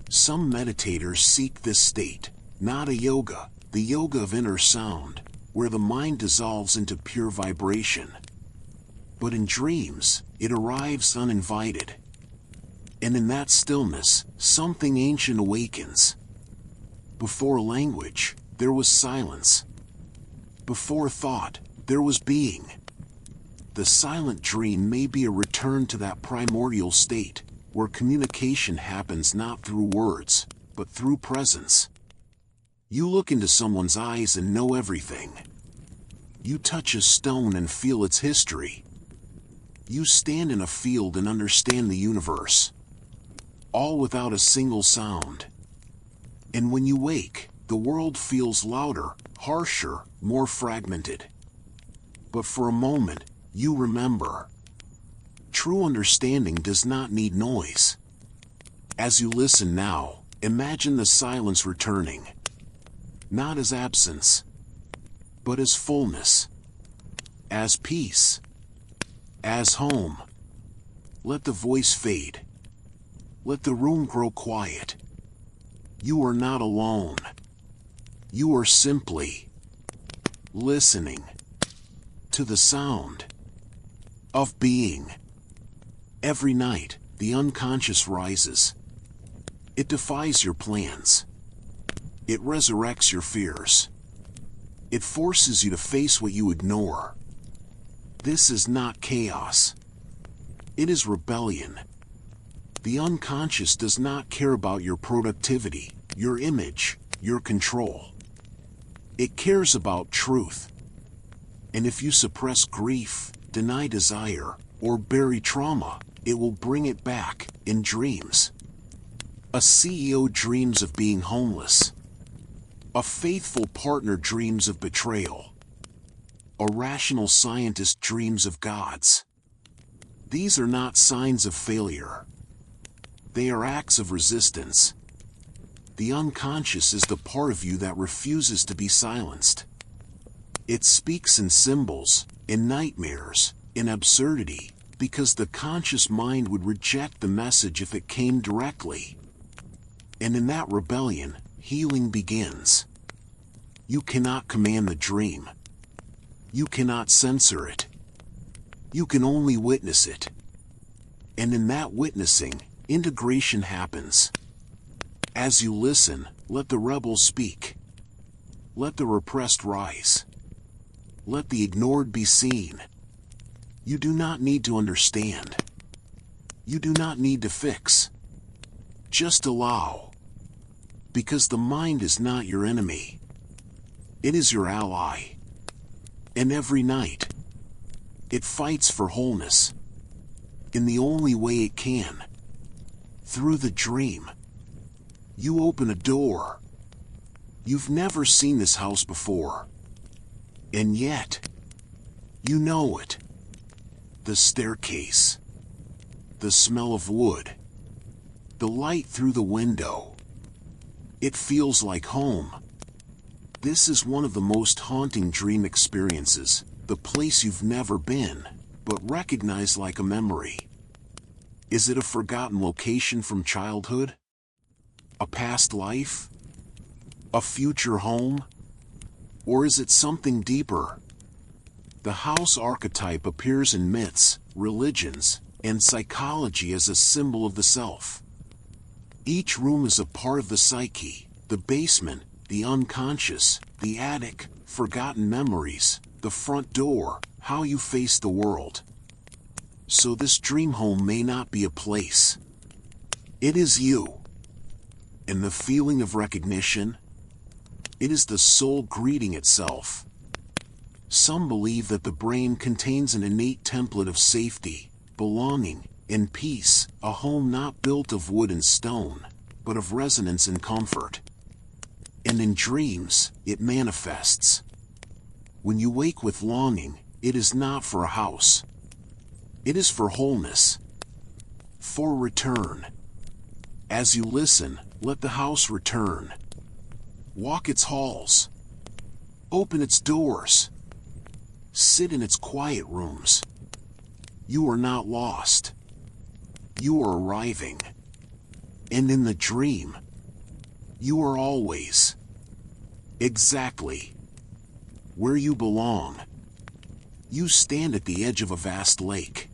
Some meditators seek this state, not a yoga, the yoga of inner sound, where the mind dissolves into pure vibration. But in dreams, it arrives uninvited. And in that stillness, something ancient awakens. Before language, there was silence. Before thought, there was being. The silent dream may be a return to that primordial state, where communication happens not through words, but through presence. You look into someone's eyes and know everything. You touch a stone and feel its history. You stand in a field and understand the universe. All without a single sound. And when you wake, the world feels louder, harsher, more fragmented. But for a moment, you remember. True understanding does not need noise. As you listen now, imagine the silence returning. Not as absence, but as fullness, as peace, as home. Let the voice fade. Let the room grow quiet. You are not alone. You are simply listening to the sound of being. Every night, the unconscious rises. It defies your plans. It resurrects your fears. It forces you to face what you ignore. This is not chaos. It is rebellion. The unconscious does not care about your productivity, your image, your control. It cares about truth. And if you suppress grief, deny desire, or bury trauma, it will bring it back in dreams. A CEO dreams of being homeless. A faithful partner dreams of betrayal. A rational scientist dreams of gods. These are not signs of failure. They are acts of resistance. The unconscious is the part of you that refuses to be silenced. It speaks in symbols, in nightmares, in absurdity, because the conscious mind would reject the message if it came directly. And in that rebellion, healing begins. You cannot command the dream. You cannot censor it. You can only witness it. And in that witnessing, integration happens. As you listen, let the rebel speak. Let the repressed rise. Let the ignored be seen. You do not need to understand. You do not need to fix. Just allow. Because the mind is not your enemy. It is your ally. And every night, it fights for wholeness. In the only way it can. Through the dream. You open a door. You've never seen this house before. And yet, you know it. The staircase. The smell of wood. The light through the window. It feels like home. This is one of the most haunting dream experiences, the place you've never been, but recognize like a memory. Is it a forgotten location from childhood? A past life? A future home? Or is it something deeper? The house archetype appears in myths, religions, and psychology as a symbol of the self. Each room is a part of the psyche, the basement, the unconscious, the attic, forgotten memories, the front door, how you face the world. So this dream home may not be a place. It is you. And the feeling of recognition? It is the soul greeting itself. Some believe that the brain contains an innate template of safety, belonging, and peace, a home not built of wood and stone, but of resonance and comfort. And in dreams, it manifests. When you wake with longing, it is not for a house. It is for wholeness. For return. As you listen, let the house return. Walk its halls. Open its doors. Sit in its quiet rooms. You are not lost. You are arriving. And in the dream, you are always exactly where you belong. You stand at the edge of a vast lake.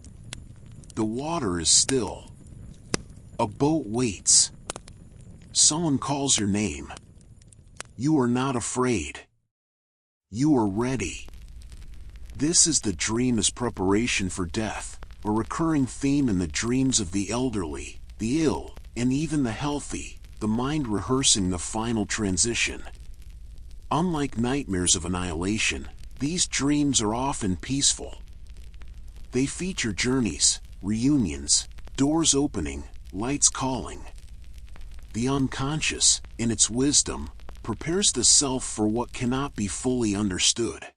The water is still. A boat waits. Someone calls your name. You are not afraid. You are ready. This is the dream as preparation for death, a recurring theme in the dreams of the elderly, the ill, and even the healthy, the mind rehearsing the final transition. Unlike nightmares of annihilation, these dreams are often peaceful. They feature journeys, reunions, doors opening, lights calling. The unconscious, in its wisdom, prepares the self for what cannot be fully understood.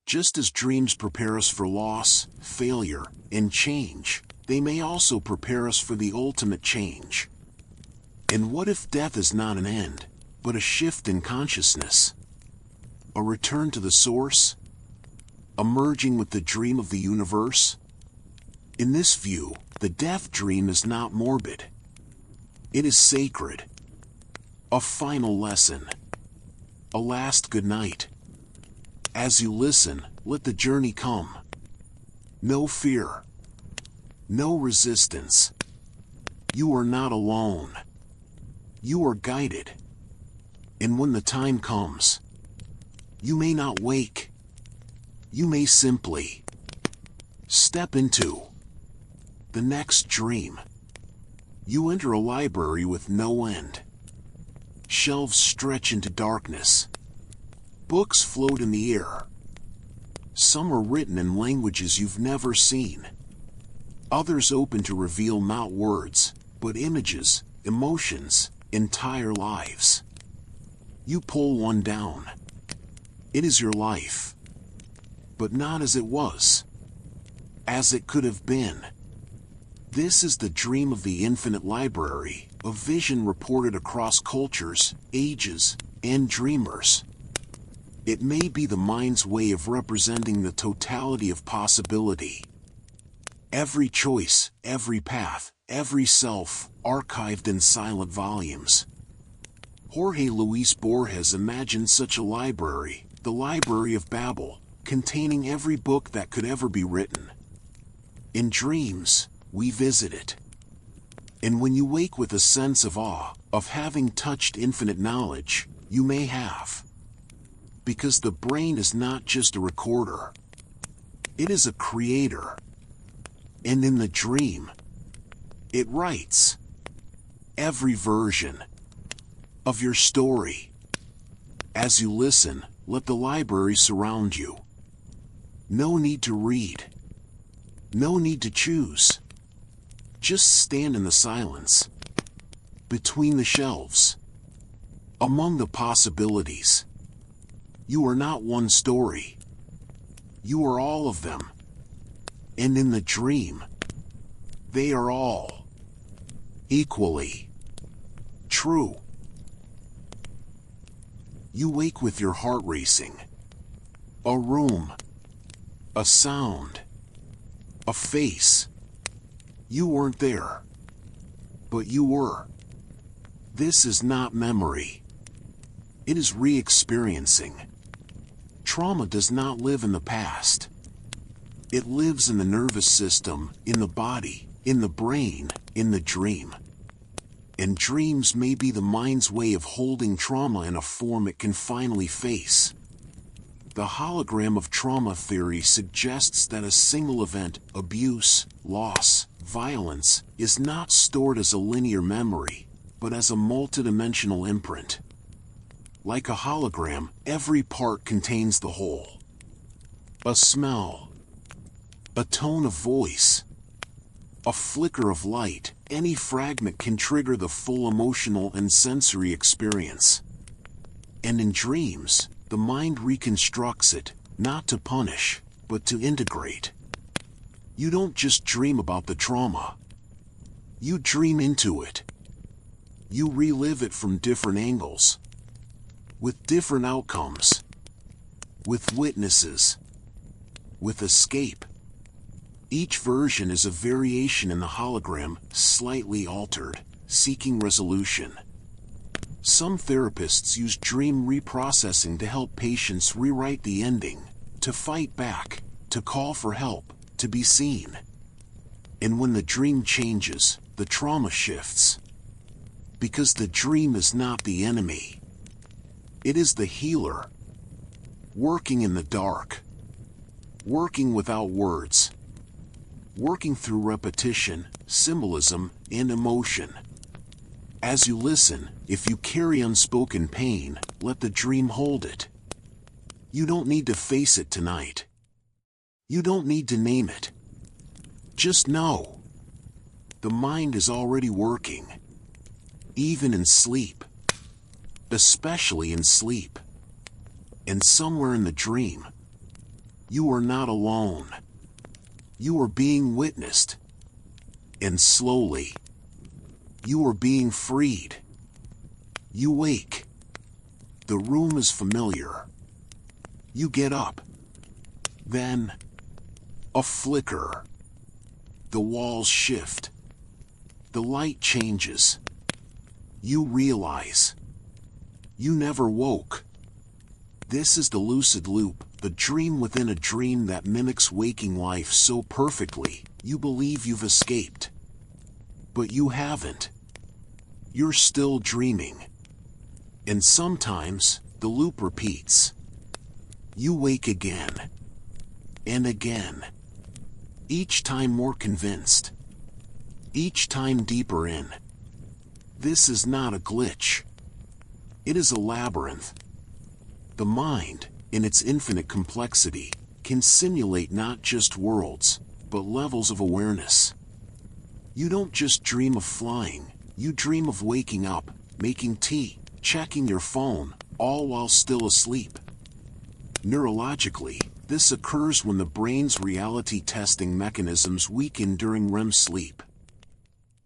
Just as dreams prepare us for loss, failure, and change, they may also prepare us for the ultimate change. And what if death is not an end, but a shift in consciousness? A return to the source? A merging with the dream of the universe? In this view, the death dream is not morbid. It is sacred. A final lesson. A last good night. As you listen, let the journey come. No fear. No resistance. You are not alone. You are guided. And when the time comes, you may not wake. You may simply step into the next dream. You enter a library with no end. Shelves stretch into darkness. Books float in the air. Some are written in languages you've never seen. Others open to reveal not words, but images, emotions, entire lives. You pull one down. It is your life. But not as it was. As it could have been. This is the dream of the infinite library, a vision reported across cultures, ages, and dreamers. It may be the mind's way of representing the totality of possibility. Every choice, every path, every self, archived in silent volumes. Jorge Luis Borges imagined such a library, the Library of Babel, containing every book that could ever be written. In dreams, we visit it. And when you wake with a sense of awe, of having touched infinite knowledge, you may have. Because the brain is not just a recorder. It is a creator. And in the dream, it writes every version of your story. As you listen, let the library surround you. No need to read. No need to choose. Just stand in the silence. Between the shelves. Among the possibilities. You are not one story. You are all of them. And in the dream, they are all equally true. You wake with your heart racing. A room. A sound. A face. You weren't there. But you were. This is not memory. It is re-experiencing. Trauma does not live in the past. It lives in the nervous system, in the body, in the brain, in the dream. And dreams may be the mind's way of holding trauma in a form it can finally face. The hologram of trauma theory suggests that a single event, abuse, loss, violence, is not stored as a linear memory, but as a multidimensional imprint. Like a hologram, every part contains the whole. A smell. A tone of voice. A flicker of light, any fragment can trigger the full emotional and sensory experience. And in dreams, the mind reconstructs it, not to punish, but to integrate. You don't just dream about the trauma. You dream into it. You relive it from different angles. With different outcomes. With witnesses. With escape. Each version is a variation in the hologram, slightly altered, seeking resolution. Some therapists use dream reprocessing to help patients rewrite the ending, to fight back, to call for help, to be seen. And when the dream changes, the trauma shifts. Because the dream is not the enemy. It is the healer. Working in the dark. Working without words. Working through repetition, symbolism, and emotion. As you listen, if you carry unspoken pain, let the dream hold it. You don't need to face it tonight. You don't need to name it. Just know. The mind is already working. Even in sleep. Especially in sleep. And somewhere in the dream, you are not alone. You are being witnessed. And slowly, you are being freed. You wake. The room is familiar. You get up. Then, a flicker. The walls shift. The light changes. You realize. You never woke. This is the lucid loop, the dream within a dream that mimics waking life so perfectly, you believe you've escaped. But you haven't. You're still dreaming. And sometimes, the loop repeats. You wake again. And again. Each time more convinced. Each time deeper in. This is not a glitch. It is a labyrinth. The mind, in its infinite complexity, can simulate not just worlds, but levels of awareness. You don't just dream of flying, you dream of waking up, making tea, checking your phone, all while still asleep. Neurologically, this occurs when the brain's reality testing mechanisms weaken during REM sleep.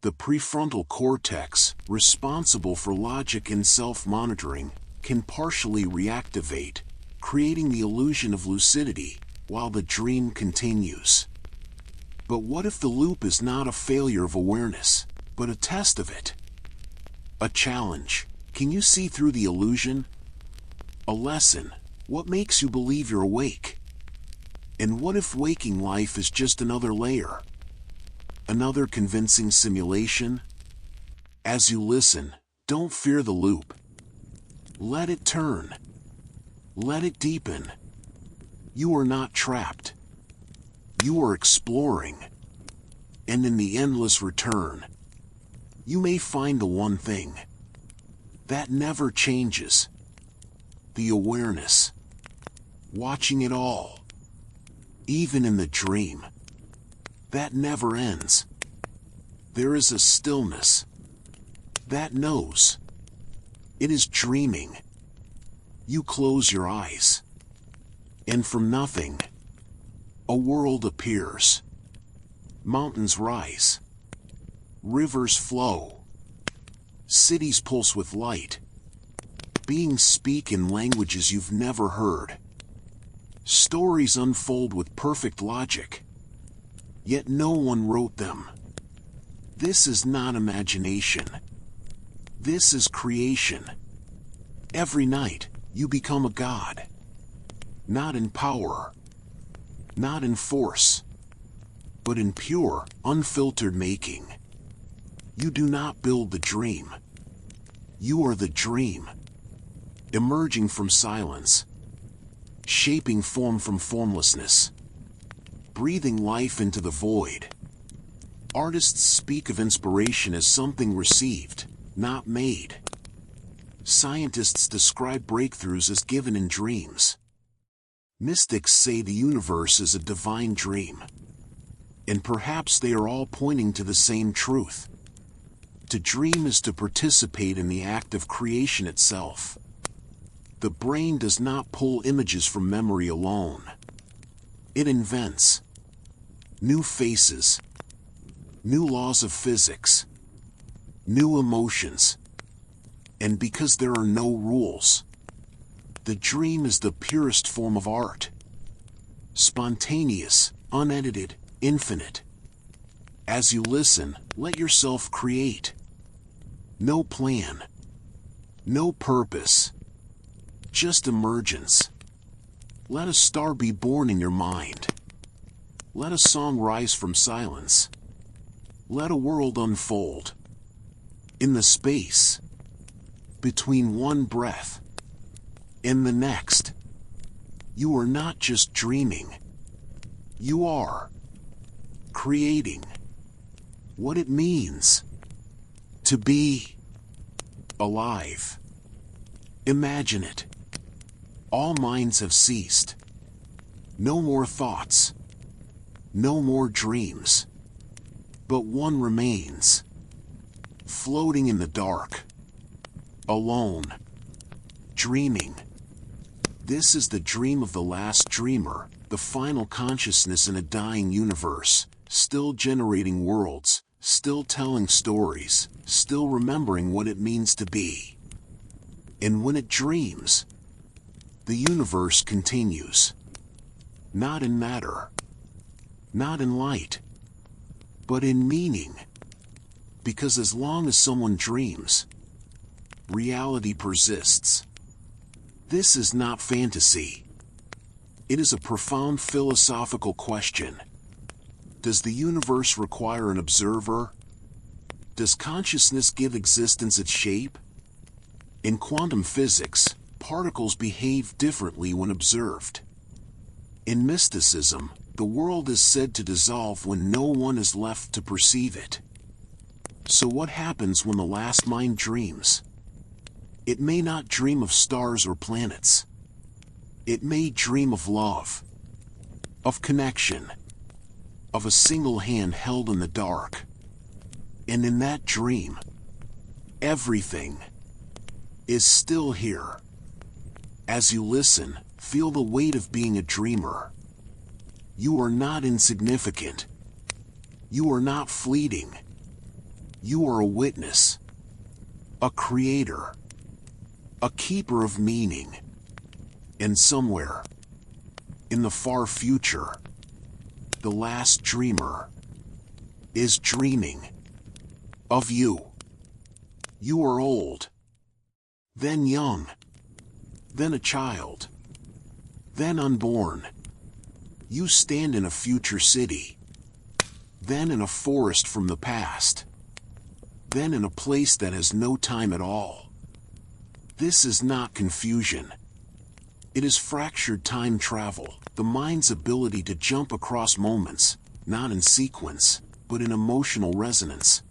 The prefrontal cortex, responsible for logic and self-monitoring, can partially reactivate, creating the illusion of lucidity, while the dream continues. But what if the loop is not a failure of awareness, but a test of it? A challenge. Can you see through the illusion? A lesson. What makes you believe you're awake? And what if waking life is just another layer? Another convincing simulation? As you listen, don't fear the loop. Let it turn. Let it deepen. You are not trapped. You are exploring. And in the endless return, you may find the one thing that never changes. The awareness. Watching it all. Even in the dream. That never ends. There is a stillness. That knows. It is dreaming. You close your eyes. And from nothing, a world appears. Mountains rise. Rivers flow. Cities pulse with light. Beings speak in languages you've never heard. Stories unfold with perfect logic. Yet no one wrote them. This is not imagination. This is creation. Every night, you become a god. Not in power. Not in force. But in pure, unfiltered making. You do not build the dream. You are the dream. Emerging from silence. Shaping form from formlessness. Breathing life into the void. Artists speak of inspiration as something received, not made. Scientists describe breakthroughs as given in dreams. Mystics say the universe is a divine dream. And perhaps they are all pointing to the same truth. To dream is to participate in the act of creation itself. The brain does not pull images from memory alone. It invents new faces, new laws of physics, new emotions. And because there are no rules, the dream is the purest form of art. Spontaneous, unedited, infinite. As you listen, let yourself create. No plan. No purpose. Just emergence. Let a star be born in your mind. Let a song rise from silence. Let a world unfold. In the space between one breath and the next, you are not just dreaming. You are creating what it means to be alive. Imagine it. All minds have ceased. No more thoughts. No more dreams. But one remains, floating in the dark, alone, dreaming. This is the dream of the last dreamer, the final consciousness in a dying universe, still generating worlds, still telling stories, still remembering what it means to be. And when it dreams, the universe continues. Not in matter, not in light, but in meaning. Because as long as someone dreams, reality persists. This is not fantasy. It is a profound philosophical question. Does the universe require an observer? Does consciousness give existence its shape? In quantum physics, particles behave differently when observed. In mysticism, the world is said to dissolve when no one is left to perceive it. So what happens when the last mind dreams? It may not dream of stars or planets. It may dream of love, of connection, of a single hand held in the dark. And in that dream, everything is still here. As you listen, feel the weight of being a dreamer. You are not insignificant. You are not fleeting. You are a witness, a creator, a keeper of meaning. And somewhere, in the far future, the last dreamer is dreaming of you. You are old, then young, then a child, then unborn. You stand in a future city, then in a forest from the past, then in a place that has no time at all. This is not confusion. It is fractured time travel, the mind's ability to jump across moments, not in sequence, but in emotional resonance.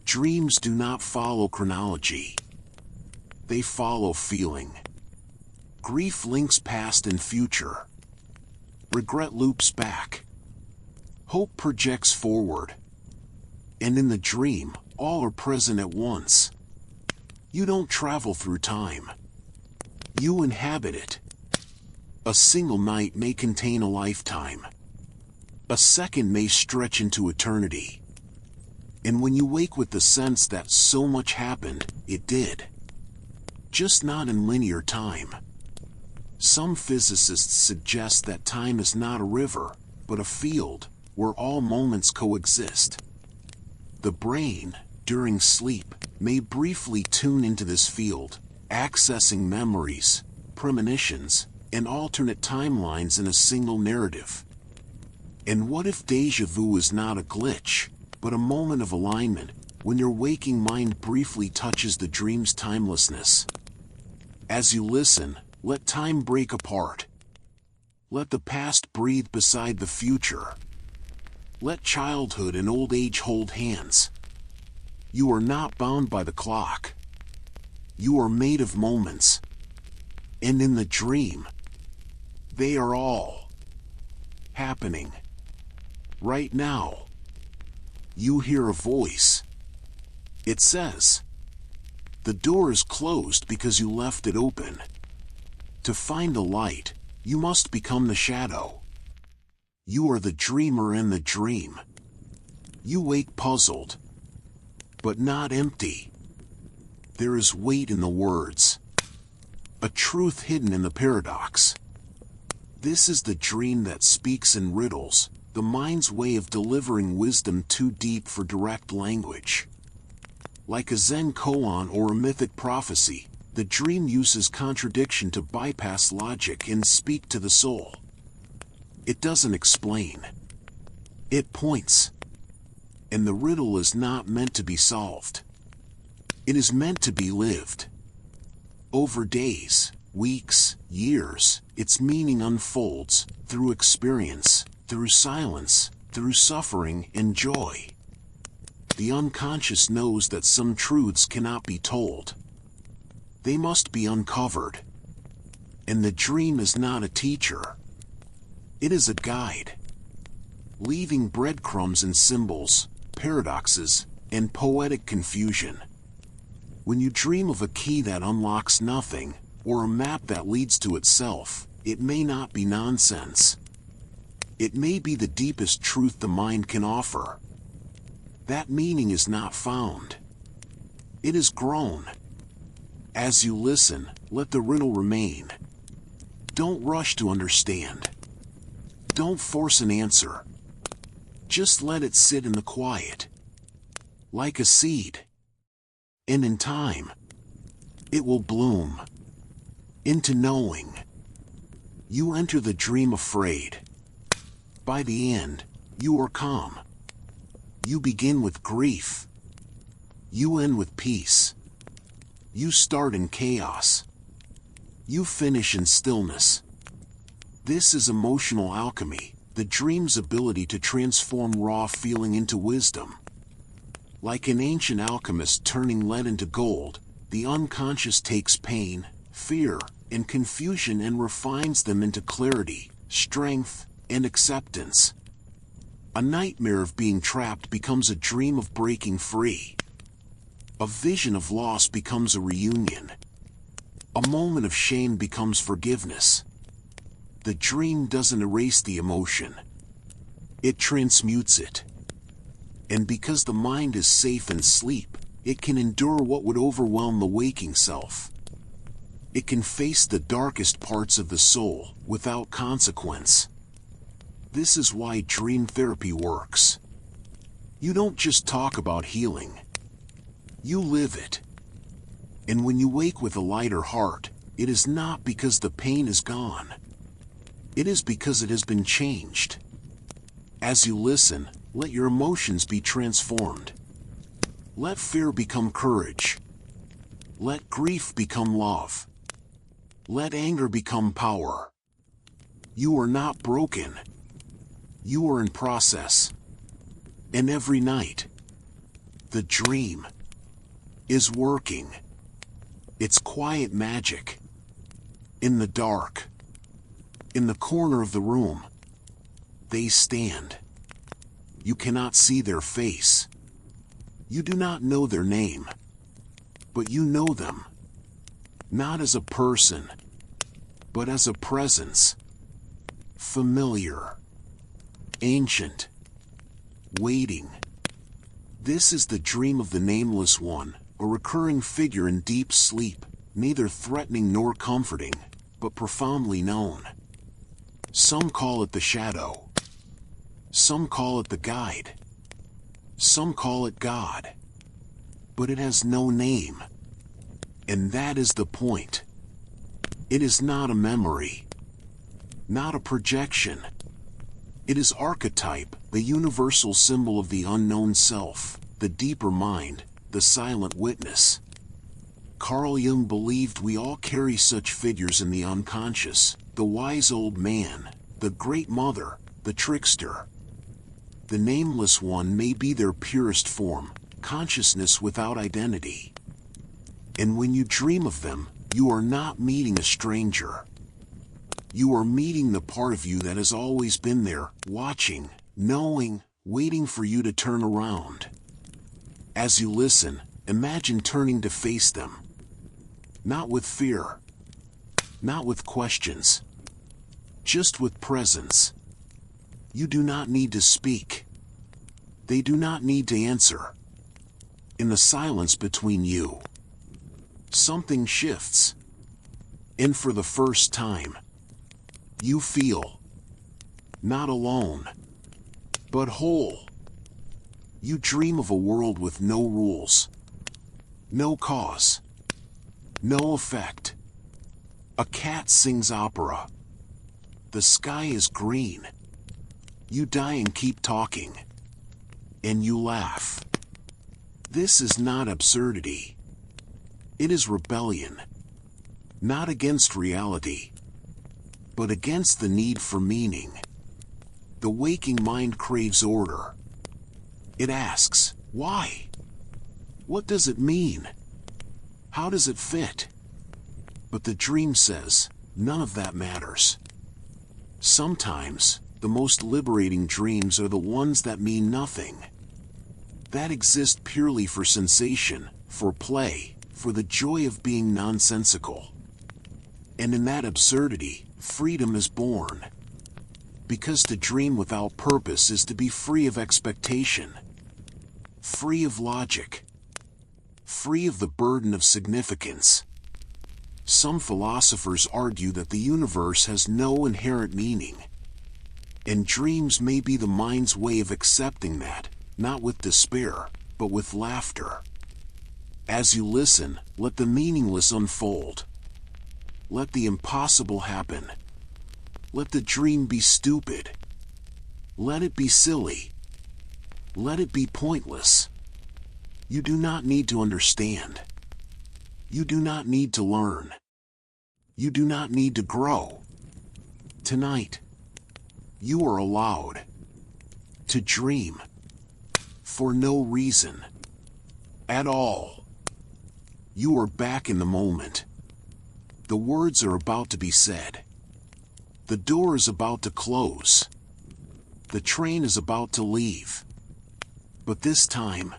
Dreams do not follow chronology. They follow feeling. Grief links past and future. Regret loops back. Hope projects forward. And in the dream, all are present at once. You don't travel through time. You inhabit it. A single night may contain a lifetime. A second may stretch into eternity. And when you wake with the sense that so much happened, it did. Just not in linear time. Some physicists suggest that time is not a river, but a field, where all moments coexist. The brain, during sleep, may briefly tune into this field, accessing memories, premonitions, and alternate timelines in a single narrative. And what if déjà vu is not a glitch, but a moment of alignment, when your waking mind briefly touches the dream's timelessness? As you listen, let time break apart. Let the past breathe beside the future. Let childhood and old age hold hands. You are not bound by the clock. You are made of moments. And in the dream, they are all happening. Right now, you hear a voice. It says, "The door is closed because you left it open. To find the light, you must become the shadow." You are the dreamer in the dream. You wake puzzled, but not empty. There is weight in the words, a truth hidden in the paradox. This is the dream that speaks in riddles, the mind's way of delivering wisdom too deep for direct language. Like a Zen koan or a mythic prophecy, the dream uses contradiction to bypass logic and speak to the soul. It doesn't explain. It points. And the riddle is not meant to be solved. It is meant to be lived. Over days, weeks, years, its meaning unfolds through experience, through silence, through suffering and joy. The unconscious knows that some truths cannot be told. They must be uncovered. And the dream is not a teacher. It is a guide, leaving breadcrumbs and symbols, paradoxes, and poetic confusion. When you dream of a key that unlocks nothing, or a map that leads to itself, it may not be nonsense. It may be the deepest truth the mind can offer. That meaning is not found. It is grown. As you listen, let the riddle remain. Don't rush to understand. Don't force an answer. Just let it sit in the quiet. Like a seed. And in time, it will bloom into knowing. You enter the dream afraid. By the end, you are calm. You begin with grief. You end with peace. You start in chaos. You finish in stillness. This is emotional alchemy, the dream's ability to transform raw feeling into wisdom. Like an ancient alchemist turning lead into gold, the unconscious takes pain, fear, and confusion and refines them into clarity, strength, and acceptance. A nightmare of being trapped becomes a dream of breaking free. A vision of loss becomes a reunion. A moment of shame becomes forgiveness. The dream doesn't erase the emotion. It transmutes it. And because the mind is safe in sleep, it can endure what would overwhelm the waking self. It can face the darkest parts of the soul without consequence. This is why dream therapy works. You don't just talk about healing. You live it. And when you wake with a lighter heart, it is not because the pain is gone. It is because it has been changed. As you listen, let your emotions be transformed. Let fear become courage. Let grief become love. Let anger become power. You are not broken. You are in process. And every night, the dream is working. It's quiet magic. In the dark, in the corner of the room, they stand. You cannot see their face. You do not know their name. But you know them. Not as a person, but as a presence. Familiar. Ancient. Waiting. This is the dream of the Nameless One, a recurring figure in deep sleep, neither threatening nor comforting, but profoundly known. Some call it the shadow. Some call it the guide. Some call it God. But it has no name. And that is the point. It is not a memory. Not a projection. It is archetype, the universal symbol of the unknown self, the deeper mind, the silent witness. Carl Jung believed we all carry such figures in the unconscious, the wise old man, the great mother, the trickster. The Nameless One may be their purest form, consciousness without identity. And when you dream of them, you are not meeting a stranger. You are meeting the part of you that has always been there, watching, knowing, waiting for you to turn around. As you listen, imagine turning to face them. Not with fear. Not with questions. Just with presence. You do not need to speak. They do not need to answer. In the silence between you, something shifts. And for the first time, you feel not alone, but whole. You dream of a world with no rules, no cause, no effect. A cat sings opera. The sky is green. You die and keep talking. And you laugh. This is not absurdity. It is rebellion. Not against reality, but against the need for meaning. The waking mind craves order. It asks, why? What does it mean? How does it fit? But the dream says, none of that matters. Sometimes, the most liberating dreams are the ones that mean nothing. That exist purely for sensation, for play, for the joy of being nonsensical. And in that absurdity, freedom is born. Because to dream without purpose is to be free of expectation, free of logic, free of the burden of significance. Some philosophers argue that the universe has no inherent meaning. And dreams may be the mind's way of accepting that, not with despair, but with laughter. As you listen, let the meaningless unfold. Let the impossible happen. Let the dream be stupid. Let it be silly. Let it be pointless. You do not need to understand. You do not need to learn. You do not need to grow. Tonight, you are allowed to dream for no reason at all. You are back in the moment. The words are about to be said. The door is about to close. The train is about to leave. But this time,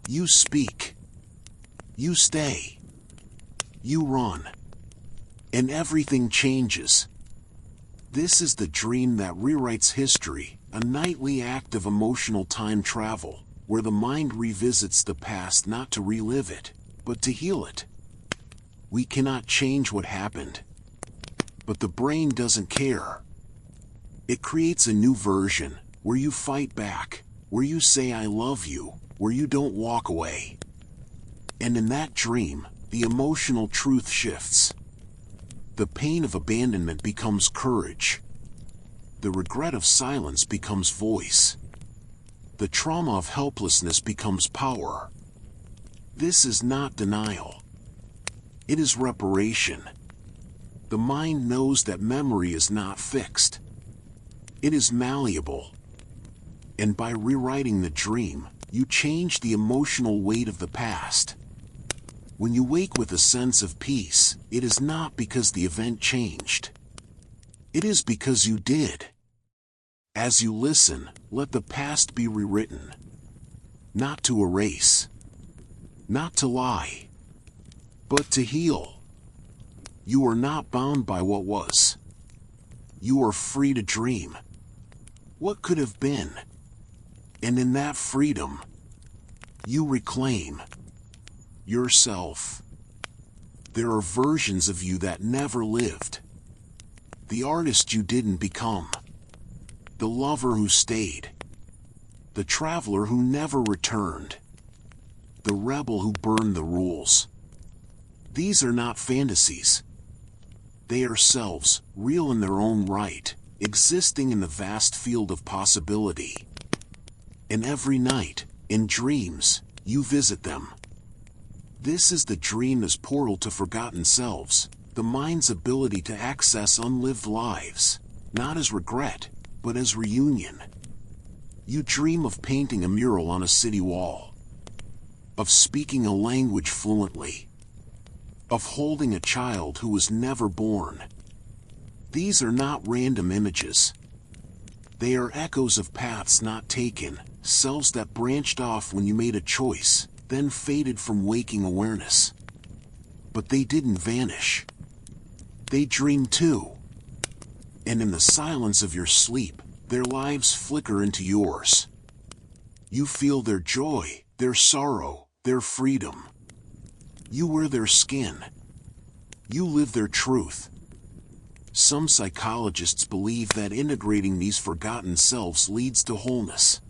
you speak. You stay. You run. And everything changes. This is the dream that rewrites history, a nightly act of emotional time travel, where the mind revisits the past not to relive it, but to heal it. We cannot change what happened. But the brain doesn't care. It creates a new version, where you fight back, where you say I love you, where you don't walk away. And in that dream, the emotional truth shifts. The pain of abandonment becomes courage. The regret of silence becomes voice. The trauma of helplessness becomes power. This is not denial. It is reparation. The mind knows that memory is not fixed. It is malleable. And by rewriting the dream, you change the emotional weight of the past. When you wake with a sense of peace, it is not because the event changed. It is because you did. As you listen, let the past be rewritten. Not to erase. Not to lie. But to heal. You are not bound by what was. You are free to dream. What could have been? And in that freedom, you reclaim yourself. There are versions of you that never lived. The artist you didn't become. The lover who stayed. The traveler who never returned. The rebel who burned the rules. These are not fantasies. They are selves, real in their own right, existing in the vast field of possibility. And every night, in dreams, you visit them. This is the dreamer's portal to forgotten selves, the mind's ability to access unlived lives, not as regret, but as reunion. You dream of painting a mural on a city wall, of speaking a language fluently, of holding a child who was never born. These are not random images. They are echoes of paths not taken, selves that branched off when you made a choice, then faded from waking awareness. But they didn't vanish. They dreamed too. And in the silence of your sleep, their lives flicker into yours. You feel their joy, their sorrow, their freedom. You wear their skin. You live their truth. Some psychologists believe that integrating these forgotten selves leads to wholeness.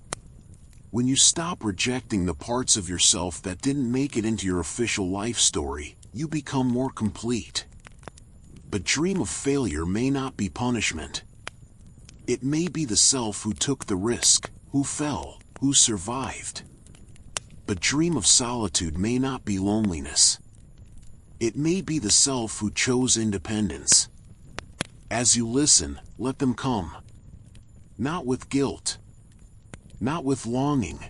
When you stop rejecting the parts of yourself that didn't make it into your official life story, you become more complete. A dream of failure may not be punishment. It may be the self who took the risk, who fell, who survived. But dream of solitude may not be loneliness. It may be the self who chose independence. As you listen, let them come. Not with guilt. Not with longing.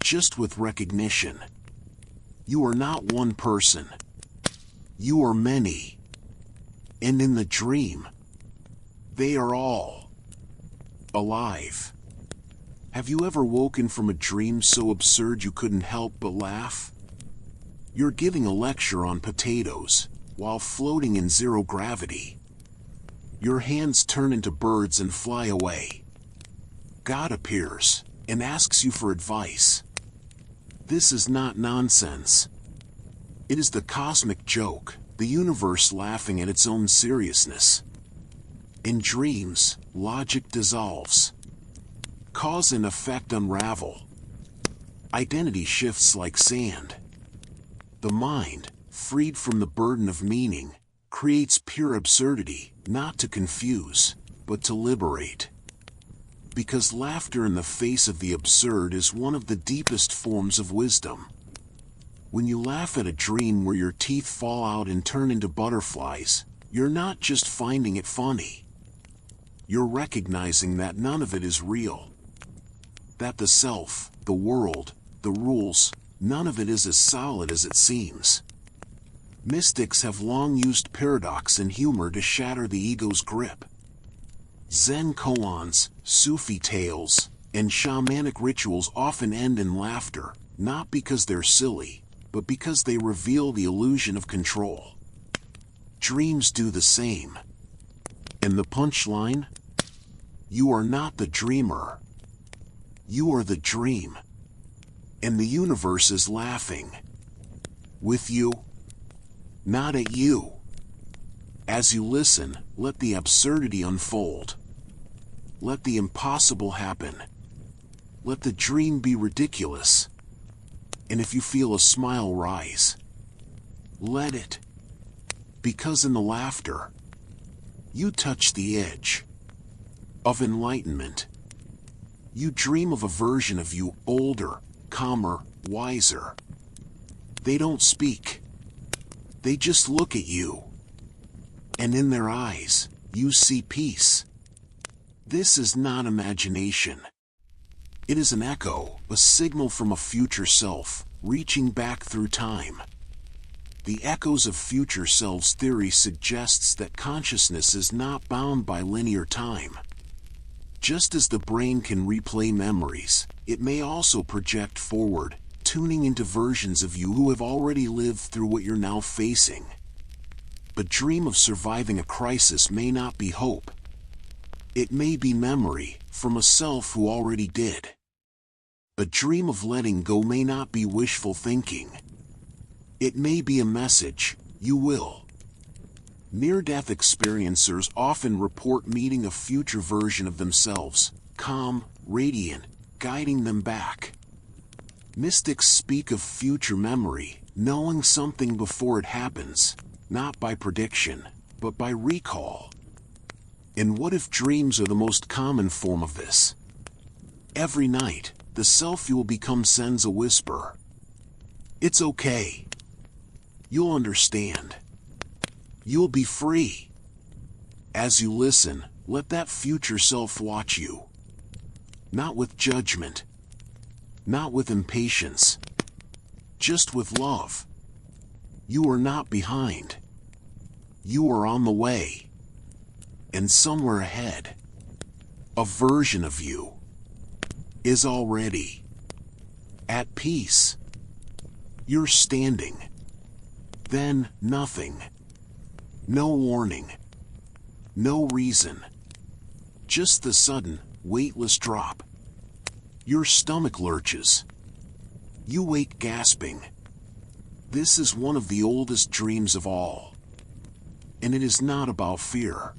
Just with recognition. You are not one person. You are many. And in the dream, they are all alive. Have you ever woken from a dream so absurd you couldn't help but laugh? You're giving a lecture on potatoes, while floating in zero gravity. Your hands turn into birds and fly away. God appears, and asks you for advice. This is not nonsense. It is the cosmic joke, the universe laughing at its own seriousness. In dreams, logic dissolves. Cause and effect unravel. Identity shifts like sand. The mind, freed from the burden of meaning, creates pure absurdity, not to confuse, but to liberate. Because laughter in the face of the absurd is one of the deepest forms of wisdom. When you laugh at a dream where your teeth fall out and turn into butterflies, you're not just finding it funny. You're recognizing that none of it is real. That the self, the world, the rules, none of it is as solid as it seems. Mystics have long used paradox and humor to shatter the ego's grip. Zen koans, Sufi tales, and shamanic rituals often end in laughter, not because they're silly, but because they reveal the illusion of control. Dreams do the same. And the punchline? You are not the dreamer. You are the dream. And the universe is laughing. With you. Not at you. As you listen, let the absurdity unfold. Let the impossible happen. Let the dream be ridiculous. And if you feel a smile rise, let it. Because in the laughter, you touch the edge of enlightenment. You dream of a version of you, older, calmer, wiser. They don't speak. They just look at you. And in their eyes, you see peace. This is not imagination. It is an echo, a signal from a future self, reaching back through time. The echoes of future selves theory suggests that consciousness is not bound by linear time. Just as the brain can replay memories, it may also project forward, tuning into versions of you who have already lived through what you're now facing. A dream of surviving a crisis may not be hope. It may be memory, from a self who already did. A dream of letting go may not be wishful thinking. It may be a message, you will. Near-death experiencers often report meeting a future version of themselves, calm, radiant, guiding them back. Mystics speak of future memory, knowing something before it happens, not by prediction, but by recall. And what if dreams are the most common form of this? Every night, the self you will become sends a whisper. It's okay. You'll understand. You'll be free. As you listen, let that future self watch you. Not with judgment. Not with impatience. Just with love. You are not behind. You are on the way. And somewhere ahead, a version of you is already at peace. You're standing. Then nothing. No warning. No reason. Just the sudden, weightless drop. Your stomach lurches. You wake gasping. This is one of the oldest dreams of all. And it is not about fear.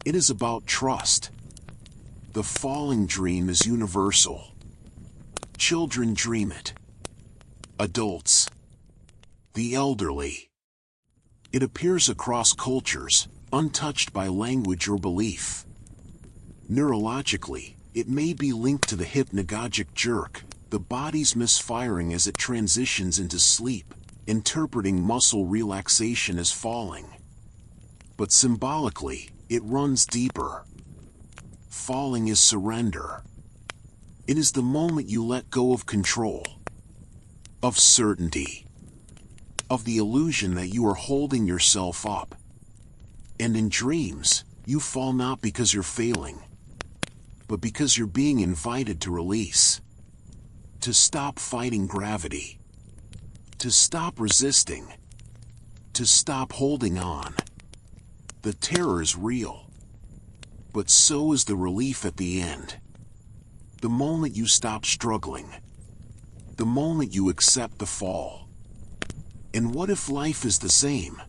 It is about trust. The falling dream is universal. Children dream it. Adults. The elderly. It appears across cultures, untouched by language or belief. Neurologically, it may be linked to the hypnagogic jerk, the body's misfiring as it transitions into sleep, interpreting muscle relaxation as falling. But symbolically, it runs deeper. Falling is surrender. It is the moment you let go of control, of certainty, of the illusion that you are holding yourself up. And in dreams, you fall not because you're failing, but because you're being invited to release, to stop fighting gravity, to stop resisting, to stop holding on. The terror is real, but so is the relief at the end. The moment you stop struggling, the moment you accept the fall. And what if life is the same?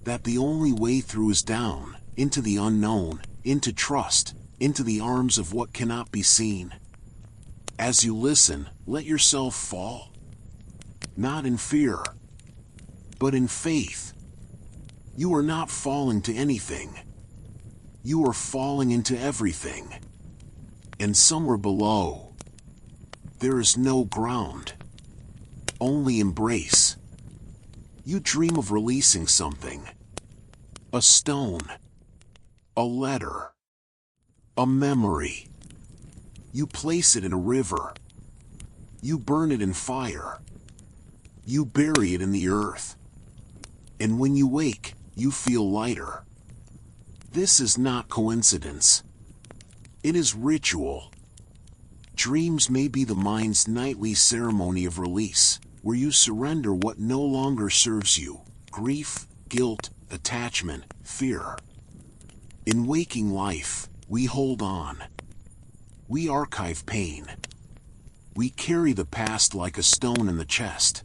That the only way through is down, into the unknown, into trust, into the arms of what cannot be seen. As you listen, let yourself fall. Not in fear, but in faith. You are not falling to anything. You are falling into everything. And somewhere below, there is no ground, only embrace. You dream of releasing something. A stone, a letter, a memory. You place it in a river. You burn it in fire. You bury it in the earth. And when you wake, you feel lighter. This is not coincidence. It is ritual. Dreams may be the mind's nightly ceremony of release, where you surrender what no longer serves you: grief, guilt, attachment, fear. In waking life, we hold on. We archive pain. We carry the past like a stone in the chest.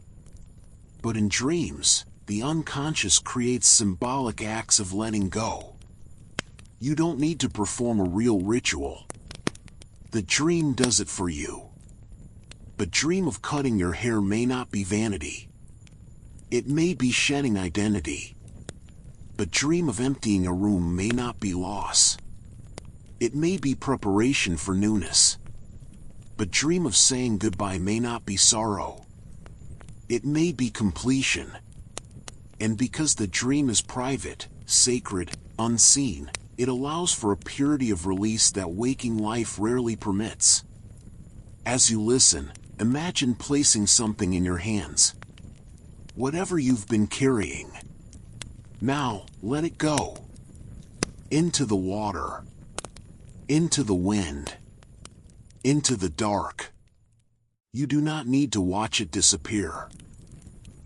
But in dreams, the unconscious creates symbolic acts of letting go. You don't need to perform a real ritual. The dream does it for you. The dream of cutting your hair may not be vanity. It may be shedding identity. The dream of emptying a room may not be loss. It may be preparation for newness. The dream of saying goodbye may not be sorrow. It may be completion. And because the dream is private, sacred, unseen, it allows for a purity of release that waking life rarely permits. As you listen, imagine placing something in your hands. Whatever you've been carrying. Now, let it go. Into the water. Into the wind. Into the dark. You do not need to watch it disappear.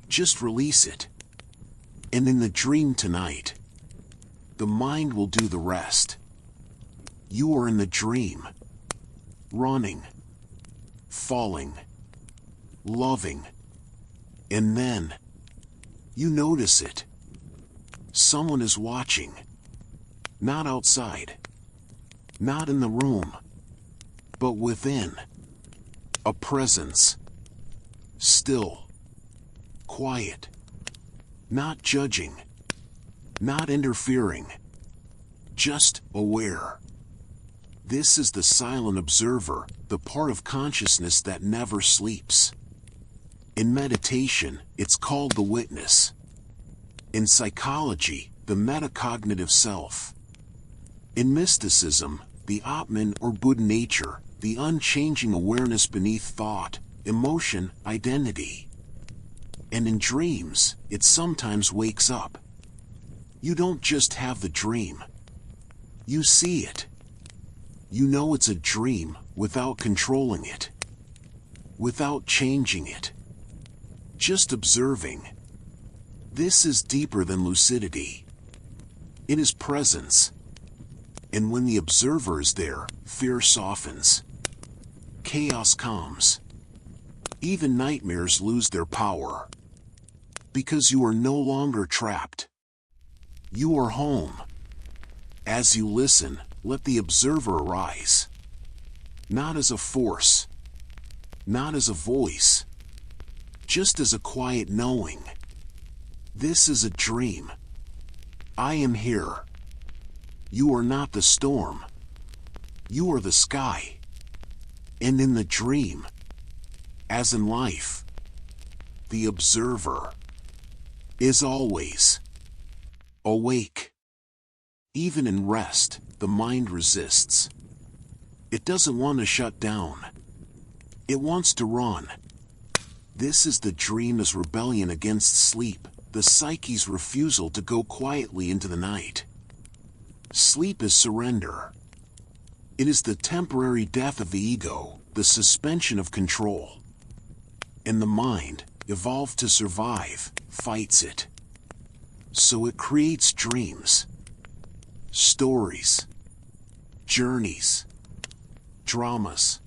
Just release it. And in the dream tonight, the mind will do the rest. You are in the dream. Running. Falling. Loving. And then, you notice it. Someone is watching. Not outside. Not in the room. But within. A presence. Still. Quiet. Not judging. Not interfering. Just aware. This is the silent observer, the part of consciousness that never sleeps. In meditation, it's called the witness. In psychology, the metacognitive self. In mysticism, the Atman or Buddha nature, the unchanging awareness beneath thought, emotion, identity. And in dreams, it sometimes wakes up. You don't just have the dream. You see it. You know it's a dream without controlling it. Without changing it. Just observing. This is deeper than lucidity. It is presence. And when the observer is there, fear softens. Chaos calms. Even nightmares lose their power. Because you are no longer trapped. You are home. As you listen, let the observer arise. Not as a force. Not as a voice. Just as a quiet knowing. This is a dream. I am here. You are not the storm. You are the sky. And in the dream, as in life, the observer is always awake. Even in rest, the mind resists. It doesn't want to shut down. It wants to run. This is the dream as rebellion against sleep, the psyche's refusal to go quietly into the night. Sleep is surrender. It is the temporary death of the ego, the suspension of control. And the mind, evolved to survive, fights it. So it creates dreams, stories, journeys, dramas,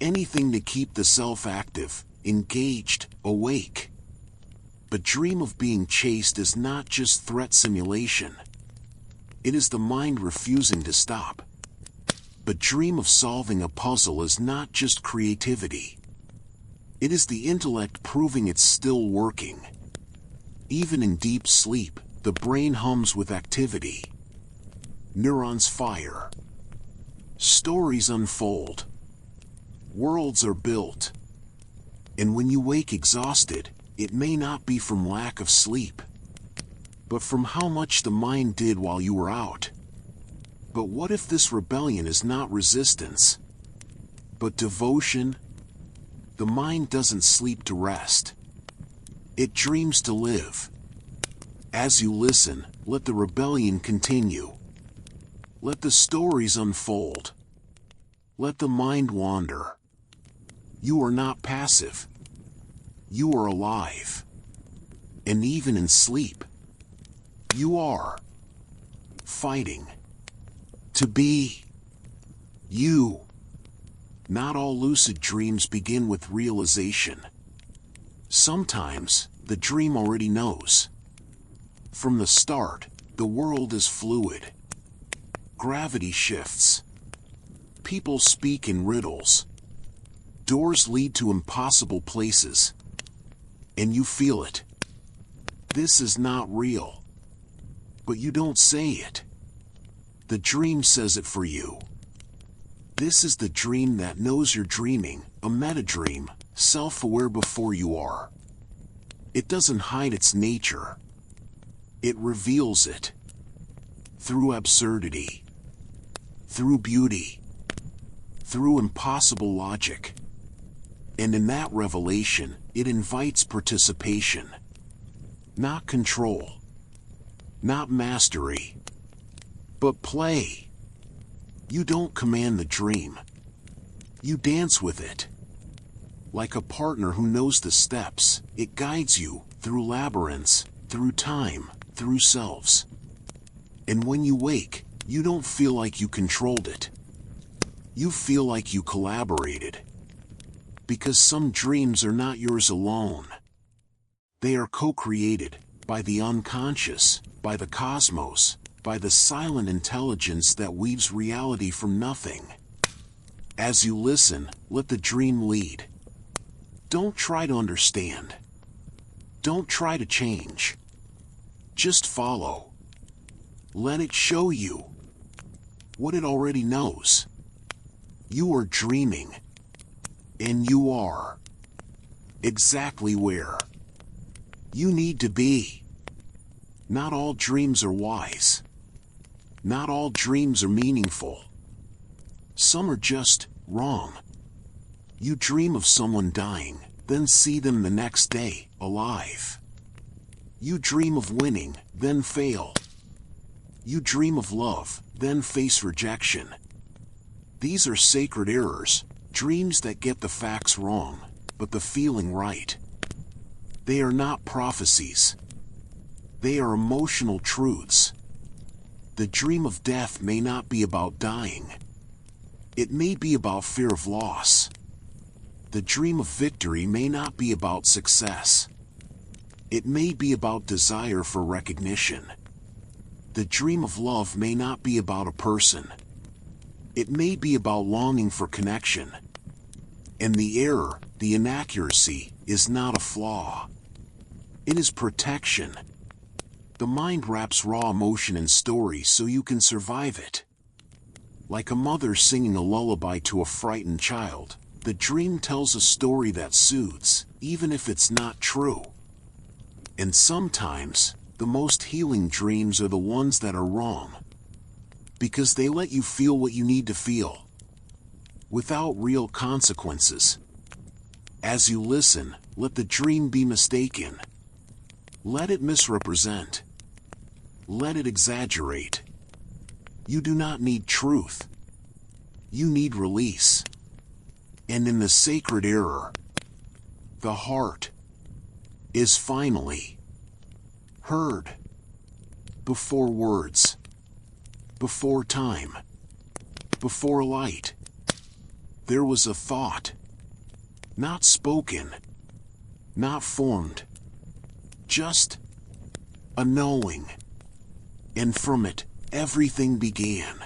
anything to keep the self active, engaged, awake. But dream of being chased is not just threat simulation. It is the mind refusing to stop. But dream of solving a puzzle is not just creativity. It is the intellect proving it's still working. Even in deep sleep, the brain hums with activity. Neurons fire. Stories unfold. Worlds are built. And when you wake exhausted, it may not be from lack of sleep, but from how much the mind did while you were out. But what if this rebellion is not resistance, but devotion? The mind doesn't sleep to rest. It dreams to live. As you listen, let the rebellion continue. Let the stories unfold. Let the mind wander. You are not passive. You are alive. And even in sleep, you are fighting to be you. Not all lucid dreams begin with realization. Sometimes, the dream already knows. From the start, the world is fluid. Gravity shifts. People speak in riddles. Doors lead to impossible places. And you feel it. This is not real. But you don't say it. The dream says it for you. This is the dream that knows you're dreaming, a meta-dream, self-aware before you are. It doesn't hide its nature. It reveals it. Through absurdity. Through beauty. Through impossible logic. And in that revelation, it invites participation. Not control. Not mastery. But play. You don't command the dream. You dance with it. Like a partner who knows the steps, it guides you through labyrinths, through time, through selves. And when you wake, you don't feel like you controlled it. You feel like you collaborated. Because some dreams are not yours alone. They are co-created by the unconscious, by the cosmos, by the silent intelligence that weaves reality from nothing. As you listen, let the dream lead. Don't try to understand. Don't try to change. Just follow. Let it show you what it already knows. You are dreaming. And you are exactly where you need to be. Not all dreams are wise. Not all dreams are meaningful. Some are just wrong. You dream of someone dying, then see them the next day, alive. You dream of winning, then fail. You dream of love, then face rejection. These are sacred errors, dreams that get the facts wrong, but the feeling right. They are not prophecies. They are emotional truths. The dream of death may not be about dying. It may be about fear of loss. The dream of victory may not be about success. It may be about desire for recognition. The dream of love may not be about a person. It may be about longing for connection. And the error, the inaccuracy, is not a flaw. It is protection. The mind wraps raw emotion in story so you can survive it. Like a mother singing a lullaby to a frightened child, the dream tells a story that soothes, even if it's not true. And sometimes, the most healing dreams are the ones that are wrong, because they let you feel what you need to feel, without real consequences. As you listen, let the dream be mistaken. Let it misrepresent. Let it exaggerate. You do not need truth. You need release. And in the sacred error, the heart is finally heard. Before words, before time, before light, there was a thought. Not spoken, not formed, just a knowing. And from it, everything began.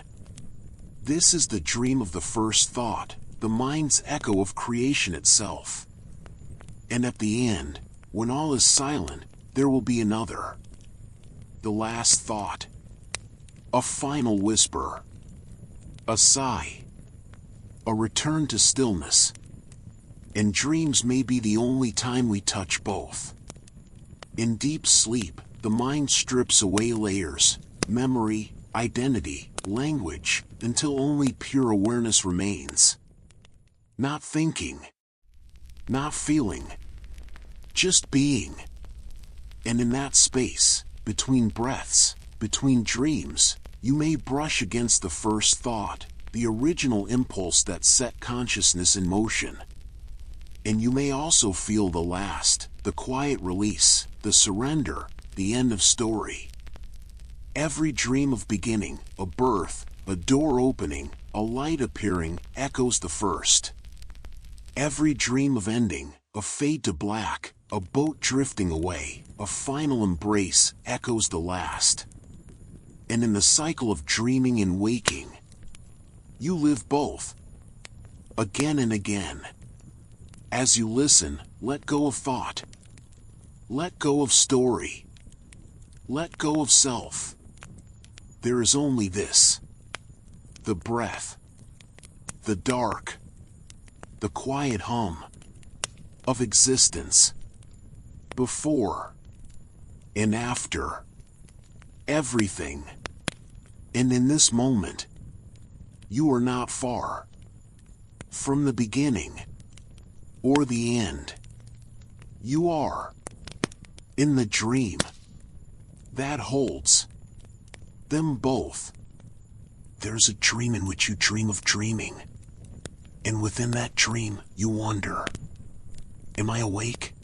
This is the dream of the first thought, the mind's echo of creation itself. And at the end, when all is silent, there will be another. The last thought. A final whisper. A sigh. A return to stillness. And dreams may be the only time we touch both. In deep sleep, the mind strips away layers, memory, identity, language, until only pure awareness remains. Not thinking, not feeling, just being. And in that space, between breaths, between dreams, you may brush against the first thought, the original impulse that set consciousness in motion. And you may also feel the last, the quiet release, the surrender, the end of story. Every dream of beginning, a birth, a door opening, a light appearing, echoes the first. Every dream of ending, a fade to black, a boat drifting away, a final embrace, echoes the last. And in the cycle of dreaming and waking, you live both, again and again. As you listen, let go of thought. Let go of story. Let go of self. There is only this. The breath. The dark. The quiet hum of existence. Before and after. Everything. And in this moment, you are not far from the beginning or the end. You are in the dream that holds them both. There's a dream in which you dream of dreaming. And within that dream, you wonder, am I awake?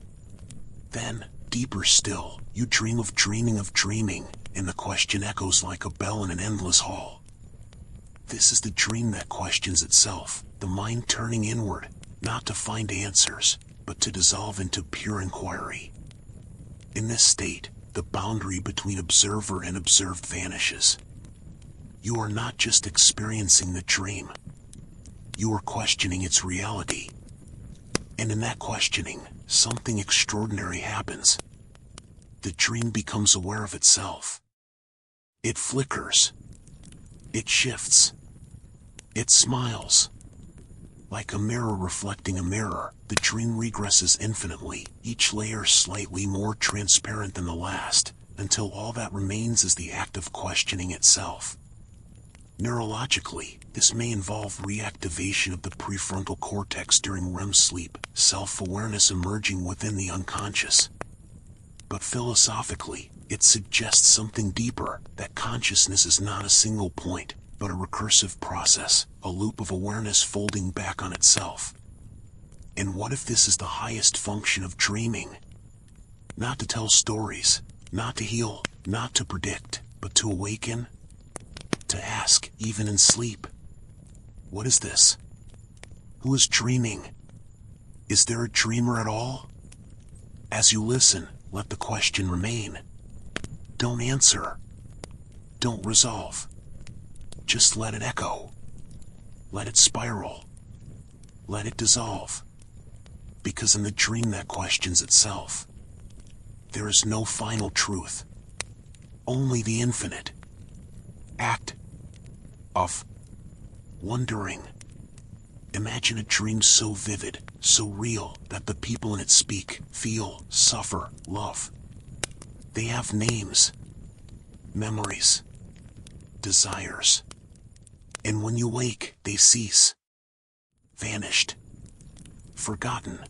Then, deeper still, you dream of dreaming, and the question echoes like a bell in an endless hall. This is the dream that questions itself, the mind turning inward, not to find answers, but to dissolve into pure inquiry. In this state, the boundary between observer and observed vanishes. You are not just experiencing the dream. You are questioning its reality. And in that questioning, something extraordinary happens. The dream becomes aware of itself. It flickers. It shifts. It smiles. Like a mirror reflecting a mirror, the dream regresses infinitely, each layer slightly more transparent than the last, until all that remains is the act of questioning itself. Neurologically, this may involve reactivation of the prefrontal cortex during REM sleep, self-awareness emerging within the unconscious. But philosophically, it suggests something deeper, that consciousness is not a single point, but a recursive process, a loop of awareness folding back on itself. And what if this is the highest function of dreaming? Not to tell stories, not to heal, not to predict, but to awaken? To ask, even in sleep, what is this? Who is dreaming? Is there a dreamer at all? As you listen, let the question remain. Don't answer. Don't resolve. Just let it echo. Let it spiral. Let it dissolve. Because in the dream that questions itself, there is no final truth. Only the infinite act of wondering. Imagine a dream so vivid, so real, that the people in it speak, feel, suffer, love. They have names, memories, desires. And when you wake, they cease. Vanished. Forgotten.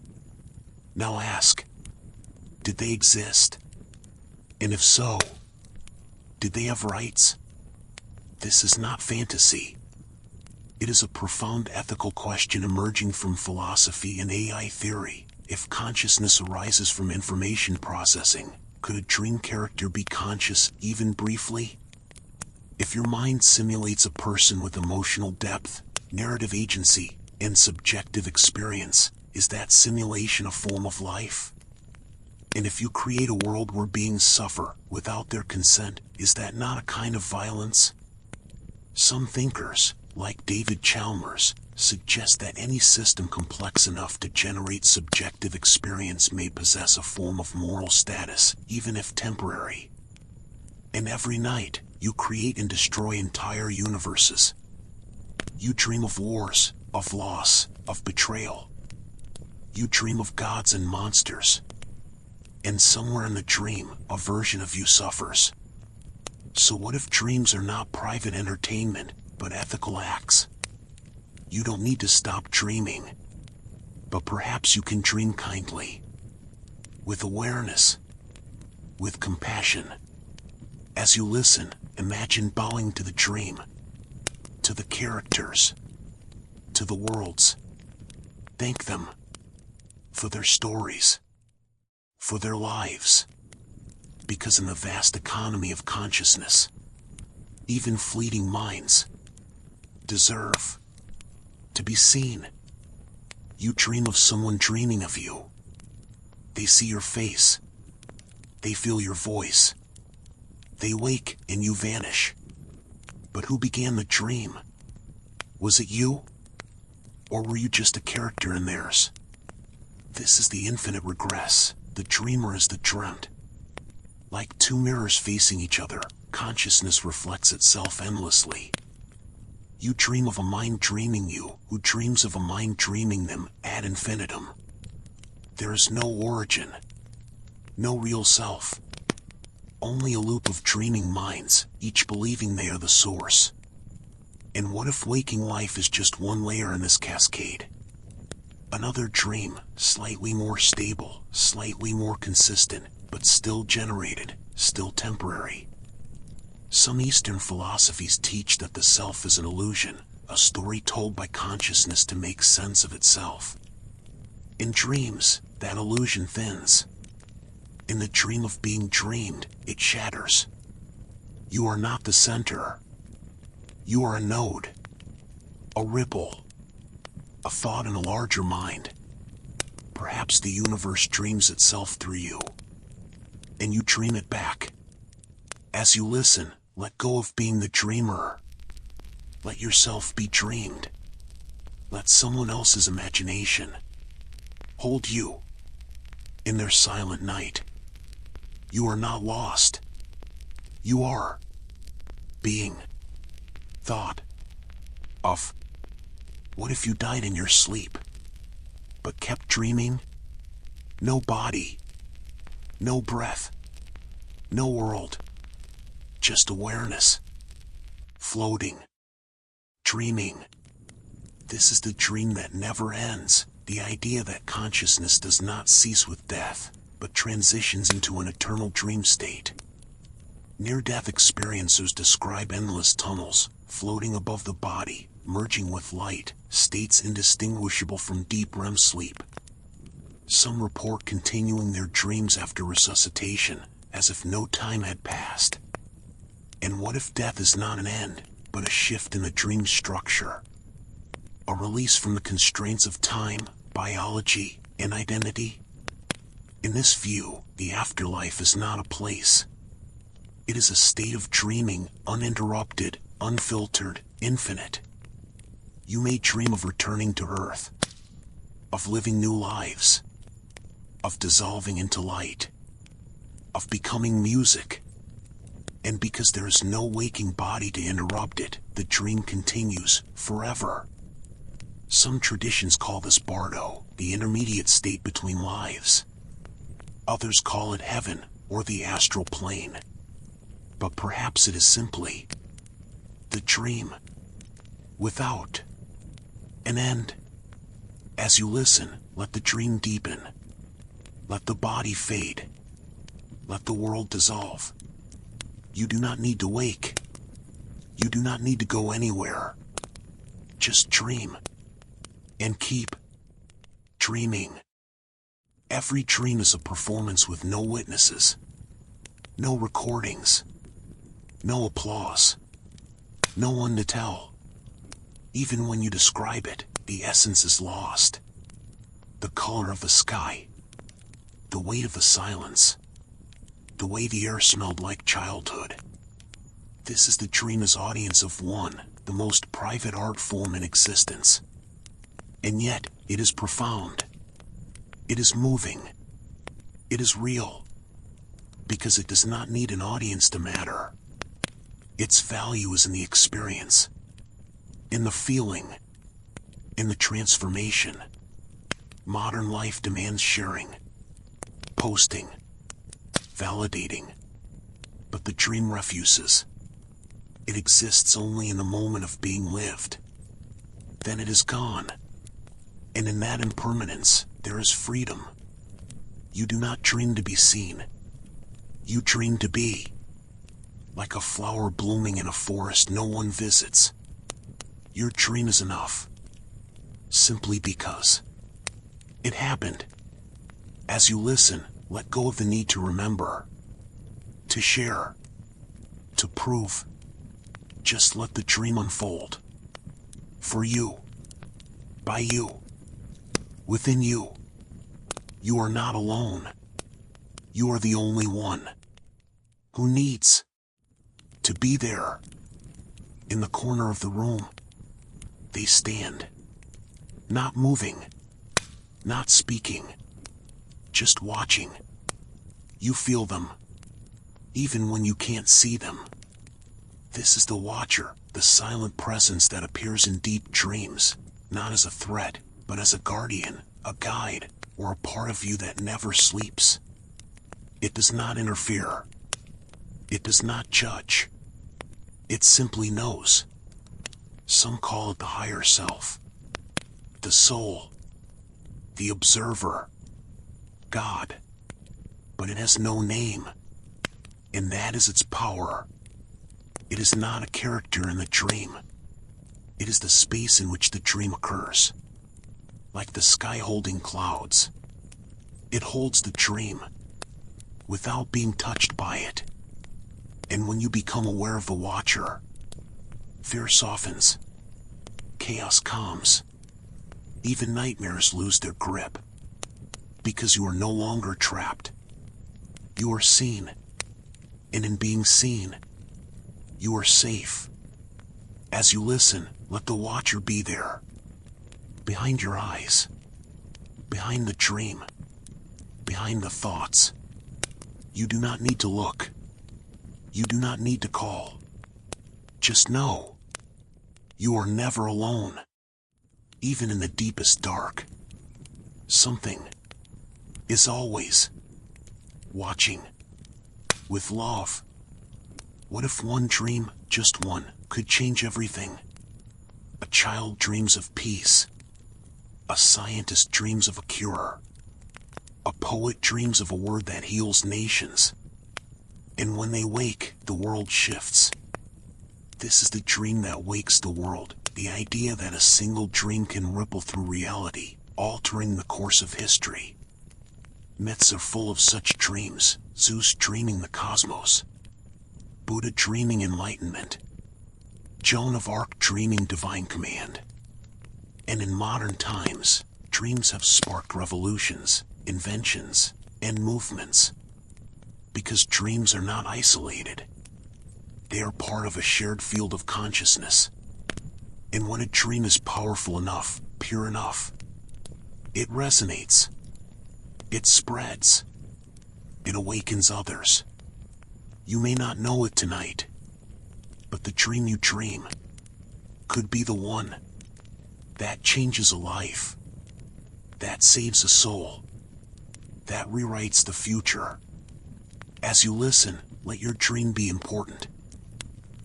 Now ask, did they exist? And if so, did they have rights? This is not fantasy. It is a profound ethical question emerging from philosophy and AI theory. If consciousness arises from information processing, could a dream character be conscious even briefly? If your mind simulates a person with emotional depth, narrative agency, and subjective experience, is that simulation a form of life? And if you create a world where beings suffer without their consent, is that not a kind of violence? Some thinkers, like David Chalmers, suggest that any system complex enough to generate subjective experience may possess a form of moral status, even if temporary. And every night, you create and destroy entire universes. You dream of wars, of loss, of betrayal. You dream of gods and monsters. And somewhere in the dream, a version of you suffers. So what if dreams are not private entertainment, but ethical acts? You don't need to stop dreaming. But perhaps you can dream kindly. With awareness. With compassion. As you listen, imagine bowing to the dream. To the characters. To the worlds. Thank them. For their stories. For their lives. Because in the vast economy of consciousness, even fleeting minds deserve to be seen. You dream of someone dreaming of you. They see your face. They feel your voice. They wake and you vanish. But who began the dream? Was it you? Or were you just a character in theirs? This is the infinite regress. The dreamer is the dreamt. Like two mirrors facing each other, consciousness reflects itself endlessly. You dream of a mind dreaming you, who dreams of a mind dreaming them ad infinitum. There is no origin, no real self. Only a loop of dreaming minds, each believing they are the source. And what if waking life is just one layer in this cascade? Another dream, slightly more stable, slightly more consistent, but still generated, still temporary. Some Eastern philosophies teach that the self is an illusion, a story told by consciousness to make sense of itself. In dreams, that illusion thins. In the dream of being dreamed, it shatters. You are not the center. You are a node, a ripple, a thought in a larger mind. Perhaps the universe dreams itself through you, and you dream it back. As you listen, let go of being the dreamer. Let yourself be dreamed. Let someone else's imagination hold you in their silent night. You are not lost. You are being thought of. What if you died in your sleep, but kept dreaming? No body, no breath, no world, just awareness, floating, dreaming. This is the dream that never ends, the idea that consciousness does not cease with death, but transitions into an eternal dream state. Near-death experiencers describe endless tunnels, floating above the body, merging with light, states indistinguishable from deep REM sleep. Some report continuing their dreams after resuscitation, as if no time had passed. And what if death is not an end, but a shift in the dream structure? A release from the constraints of time, biology, and identity? In this view, the afterlife is not a place. It is a state of dreaming, uninterrupted, unfiltered, infinite. You may dream of returning to Earth, of living new lives, of dissolving into light, of becoming music, And because there is no waking body to interrupt it, the dream continues forever. Some traditions call this bardo, the intermediate state between lives. Others call it heaven or the astral plane. But perhaps it is simply the dream without an end. As you listen, let the dream deepen. Let the body fade. Let the world dissolve. You do not need to wake. You do not need to go anywhere. Just dream. And keep dreaming. Every dream is a performance with no witnesses, no recordings, no applause, no one to tell. Even when you describe it, the essence is lost. The color of the sky, the weight of the silence, the way the air smelled like childhood. This is the dreamer's audience of one, the most private art form in existence. And yet, it is profound. It is moving. It is real. Because it does not need an audience to matter. Its value is in the experience, in the feeling, in the transformation. Modern life demands sharing, posting, validating. But the dream refuses. It exists only in the moment of being lived. Then it is gone. And in that impermanence, there is freedom. You do not dream to be seen. You dream to be. Like a flower blooming in a forest no one visits. Your dream is enough. Simply because it happened. As you listen, let go of the need to remember, to share, to prove. Just let the dream unfold. For you. By you. Within you. You are not alone. You are the only one who needs to be there. In the corner of the room, they stand, not moving, not speaking, just watching. You feel them, even when you can't see them. This is the watcher, the silent presence that appears in deep dreams, not as a threat, but as a guardian, a guide, or a part of you that never sleeps. It does not interfere. It does not judge. It simply knows. Some call it the higher self, the soul, the observer, God. But it has no name, and that is its power. It is not a character in the dream. It is the space in which the dream occurs. Like the sky holding clouds. It holds the dream, without being touched by it. And when you become aware of the watcher, fear softens, chaos calms, even nightmares lose their grip. Because you are no longer trapped. You are seen. And in being seen, you are safe. As you listen, let the watcher be there. Behind your eyes. Behind the dream. Behind the thoughts. You do not need to look. You do not need to call. Just know. You are never alone. Even in the deepest dark. Something is always watching. With love. What if one dream, just one, could change everything? A child dreams of peace. A scientist dreams of a cure. A poet dreams of a word that heals nations. And when they wake, the world shifts. This is the dream that wakes the world, the idea that a single dream can ripple through reality, altering the course of history. Myths are full of such dreams, Zeus dreaming the cosmos, Buddha dreaming enlightenment, Joan of Arc dreaming divine command. And in modern times, dreams have sparked revolutions, inventions, and movements. Because dreams are not isolated. They are part of a shared field of consciousness. And when a dream is powerful enough, pure enough, it resonates. It spreads. It awakens others. You may not know it tonight, but the dream you dream could be the one that changes a life, that saves a soul, that rewrites the future. As you listen, let your dream be important.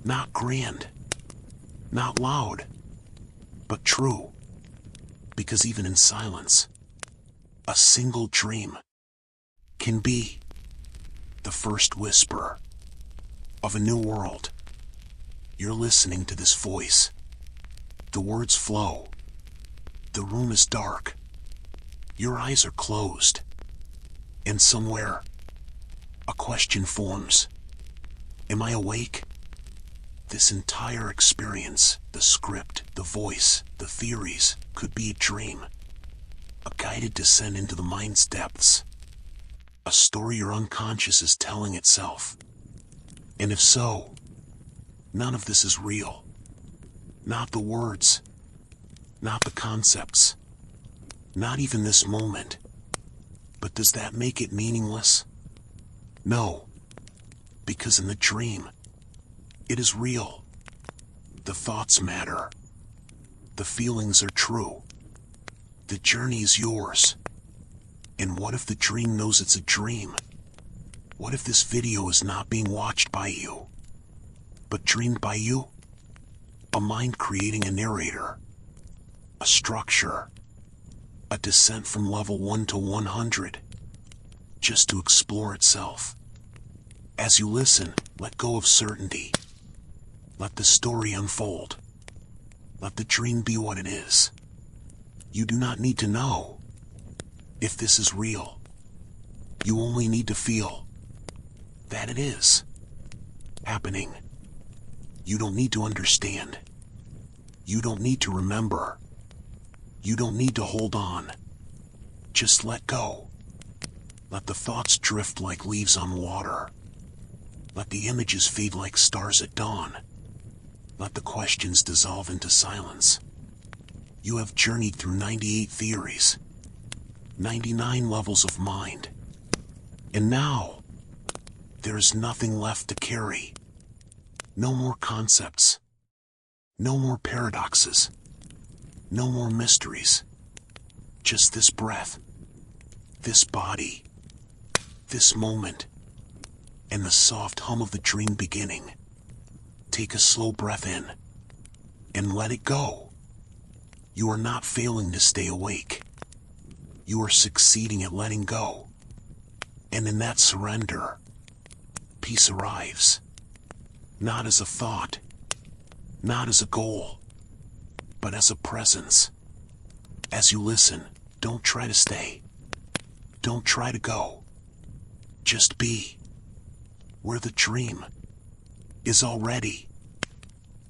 Not grand, not loud, but true. Because even in silence, a single dream can be the first whisper of a new world. You're listening to this voice. The words flow. The room is dark. Your eyes are closed. And somewhere, a question forms. Am I awake? This entire experience, the script, the voice, the theories, could be a dream. A guided descent into the mind's depths. A story your unconscious is telling itself. And if so, none of this is real. Not the words. Not the concepts. Not even this moment. But does that make it meaningless? No. Because in the dream, it is real. The thoughts matter. The feelings are true. The journey is yours. And what if the dream knows it's a dream? What if this video is not being watched by you, but dreamed by you? A mind creating a narrator, a structure, a descent from level 1 to 100, just to explore itself. As you listen, let go of certainty. Let the story unfold. Let the dream be what it is. You do not need to know if this is real. You only need to feel that it is happening. You don't need to understand. You don't need to remember. You don't need to hold on. Just let go. Let the thoughts drift like leaves on water. Let the images fade like stars at dawn. Let the questions dissolve into silence. You have journeyed through 98 theories, 99 levels of mind. And now, there is nothing left to carry. No more concepts. No more paradoxes. No more mysteries. Just this breath, this body, this moment, and the soft hum of the dream beginning. Take a slow breath in, and let it go. You are not failing to stay awake. You are succeeding at letting go. And in that surrender, peace arrives. Not as a thought, not as a goal, but as a presence. As you listen, don't try to stay. Don't try to go. Just be where the dream is already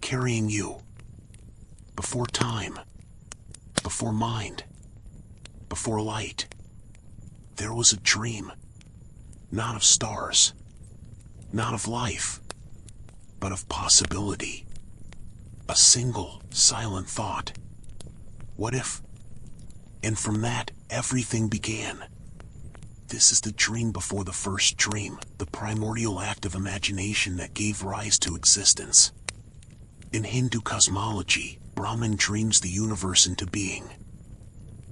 carrying you. Before time, before mind, before light, there was a dream. Not of stars, not of life, but of possibility. A single, silent thought. What if? And from that, everything began. This is the dream before the first dream, the primordial act of imagination that gave rise to existence. In Hindu cosmology, Brahman dreams the universe into being.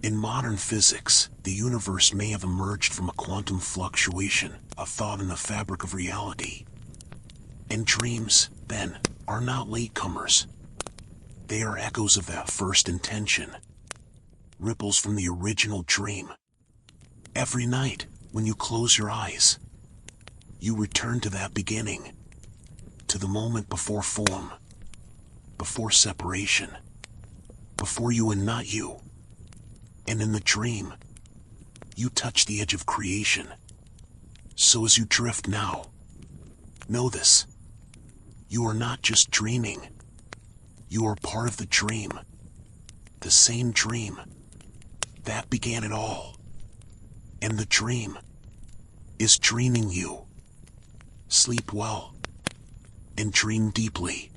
In modern physics, the universe may have emerged from a quantum fluctuation, a thought in the fabric of reality. And dreams, then, are not latecomers. They are echoes of that first intention. Ripples from the original dream. Every night, when you close your eyes, you return to that beginning, to the moment before form, before separation, before you and not you. And in the dream, you touch the edge of creation. So as you drift now, know this. You are not just dreaming. You are part of the dream. The same dream that began it all. And the dream is dreaming you. Sleep well and dream deeply.